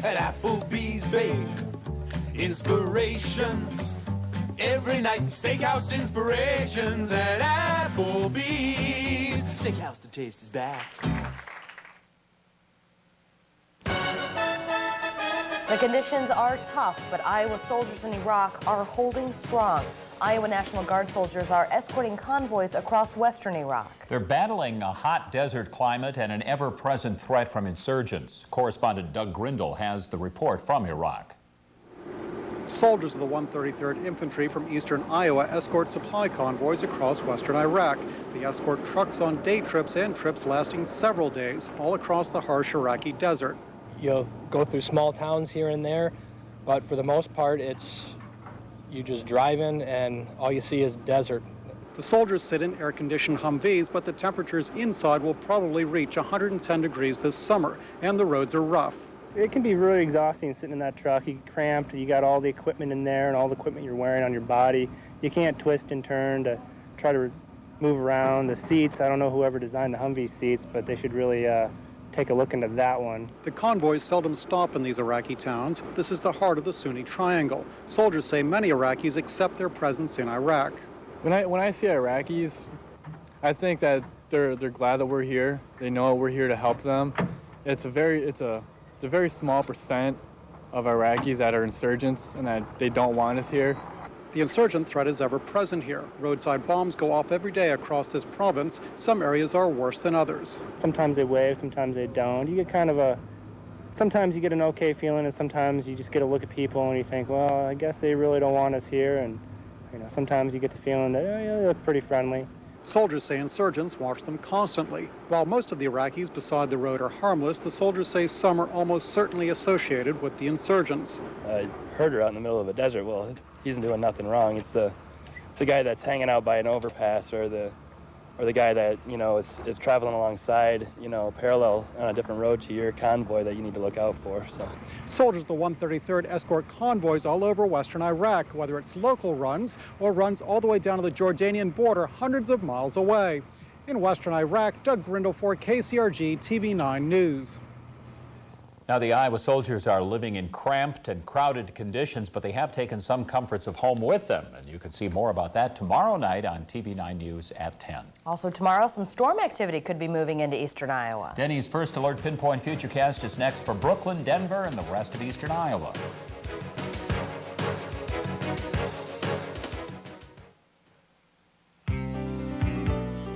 at Applebee's, babe. Inspirations every night. Steakhouse inspirations at Applebee's. Steakhouse, the taste is back. The conditions are tough, but Iowa soldiers in Iraq are holding strong. Iowa National Guard soldiers are escorting convoys across western Iraq. They're battling a hot desert climate and an ever-present threat from insurgents. Correspondent Doug Grindle has the report from Iraq. Soldiers of the 133rd Infantry from eastern Iowa escort supply convoys across western Iraq. They escort trucks on day trips and trips lasting several days, all across the harsh Iraqi desert. You'll go through small towns here and there, but for the most part, you just drive in and all you see is desert. The soldiers sit in air-conditioned Humvees, but the temperatures inside will probably reach 110 degrees this summer, and the roads are rough. It can be really exhausting sitting in that truck. You get cramped, you got all the equipment in there and all the equipment you're wearing on your body. You can't twist and turn to try to move around. The seats, I don't know whoever designed the Humvee seats, but they should really take a look into that one. The convoys seldom stop in these Iraqi towns. This is the heart of the Sunni Triangle. Soldiers say many Iraqis accept their presence in Iraq. When I see Iraqis, I think that they're glad that we're here. They know we're here to help them. It's a very small percent of Iraqis that are insurgents and that they don't want us here. The insurgent threat is ever present here. Roadside bombs go off every day across this province. Some areas are worse than others. Sometimes they wave, sometimes they don't. You get sometimes you get an okay feeling, and sometimes you just get a look at people and you think, well, I guess they really don't want us here. And sometimes you get the feeling that they look pretty friendly. Soldiers say insurgents watch them constantly. While most of the Iraqis beside the road are harmless, the soldiers say some are almost certainly associated with the insurgents. A herder out in the middle of the desert, well, he isn't doing nothing wrong. It's the guy that's hanging out by an overpass, or the guy that is traveling alongside, parallel on a different road to your convoy that you need to look out for. So soldiers of the 133rd escort convoys all over western Iraq, whether it's local runs or runs all the way down to the Jordanian border hundreds of miles away. In western Iraq, Doug Grindle for KCRG TV9 News. Now, the Iowa soldiers are living in cramped and crowded conditions, but they have taken some comforts of home with them. And you can see more about that tomorrow night on TV9 News at 10. Also tomorrow, some storm activity could be moving into eastern Iowa. Denny's First Alert Pinpoint Futurecast is next for Brooklyn, Denver, and the rest of eastern Iowa.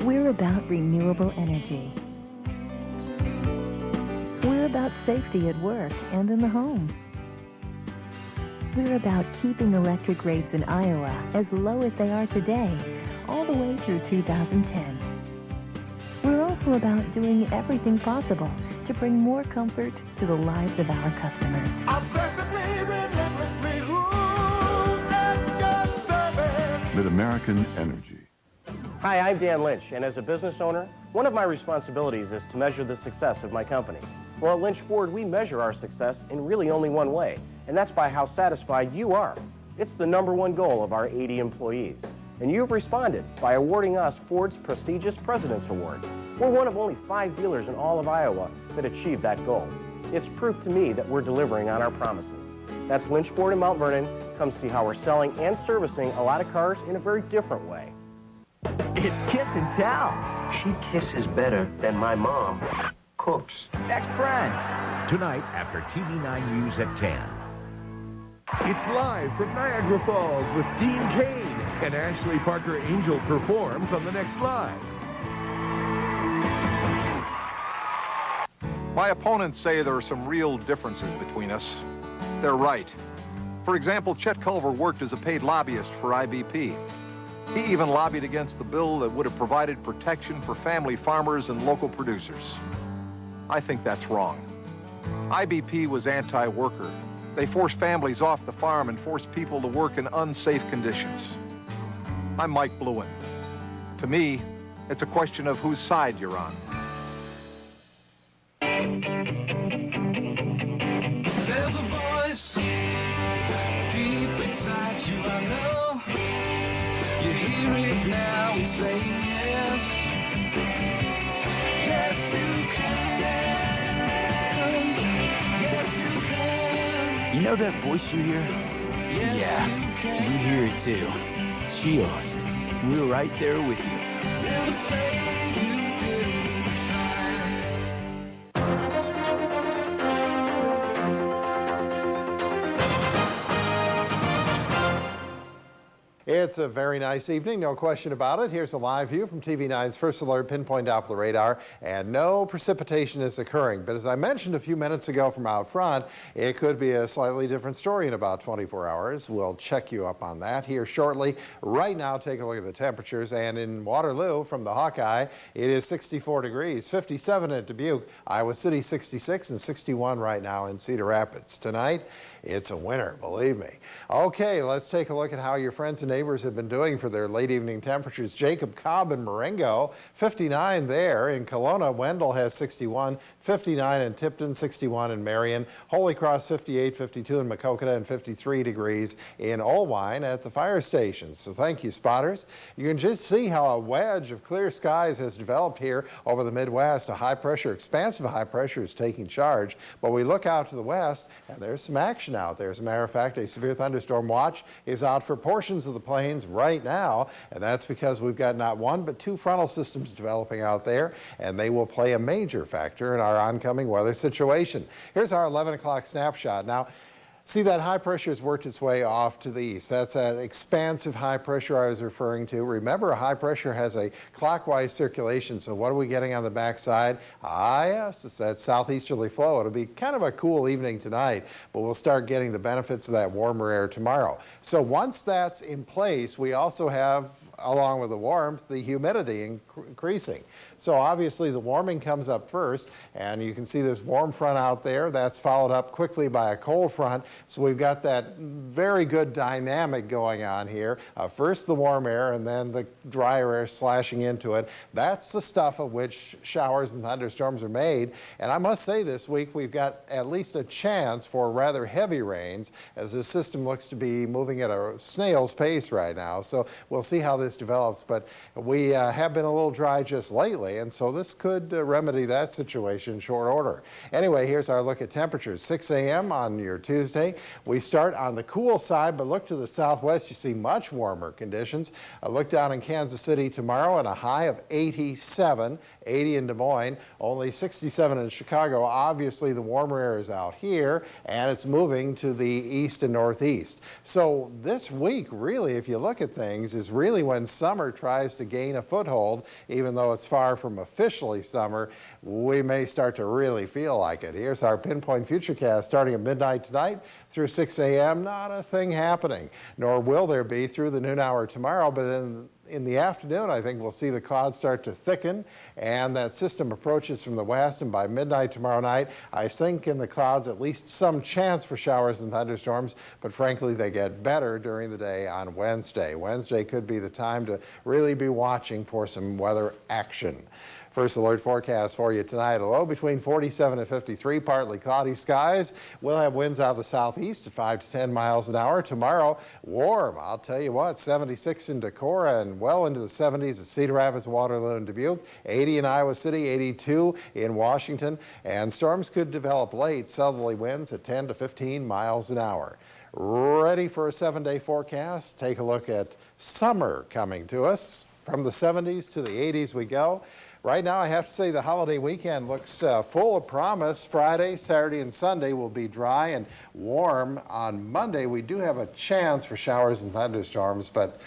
We're about renewable energy. We're about safety at work and in the home. We're about keeping electric rates in Iowa as low as they are today, all the way through 2010. We're also about doing everything possible to bring more comfort to the lives of our customers. Mid-American Energy. Hi, I'm Dan Lynch, and as a business owner, one of my responsibilities is to measure the success of my company. Well, at Lynch Ford, we measure our success in really only one way, and that's by how satisfied you are. It's the #1 goal of our 80 employees. And you've responded by awarding us Ford's prestigious President's Award. We're one of only 5 dealers in all of Iowa that achieved that goal. It's proof to me that we're delivering on our promises. That's Lynch Ford in Mount Vernon. Come see how we're selling and servicing a lot of cars in a very different way. It's Kiss and Tell. She kisses better than my mom cooks. Next Friends. Tonight after TV9 News at 10. It's live from Niagara Falls with Dean Cain, and Ashley Parker Angel performs on the next Live. My opponents say there are some real differences between us. They're right. For example, Chet Culver worked as a paid lobbyist for IBP. He even lobbied against the bill that would have provided protection for family farmers and local producers. I think that's wrong. IBP was anti-worker. They forced families off the farm and forced people to work in unsafe conditions. I'm Mike Bluen. To me, it's a question of whose side you're on. There's a voice deep inside you, I know. You hear it now, it's saying yes. Yes, you can. Yes, you can. You know that voice you hear? Yeah, we hear it too. Chills. We're right there with you. Never say you didn't even try. It's a very nice evening, no question about it. Here's a live view from TV9's First Alert Pinpoint Doppler radar, and no precipitation is occurring. But as I mentioned a few minutes ago from out front, it could be a slightly different story in about 24 hours. We'll check you up on that here shortly. Right now, take a look at the temperatures, and in Waterloo from the Hawkeye, it is 64 degrees, 57 at Dubuque, Iowa City 66, and 61 right now in Cedar Rapids. Tonight, it's a winter, believe me. Okay, let's take a look at how your friends and neighbors have been doing for their late evening temperatures. Jacob Cobb in Marengo, 59 there. In Kelowna, Wendell has 61, 59 in Tipton, 61 in Marion. Holy Cross, 58, 52 in Maquoketa, and 53 degrees in Olwine at the fire stations. So thank you, spotters. You can just see how a wedge of clear skies has developed here over the Midwest. A high pressure, expansive high pressure is taking charge. But we look out to the west, and there's some action out there. As a matter of fact, a severe thunderstorm watch is out for portions of the plains right now, and that's because we've got not one but 2 frontal systems developing out there, and they will play a major factor in our oncoming weather situation. Here's our 11 o'clock snapshot. Now, see, that high pressure has worked its way off to the east. That's that expansive high pressure I was referring to. Remember, a high pressure has a clockwise circulation, so what are we getting on the backside? Ah, yes, it's that southeasterly flow. It'll be kind of a cool evening tonight, but we'll start getting the benefits of that warmer air tomorrow. So once that's in place, we also have, along with the warmth, the humidity increasing. So obviously the warming comes up first, and you can see this warm front out there. That's followed up quickly by a cold front. So we've got that very good dynamic going on here. First the warm air, and then the drier air slashing into it. That's the stuff of which showers and thunderstorms are made. And I must say, this week we've got at least a chance for rather heavy rains, as this system looks to be moving at a snail's pace right now. So we'll see how this develops. But we have been a little dry just lately, and so this could remedy that situation in short order. Anyway, here's our look at temperatures. 6 a.m. on your Tuesday. We start on the cool side, but look to the southwest, you see much warmer conditions. Look down in Kansas City tomorrow, and a high of 87, 80 in Des Moines, only 67 in Chicago. Obviously, the warmer air is out here, and it's moving to the east and northeast. So this week, really, if you look at things, is really when summer tries to gain a foothold. Even though it's far from officially summer, we may start to really feel like it. Here's our Pinpoint Futurecast starting at midnight tonight through 6 a.m. Not a thing happening, nor will there be through the noon hour tomorrow, but in the afternoon, I think we'll see the clouds start to thicken, and that system approaches from the west, and by midnight tomorrow night, I think in the clouds at least some chance for showers and thunderstorms, but frankly, they get better during the day on Wednesday. Wednesday could be the time to really be watching for some weather action. First alert forecast for you tonight. A low between 47 and 53, partly cloudy skies. We'll have winds out of the southeast at 5 to 10 miles an hour. Tomorrow, warm. I'll tell you what, 76 in Decorah and well into the 70s at Cedar Rapids, Waterloo, and Dubuque. 80 in Iowa City, 82 in Washington. And storms could develop late. Southerly winds at 10 to 15 miles an hour. Ready for a 7-day forecast? Take a look at summer coming to us. From the 70s to the 80s we go. Right now, I have to say the holiday weekend looks full of promise. Friday, Saturday, and Sunday will be dry and warm. On Monday, we do have a chance for showers and thunderstorms, but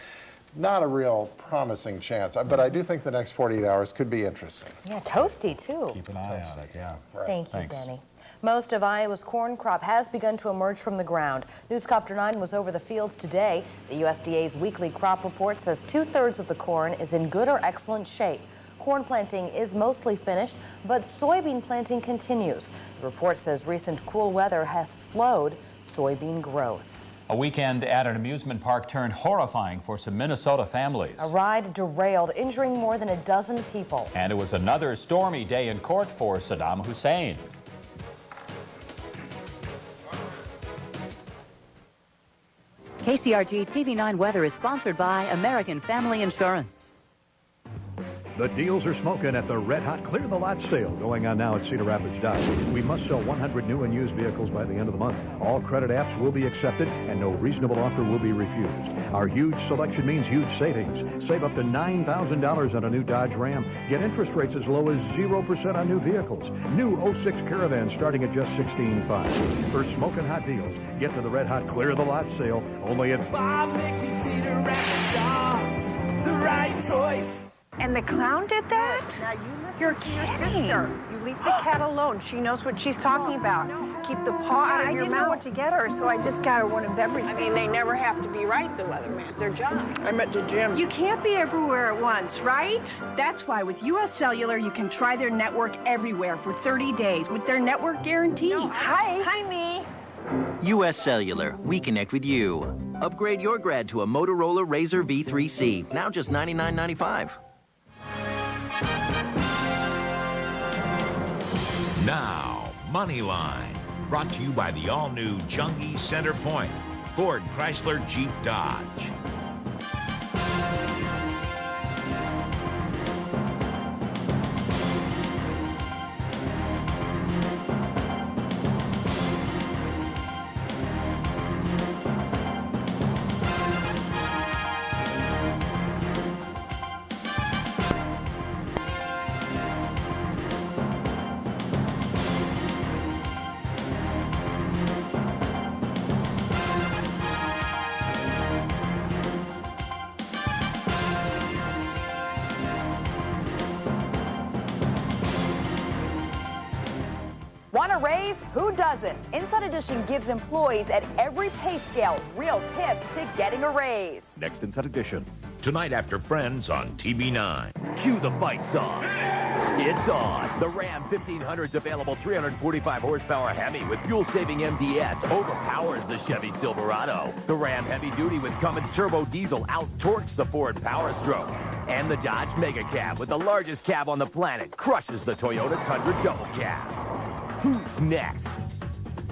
not a real promising chance. But I do think the next 48 hours could be interesting. Yeah, toasty, too. Keep an eye on it, yeah. Right. Thank you, Thanks. Denny. Most of Iowa's corn crop has begun to emerge from the ground. Newscopter 9 was over the fields today. The USDA's weekly crop report says 2/3 of the corn is in good or excellent shape. Corn planting is mostly finished, but soybean planting continues. The report says recent cool weather has slowed soybean growth. A weekend at an amusement park turned horrifying for some Minnesota families. A ride derailed, injuring more than a dozen people. And it was another stormy day in court for Saddam Hussein. KCRG TV9 weather is sponsored by American Family Insurance. The deals are smoking at the Red Hot Clear the Lot sale going on now at Cedar Rapids Dodge. We must sell 100 new and used vehicles by the end of the month. All credit apps will be accepted and no reasonable offer will be refused. Our huge selection means huge savings. Save up to $9,000 on a new Dodge Ram. Get interest rates as low as 0% on new vehicles. New 06 Caravan starting at just $16,500. For smoking hot deals, get to the Red Hot Clear the Lot sale only at Bob, Mickey, Cedar Rapids Dodge, the right choice. And the clown did that? Now you listen You're to your kidding. sister. You leave the cat alone. She knows what she's talking about. Keep the paw out of your I didn't know mouth. what to get her, so I just got her one of everything. I mean, they never have to be right, the weatherman. It's their job. I'm at the gym. You can't be everywhere at once, right? That's why with U.S. Cellular, you can try their network everywhere for 30 days with their network guarantee. Hi. Hi, me. U.S. Cellular, we connect with you. Upgrade your grad to a Motorola Razr V3C, now just $99.95. Now, Moneyline, brought to you by the all-new Chunky Center Point, Ford Chrysler Jeep Dodge. Want a raise? Who doesn't? Inside Edition gives employees at every pay scale real tips to getting a raise. Next Inside Edition. Tonight after Friends on TV9. Cue the fight song. It's on. The Ram 1500's available 345 horsepower Hemi with fuel-saving MDS overpowers the Chevy Silverado. The Ram Heavy Duty with Cummins Turbo Diesel out-torques the Ford Power Stroke. And the Dodge Mega Cab with the largest cab on the planet crushes the Toyota Tundra Double Cab. Who's next?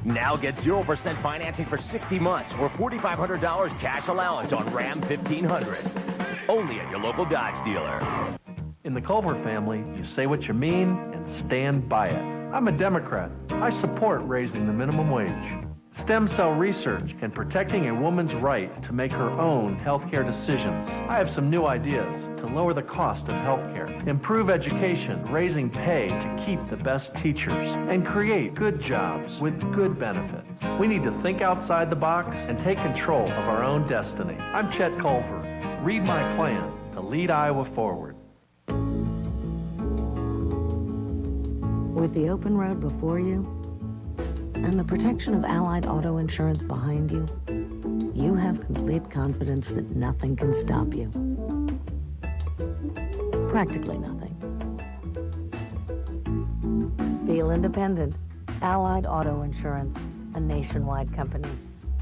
Now get 0% financing for 60 months or $4,500 cash allowance on Ram 1500. Only at your local Dodge dealer. In the Culver family, you say what you mean and stand by it. I'm a Democrat. I support raising the minimum wage. Stem cell research and protecting a woman's right to make her own healthcare decisions. I have some new ideas to lower the cost of healthcare, improve education, raising pay to keep the best teachers, and create good jobs with good benefits. We need to think outside the box and take control of our own destiny. I'm Chet Culver. Read my plan to lead Iowa forward. With the open road before you, and the protection of Allied Auto Insurance behind you, you have complete confidence that nothing can stop you. Practically nothing. Feel independent. Allied Auto Insurance, a nationwide company.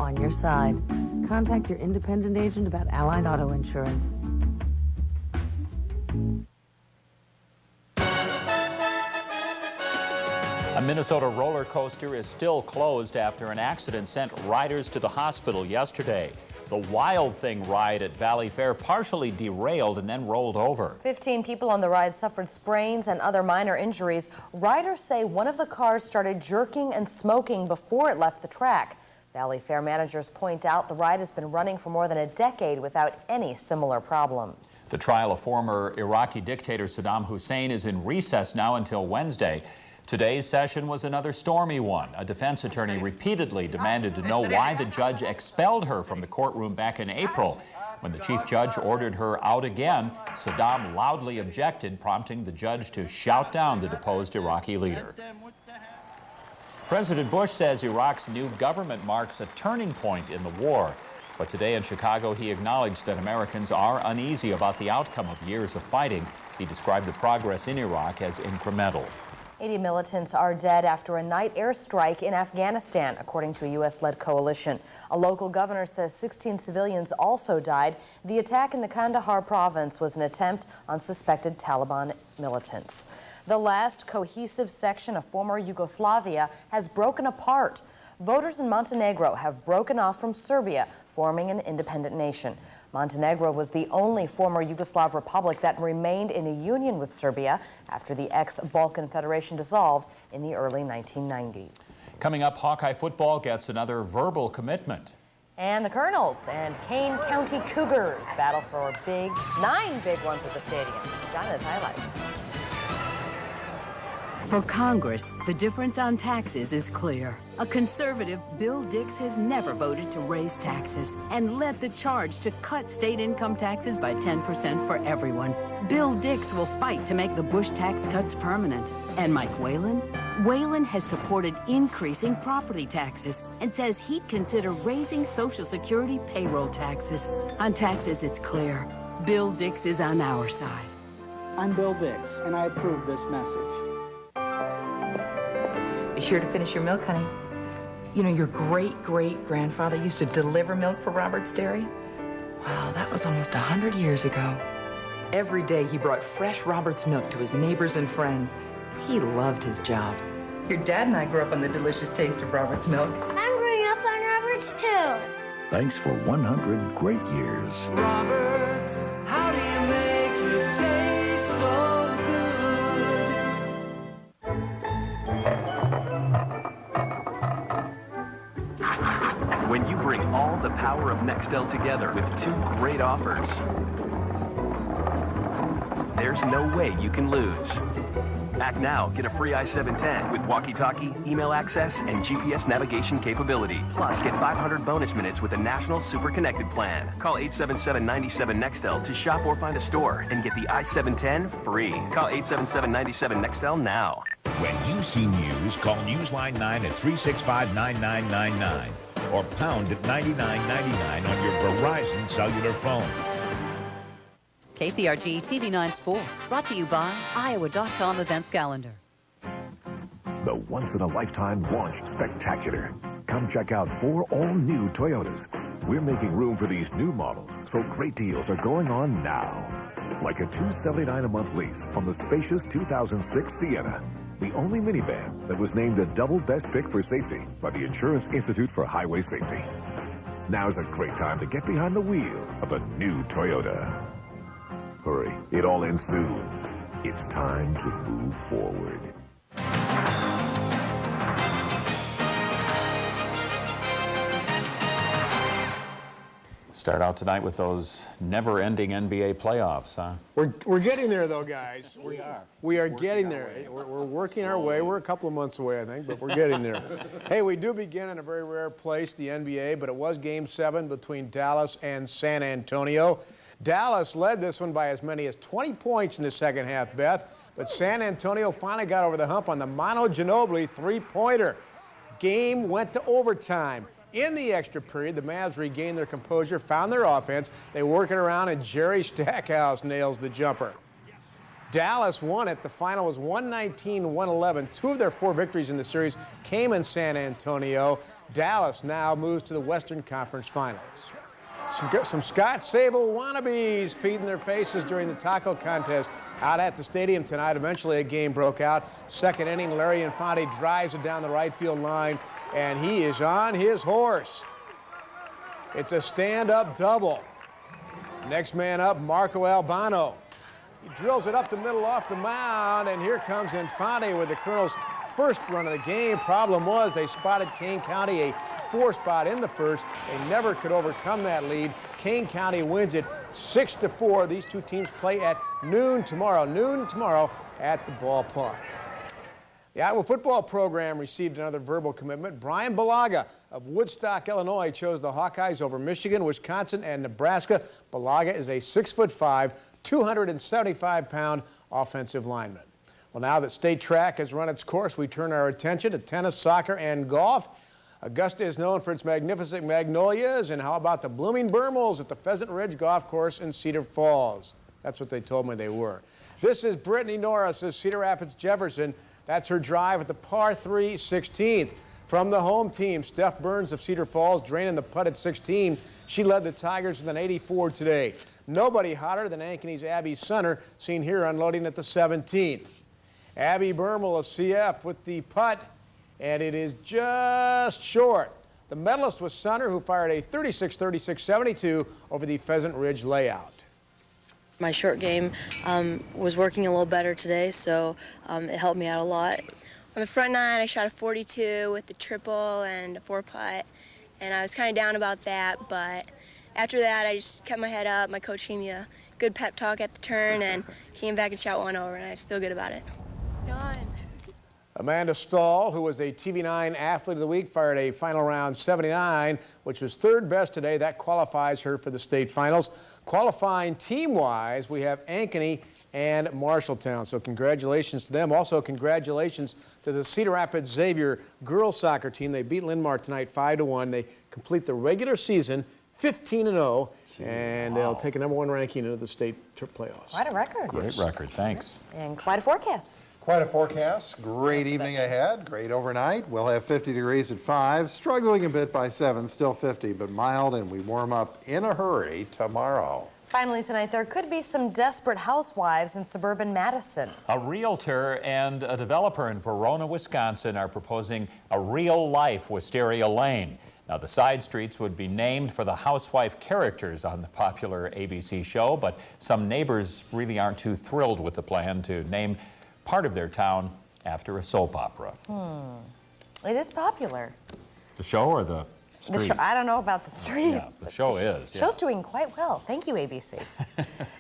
On your side. Contact your independent agent about Allied Auto Insurance. A Minnesota roller coaster is still closed after an accident sent riders to the hospital yesterday. The Wild Thing ride at Valley Fair partially derailed and then rolled over. 15 people on the ride suffered sprains and other minor injuries. Riders say one of the cars started jerking and smoking before it left the track. Valley Fair managers point out the ride has been running for more than a decade without any similar problems. The trial of former Iraqi dictator Saddam Hussein is in recess now until Wednesday. Today's session was another stormy one. A defense attorney repeatedly demanded to know why the judge expelled her from the courtroom back in April. When the chief judge ordered her out again, Saddam loudly objected, prompting the judge to shout down the deposed Iraqi leader. President Bush says Iraq's new government marks a turning point in the war. But today in Chicago, he acknowledged that Americans are uneasy about the outcome of years of fighting. He described the progress in Iraq as incremental. 80 militants are dead after a night airstrike in Afghanistan, according to a U.S.-led coalition. A local governor says 16 civilians also died. The attack in the Kandahar province was an attempt on suspected Taliban militants. The last cohesive section of former Yugoslavia has broken apart. Voters in Montenegro have broken off from Serbia, forming an independent nation. Montenegro was the only former Yugoslav republic that remained in a union with Serbia after the ex-Balkan Federation dissolved in the early 1990s. Coming up, Hawkeye football gets another verbal commitment. And the Colonels and Kane County Cougars battle for 9 big ones at the stadium. Dinah's highlights. For Congress, the difference on taxes is clear. A conservative, Bill Dix, has never voted to raise taxes and led the charge to cut state income taxes by 10% for everyone. Bill Dix will fight to make the Bush tax cuts permanent. And Mike Whalen? Whalen has supported increasing property taxes and says he'd consider raising Social Security payroll taxes. On taxes, it's clear. Bill Dix is on our side. I'm Bill Dix, and I approve this message. Be sure to finish your milk, honey. You know, your great-great-grandfather used to deliver milk for Robert's Dairy? Wow, that was almost 100 years ago. Every day he brought fresh Robert's milk to his neighbors and friends. He loved his job. Your dad and I grew up on the delicious taste of Robert's milk. I'm growing up on Robert's too. Thanks for 100 great years. Roberts, how do you make it taste so good? When you bring all the power of Nextel together with 2 great offers, there's no way you can lose. Act now. Get a free i7-10 with walkie-talkie, email access, and GPS navigation capability. Plus, get 500 bonus minutes with a national super connected plan. Call 877-97-NEXTEL to shop or find a store and get the i7-10 free. Call 877-97-NEXTEL now. When you see news, call Newsline 9 at 365-9999 or pound at 99.99 on your Verizon cellular phone. KCRG TV9 Sports, brought to you by Iowa.com Events Calendar. The once-in-a-lifetime launch spectacular. Come check out 4 all-new Toyotas. We're making room for these new models, so great deals are going on now. Like a $279 a month lease on the spacious 2006 Sienna, the only minivan that was named a double best pick for safety by the Insurance Institute for Highway Safety. Now's a great time to get behind the wheel of a new Toyota. Hurry, it all ends soon. It's time to move forward. Start out tonight with those never-ending NBA playoffs, huh? We're getting there, though, guys. We are getting there. We're working our way. We're a couple of months away, I think, but we're getting there. Hey, we do begin in a very rare place, the NBA, but it was Game 7 between Dallas and San Antonio. Dallas led this one by as many as 20 points in the second half, Beth, but San Antonio finally got over the hump on the Manu Ginobili three-pointer. Game went to overtime. In the extra period, the Mavs regained their composure, found their offense. They work it around, and Jerry Stackhouse nails the jumper. Dallas won it. The final was 119-111. 2 of their 4 victories in the series came in San Antonio. Dallas now moves to the Western Conference Finals. Some Scott Sable wannabes feeding their faces during the taco contest out at the stadium tonight. Eventually a game broke out. Second inning, Larry Infante drives it down the right field line, and he is on his horse. It's a stand-up double. Next man up, Marco Albano. He drills it up the middle off the mound, and here comes Infante with the Colonels' first run of the game. Problem was they spotted Kane County a 4 spot in the first. They never could overcome that lead. Kane County wins it 6-4. These two teams play at noon tomorrow at the ballpark. The Iowa football program received another verbal commitment. Brian Balaga of Woodstock, Illinois, chose the Hawkeyes over Michigan, Wisconsin, and Nebraska. Balaga is a 6'5", 275-pound offensive lineman. Well, now that state track has run its course, we turn our attention to tennis, soccer, and golf. Augusta is known for its magnificent magnolias, and how about the blooming Burmels at the Pheasant Ridge Golf Course in Cedar Falls? That's what they told me they were. This is Brittany Norris of Cedar Rapids Jefferson. That's her drive at the par 3 16th. From the home team, Steph Burns of Cedar Falls draining the putt at 16. She led the Tigers with an 84 today. Nobody hotter than Ankeny's Abby Sunner, seen here unloading at the 17th. Abby Burmel of CF with the putt, and it is just short. The medalist was Sunner, who fired a 36-36-72 over the Pheasant Ridge layout. My short game was working a little better today, so it helped me out a lot. On the front nine, I shot a 42 with the triple and a 4-putt, and I was kind of down about that, but after that, I just kept my head up. My coach gave me a good pep talk at the turn and came back and shot one over, and I feel good about it. Amanda Stahl, who was a TV9 Athlete of the Week, fired a final round 79, which was third best today. That qualifies her for the state finals. Qualifying team-wise, we have Ankeny and Marshalltown. So congratulations to them. Also, congratulations to the Cedar Rapids Xavier girls soccer team. They beat Linn-Mar tonight 5-1. They complete the regular season 15-0, and they'll take a #1 ranking into the state playoffs. Quite a record. Great record, thanks. And quite a forecast. Quite a forecast. Great evening ahead. Great overnight. We'll have 50 degrees at 5. Struggling a bit by 7. Still 50, but mild, and we warm up in a hurry tomorrow. Finally tonight, there could be some desperate housewives in suburban Madison. A realtor and a developer in Verona, Wisconsin are proposing a real life Wisteria Lane. Now, the side streets would be named for the housewife characters on the popular ABC show, but some neighbors really aren't too thrilled with the plan to name part of their town after a soap opera. It is popular. The show or the streets? I don't know about the streets. Yeah, the show is. The show's doing quite well. Thank you, ABC.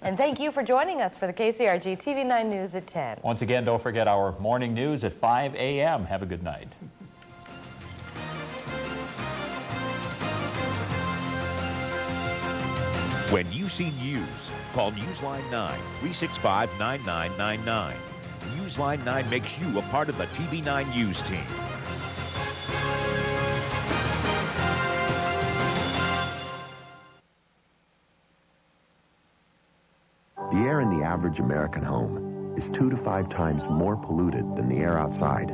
And thank you for joining us for the KCRG TV9 News at 10. Once again, don't forget our morning news at 5 a.m. Have a good night. When you see news, call Newsline 9 365-9999. Newsline 9 makes you a part of the TV9 News team. The air in the average American home is 2 to 5 times more polluted than the air outside.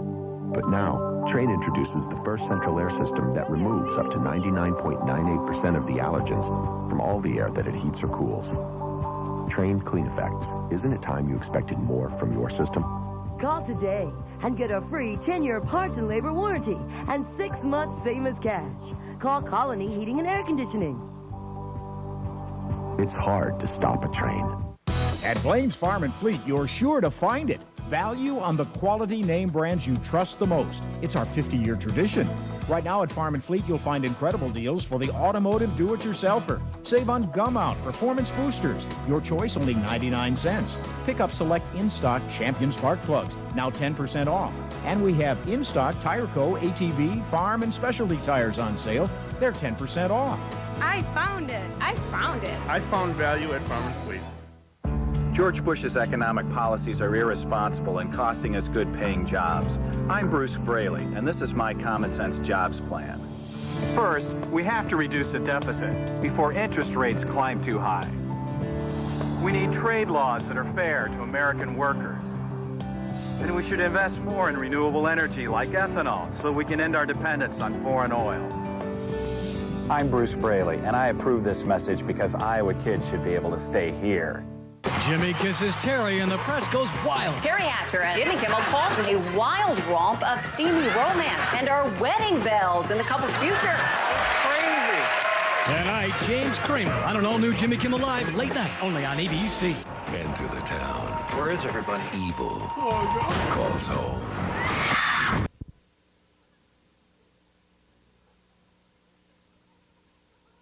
But now, Trane introduces the first central air system that removes up to 99.98% of the allergens from all the air that it heats or cools. Trane Clean Effects. Isn't it time you expected more from your system? Call today and get a free 10-year parts and labor warranty and 6 months same as cash. Call Colony Heating and Air Conditioning. It's hard to stop a train. At Blaine's Farm and Fleet, you're sure to find it. Value on the quality name brands you trust the most. It's our 50-year tradition. Right now at Farm and Fleet, you'll find incredible deals for the automotive do-it-yourselfer. Save on gum out, performance boosters. Your choice, only 99 cents. Pick up select in-stock Champion spark plugs, now 10% off. And we have in-stock Tireco, ATV, farm, and specialty tires on sale. They're 10% off. I found it. I found value at Farm and Fleet. George Bush's economic policies are irresponsible and costing us good-paying jobs. I'm Bruce Braley, and this is my common sense jobs plan. First, we have to reduce the deficit before interest rates climb too high. We need trade laws that are fair to American workers. And we should invest more in renewable energy like ethanol so we can end our dependence on foreign oil. I'm Bruce Braley, and I approve this message because Iowa kids should be able to stay here. Jimmy kisses Terry and the press goes wild. Terry Hatcher and Jimmy Kimmel calls it a wild romp of steamy romance and our wedding bells in the couple's future. It's crazy. Tonight, James Kramer on an all-new Jimmy Kimmel Live, late night, only on ABC. Enter the town. Where is everybody? Evil calls home.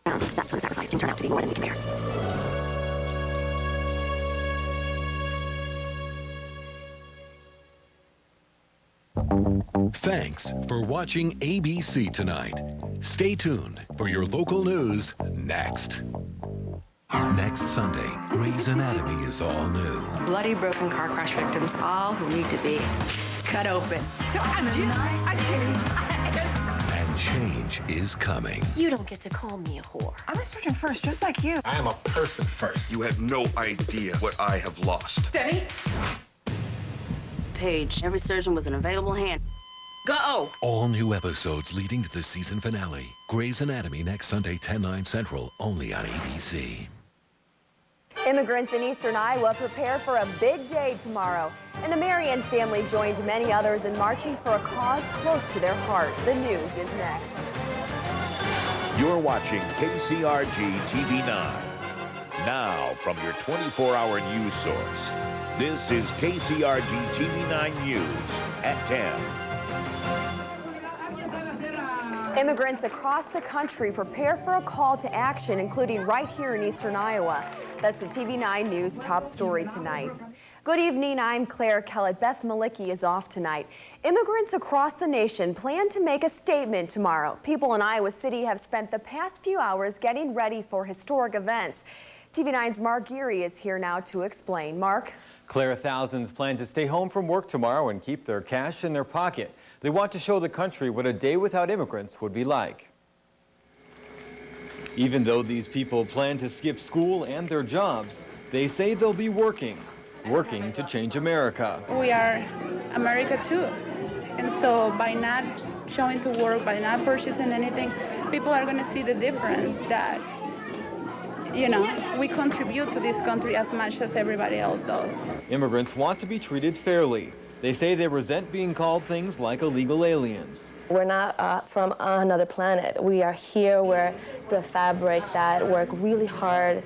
That son sacrifice didn't turn out to be more than we can bear. Thanks for watching ABC tonight. Stay tuned for your local news next. Next Sunday, Grey's Anatomy is all new. Bloody, broken car crash victims, all who need to be cut open. And change is coming. You don't get to call me a whore. I'm a surgeon first, just like you. I am a person first. You have no idea what I have lost. Debbie? Page, every surgeon with an available hand. Go! All new episodes leading to the season finale. Grey's Anatomy next Sunday, 10/9 Central, only on ABC. Immigrants in eastern Iowa prepare for a big day tomorrow. And a Marion family joined many others in marching for a cause close to their heart. The news is next. You're watching KCRG TV9. Now, from your 24-hour news source, this is KCRG TV9 News at 10. Immigrants across the country prepare for a call to action, including right here in eastern Iowa. That's the TV9 News top story tonight. Good evening, I'm Claire Kellett. Beth Malicki is off tonight. Immigrants across the nation plan to make a statement tomorrow. People in Iowa City have spent the past few hours getting ready for historic events. TV9's Mark Geary is here now to explain. Mark? Claire, thousands plan to stay home from work tomorrow and keep their cash in their pocket. They want to show the country what a day without immigrants would be like. Even though these people plan to skip school and their jobs, they say they'll be working to change America. We are America too. And so by not showing to work, by not purchasing anything, people are going to see the difference that, you know, we contribute to this country as much as everybody else does. Immigrants want to be treated fairly. They say they resent being called things like illegal aliens. We're not from another planet. We are here. We're the fabric that work really hard.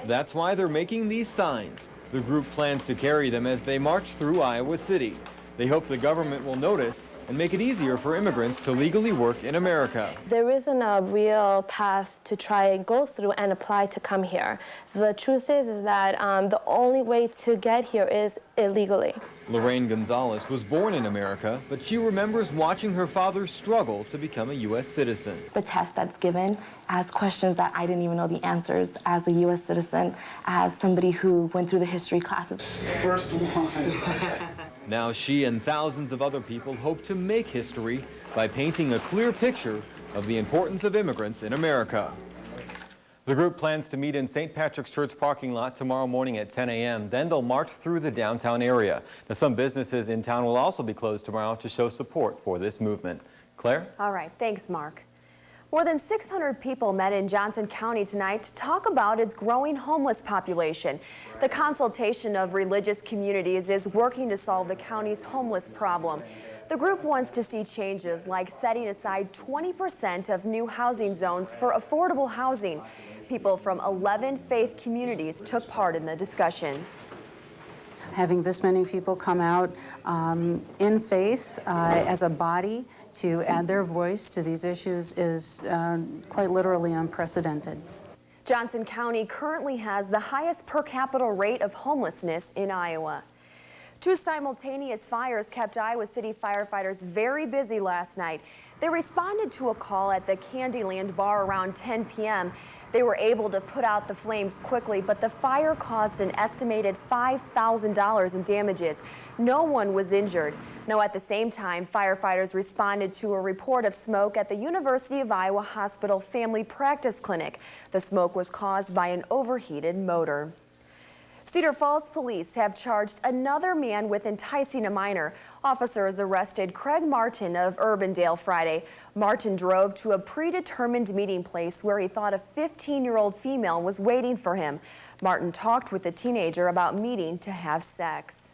That's why they're making these signs. The group plans to carry them as they march through Iowa City. They hope the government will notice and make it easier for immigrants to legally work in America. There isn't a real path to try and go through and apply to come here. The truth is that the only way to get here is illegally. Lorraine Gonzalez was born in America, but she remembers watching her father struggle to become a U.S. citizen. The test that's given asks questions that I didn't even know the answers as a U.S. citizen, as somebody who went through the history classes. First one. Now she and thousands of other people hope to make history by painting a clear picture of the importance of immigrants in America. The group plans to meet in St. Patrick's Church parking lot tomorrow morning at 10 a.m. Then they'll march through the downtown area. Now, some businesses in town will also be closed tomorrow to show support for this movement. Claire? All right, thanks, Mark. More than 600 people met in Johnson County tonight to talk about its growing homeless population. The consultation of religious communities is working to solve the county's homeless problem. The group wants to see changes like setting aside 20% of new housing zones for affordable housing. People from 11 faith communities took part in the discussion. Having this many people come out in faith as a body to add their voice to these issues is quite literally unprecedented. Johnson County currently has the highest per capita rate of homelessness in Iowa. Two simultaneous fires kept Iowa City firefighters very busy last night. They responded to a call at the Candyland bar around 10 p.m. They were able to put out the flames quickly, but the fire caused an estimated $5,000 in damages. No one was injured. Now, at the same time, firefighters responded to a report of smoke at the University of Iowa Hospital Family Practice Clinic. The smoke was caused by an overheated motor. Cedar Falls police have charged another man with enticing a minor. Officers arrested Craig Martin of Urbandale Friday. Martin drove to a predetermined meeting place where he thought a 15-year-old female was waiting for him. Martin talked with the teenager about meeting to have sex.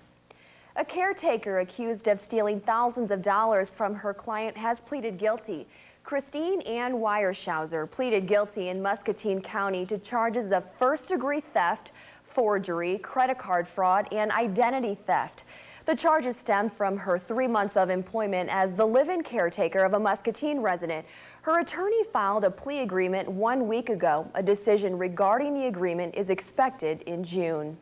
A caretaker accused of stealing thousands of dollars from her client has pleaded guilty. Christine Ann Weierschauser pleaded guilty in Muscatine County to charges of first-degree theft, forgery, credit card fraud, and identity theft. The charges stem from her 3 months of employment as the live-in caretaker of a Muscatine resident. Her attorney filed a plea agreement 1 week ago. A decision regarding the agreement is expected in June.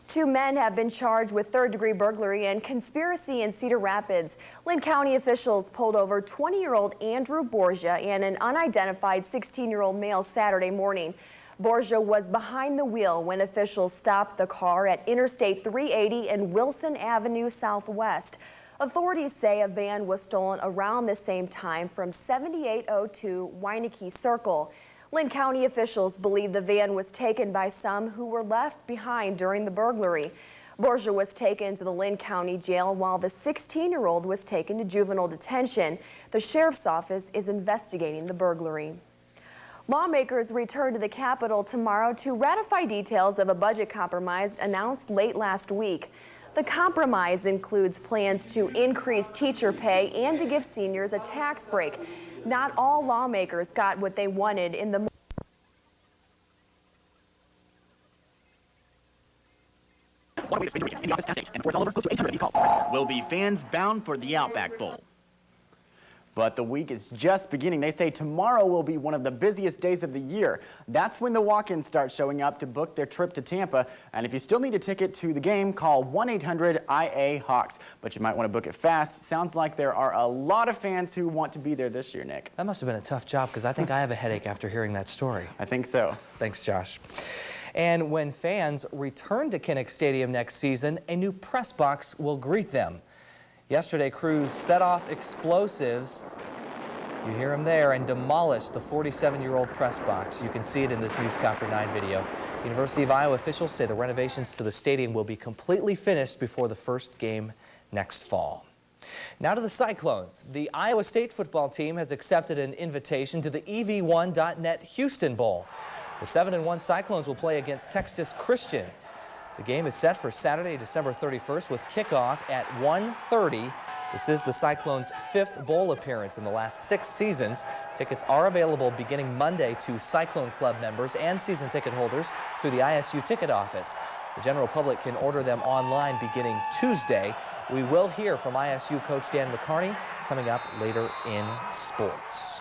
2 men have been charged with third-degree burglary and conspiracy in Cedar Rapids. Lynn County officials pulled over 20-year-old Andrew Borgia and an unidentified 16-year-old male Saturday morning. Borgia was behind the wheel when officials stopped the car at Interstate 380 and Wilson Avenue Southwest. Authorities say a van was stolen around the same time from 7802 Weineke Circle. Lynn County officials believe the van was taken by some who were left behind during the burglary. Borgia was taken to the Lynn County Jail while the 16-year-old was taken to juvenile detention. The sheriff's office is investigating the burglary. Lawmakers return to the Capitol tomorrow to ratify details of a budget compromise announced late last week. The compromise includes plans to increase teacher pay and to give seniors a tax break. Not all lawmakers got what they wanted in the Will be fans bound for the Outback Bowl. But the week is just beginning. They say tomorrow will be one of the busiest days of the year. That's when the walk-ins start showing up to book their trip to Tampa. And if you still need a ticket to the game, call 1-800-IA-HAWKS. But you might want to book it fast. Sounds like there are a lot of fans who want to be there this year, Nick. That must have been a tough job because I think I have a headache after hearing that story. I think so. Thanks, Josh. And when fans return to Kinnick Stadium next season, a new press box will greet them. Yesterday, crews set off explosives, you hear them there, and demolished the 47-year-old press box. You can see it in this Newscopter 9 video. University of Iowa officials say the renovations to the stadium will be completely finished before the first game next fall. Now to the Cyclones. The Iowa State football team has accepted an invitation to the EV1.net Houston Bowl. The 7-1 Cyclones will play against Texas Christian. The game is set for Saturday, December 31st with kickoff at 1:30. This is the Cyclones' 5th bowl appearance in the last 6 seasons. Tickets are available beginning Monday to Cyclone Club members and season ticket holders through the ISU ticket office. The general public can order them online beginning Tuesday. We will hear from ISU coach Dan McCarney coming up later in sports.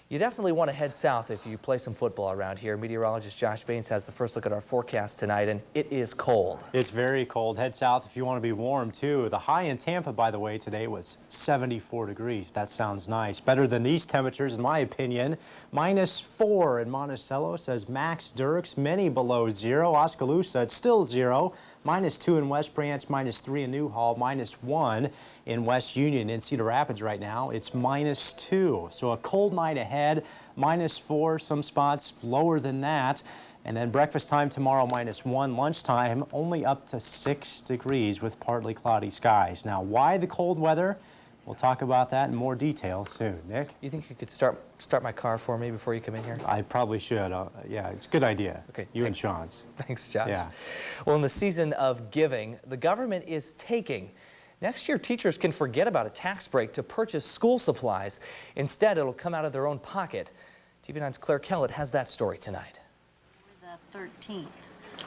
You definitely want to head south if you play some football around here. Meteorologist Josh Baines has the first look at our forecast tonight, and it is cold. It's very cold. Head south if you want to be warm, too. The high in Tampa, by the way, today was 74 degrees. That sounds nice. Better than these temperatures, in my opinion. -4 in Monticello, says Max Dirks. Many below 0. Oskaloosa, it's still 0. -2 in West Branch, -3 in Newhall, -1 in West Union. In Cedar Rapids right now, it's -2. So a cold night ahead, -4, some spots lower than that. And then breakfast time tomorrow, -1. Lunchtime, only up to 6 degrees with partly cloudy skies. Now, why the cold weather? We'll talk about that in more detail soon. Nick? You think you could start my car for me before you come in here? I probably should. Yeah, it's a good idea. Okay. You and Sean's. Thanks, Josh. Yeah. Well, in the season of giving, the government is taking. Next year, teachers can forget about a tax break to purchase school supplies. Instead, it'll come out of their own pocket. TV9's Claire Kellett has that story tonight. The 13th.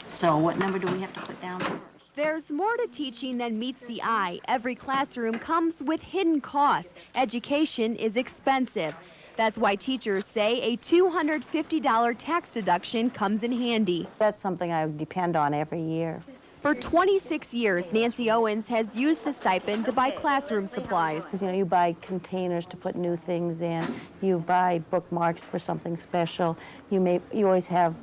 So what number do we have to put down first? There's more to teaching than meets the eye. Every classroom comes with hidden costs. Education is expensive. That's why teachers say a $250 tax deduction comes in handy. That's something I depend on every year. For 26 years, Nancy Owens has used the stipend to buy classroom supplies. You know, you buy containers to put new things in. You buy bookmarks for something special. You always have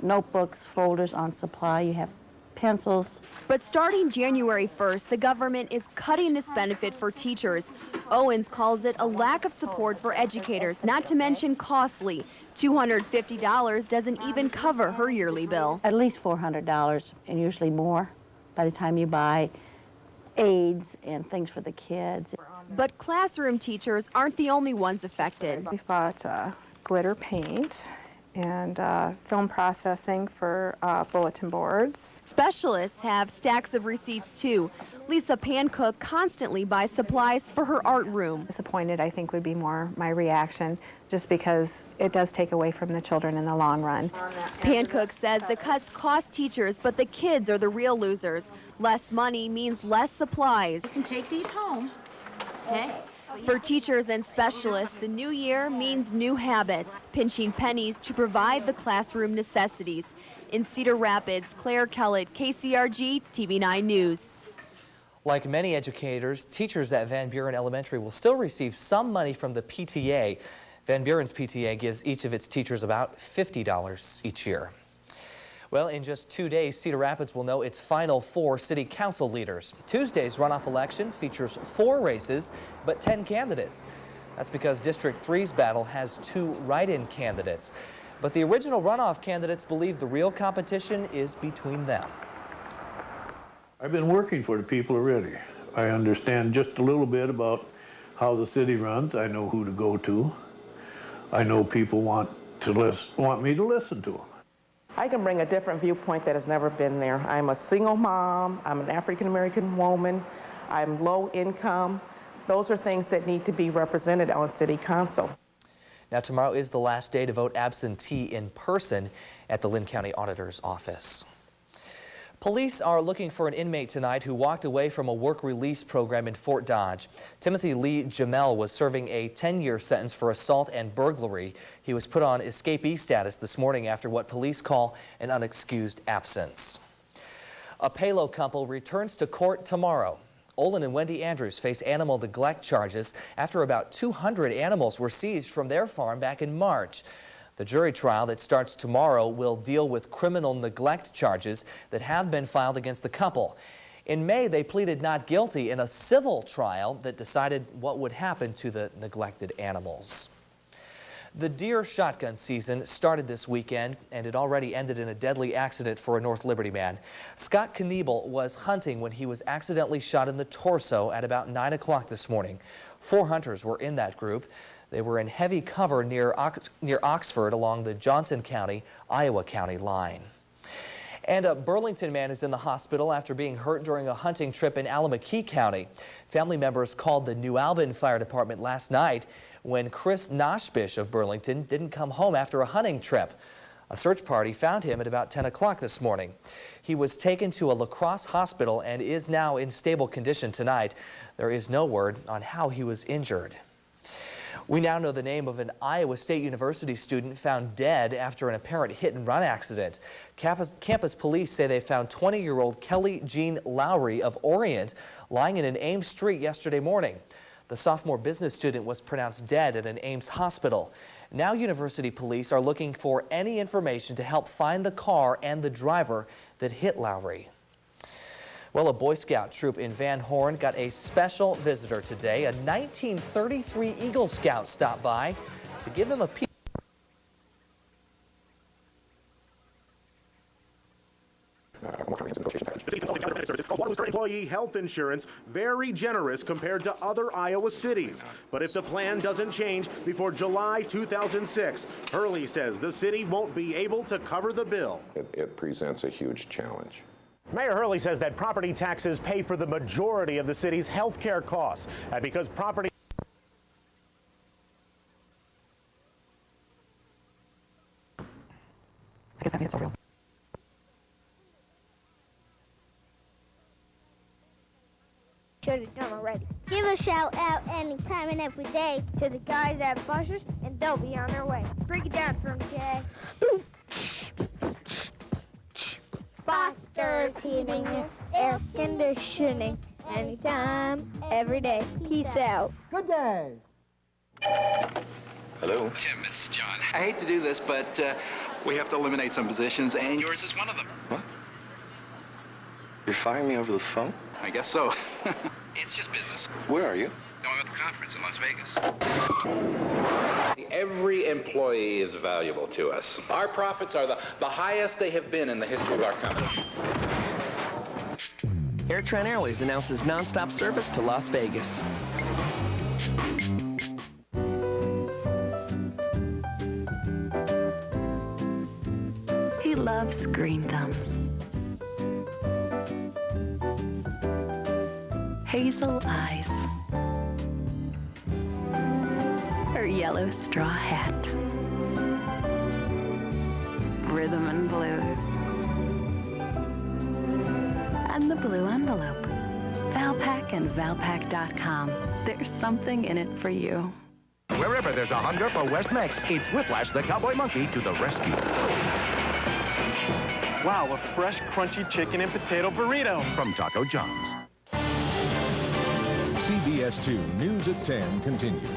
notebooks, folders on supply. You have pencils. But starting January 1st, the government is cutting this benefit for teachers. Owens calls it a lack of support for educators, not to mention costly. $250 doesn't even cover her yearly bill. At least $400 and usually more by the time you buy aids and things for the kids. But classroom teachers aren't the only ones affected. We've bought glitter paint and film processing for bulletin boards. Specialists have stacks of receipts too. Lisa Pancook constantly buys supplies for her art room. Disappointed, I think, would be more my reaction, just because it does take away from the children in the long run. Pancook says the cuts cost teachers, but the kids are the real losers. Less money means less supplies. You can take these home, okay? For teachers and specialists, the new year means new habits, pinching pennies to provide the classroom necessities. In Cedar Rapids, Claire Kellett, KCRG, TV9 News. Like many educators, teachers at Van Buren Elementary will still receive some money from the PTA. Van Buren's PTA gives each of its teachers about $50 each year. Well, in just 2 days, Cedar Rapids will know its final 4 city council leaders. Tuesday's runoff election features 4 races, but 10 candidates. That's because District 3's battle has 2 write-in candidates. But the original runoff candidates believe the real competition is between them. I've been working for the people already. I understand just a little bit about how the city runs. I know who to go to. I know people want me to listen to them. I can bring a different viewpoint that has never been there. I'm a single mom, I'm an African-American woman, I'm low income. Those are things that need to be represented on city council. Now, tomorrow is the last day to vote absentee in person at the Linn County Auditor's Office. Police are looking for an inmate tonight who walked away from a work release program in Fort Dodge. Timothy Lee Jamel was serving a 10-year sentence for assault and burglary. He was put on escapee status this morning after what police call an unexcused absence. A Palo couple returns to court tomorrow. Olin and Wendy Andrews face animal neglect charges after about 200 animals were seized from their farm back in March. The jury trial that starts tomorrow will deal with criminal neglect charges that have been filed against the couple. In May, they pleaded not guilty in a civil trial that decided what would happen to the neglected animals. The deer shotgun season started this weekend, and it already ended in a deadly accident for a North Liberty man. Scott Kniebel was hunting when he was accidentally shot in the torso at about 9 o'clock this morning. 4 hunters were in that group. They were in heavy cover near Oxford along the Johnson County, Iowa County line. And a Burlington man is in the hospital after being hurt during a hunting trip in Allamakee County. Family members called the New Albin Fire Department last night when Chris Noshbish of Burlington didn't come home after a hunting trip. A search party found him at about 10 o'clock this morning. He was taken to a La Crosse hospital and is now in stable condition tonight. There is no word on how he was injured. We now know the name of an Iowa State University student found dead after an apparent hit-and-run accident. Campus police say they found 20-year-old Kelly Jean Lowry of Orient lying in an Ames street yesterday morning. The sophomore business student was pronounced dead at an Ames hospital. Now university police are looking for any information to help find the car and the driver that hit Lowry. Well, a Boy Scout troop in Van Horn got a special visitor today. A 1933 Eagle Scout stopped by to give them a peek. Waterloo employee health insurance very generous compared to other Iowa cities. But if the plan doesn't change before July 2006, Hurley says the city won't be able to cover the bill. It presents a huge challenge. Mayor Hurley says that property taxes pay for the majority of the city's health care costs. Because property I guess that means it's all real. Should have done already. Give a shout out anytime and every day to the guys at Buster's, and they'll be on their way. Break it down for them, Jay. Buster's heating and air conditioning. Anytime, every day. Peace out. Good day. Hello? Tim, it's John. I hate to do this, but we have to eliminate some positions, and yours is one of them. What? You're firing me over the phone? I guess so. It's just business. Where are you? No, I'm at the conference in Las Vegas. Every employee is valuable to us. Our profits are the highest they have been in the history of our company. AirTran Airways announces nonstop service to Las Vegas. He loves green thumbs, hazel eyes, her yellow straw hat, rhythm and blues, and the blue envelope. Valpak and Valpak.com. There's something in it for you. Wherever there's a hunger for West Mex, it's Whiplash the Cowboy Monkey to the rescue. Wow, a fresh, crunchy chicken and potato burrito. From Taco John's. CBS 2 News at 10 continues.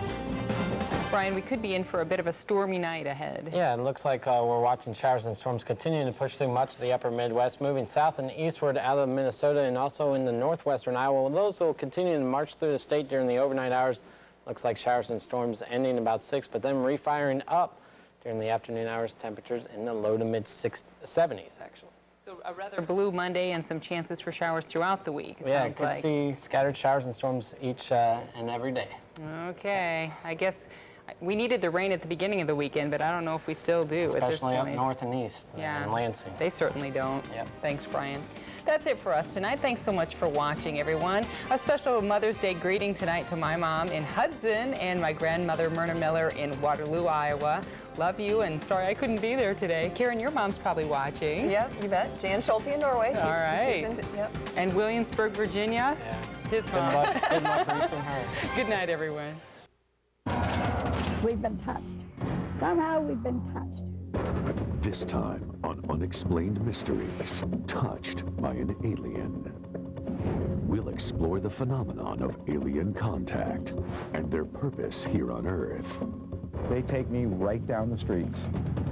Brian, we could be in for a bit of a stormy night ahead. Yeah, it looks like we're watching showers and storms continuing to push through much of the upper Midwest, moving south and eastward out of Minnesota and also into northwestern Iowa. Those will continue to march through the state during the overnight hours. Looks like showers and storms ending about 6, but then refiring up during the afternoon hours. Temperatures in the low to mid 70s, actually. So a rather blue Monday and some chances for showers throughout the week, it sounds could like. see scattered showers and storms each and every day. Okay, I guess we needed the rain at the beginning of the weekend, but I don't know if we still do at this Especially point. up north and east in Lansing. They certainly don't. Yep. Thanks, Brian. That's it for us tonight. Thanks so much for watching, everyone. A special Mother's Day greeting tonight to my mom in Hudson and my grandmother, Myrna Miller, in Waterloo, Iowa. Love you, and sorry I couldn't be there today. Karen, your mom's probably watching. Yep, you bet. Jan Schulte in Norway. All right. Yep. And Williamsburg, Virginia. Yeah. His mom. Good luck reaching her. Good night, everyone. We've been touched. Somehow we've been touched. This time on Unexplained Mysteries, touched by an alien. We'll explore the phenomenon of alien contact and their purpose here on Earth. They take me right down the streets.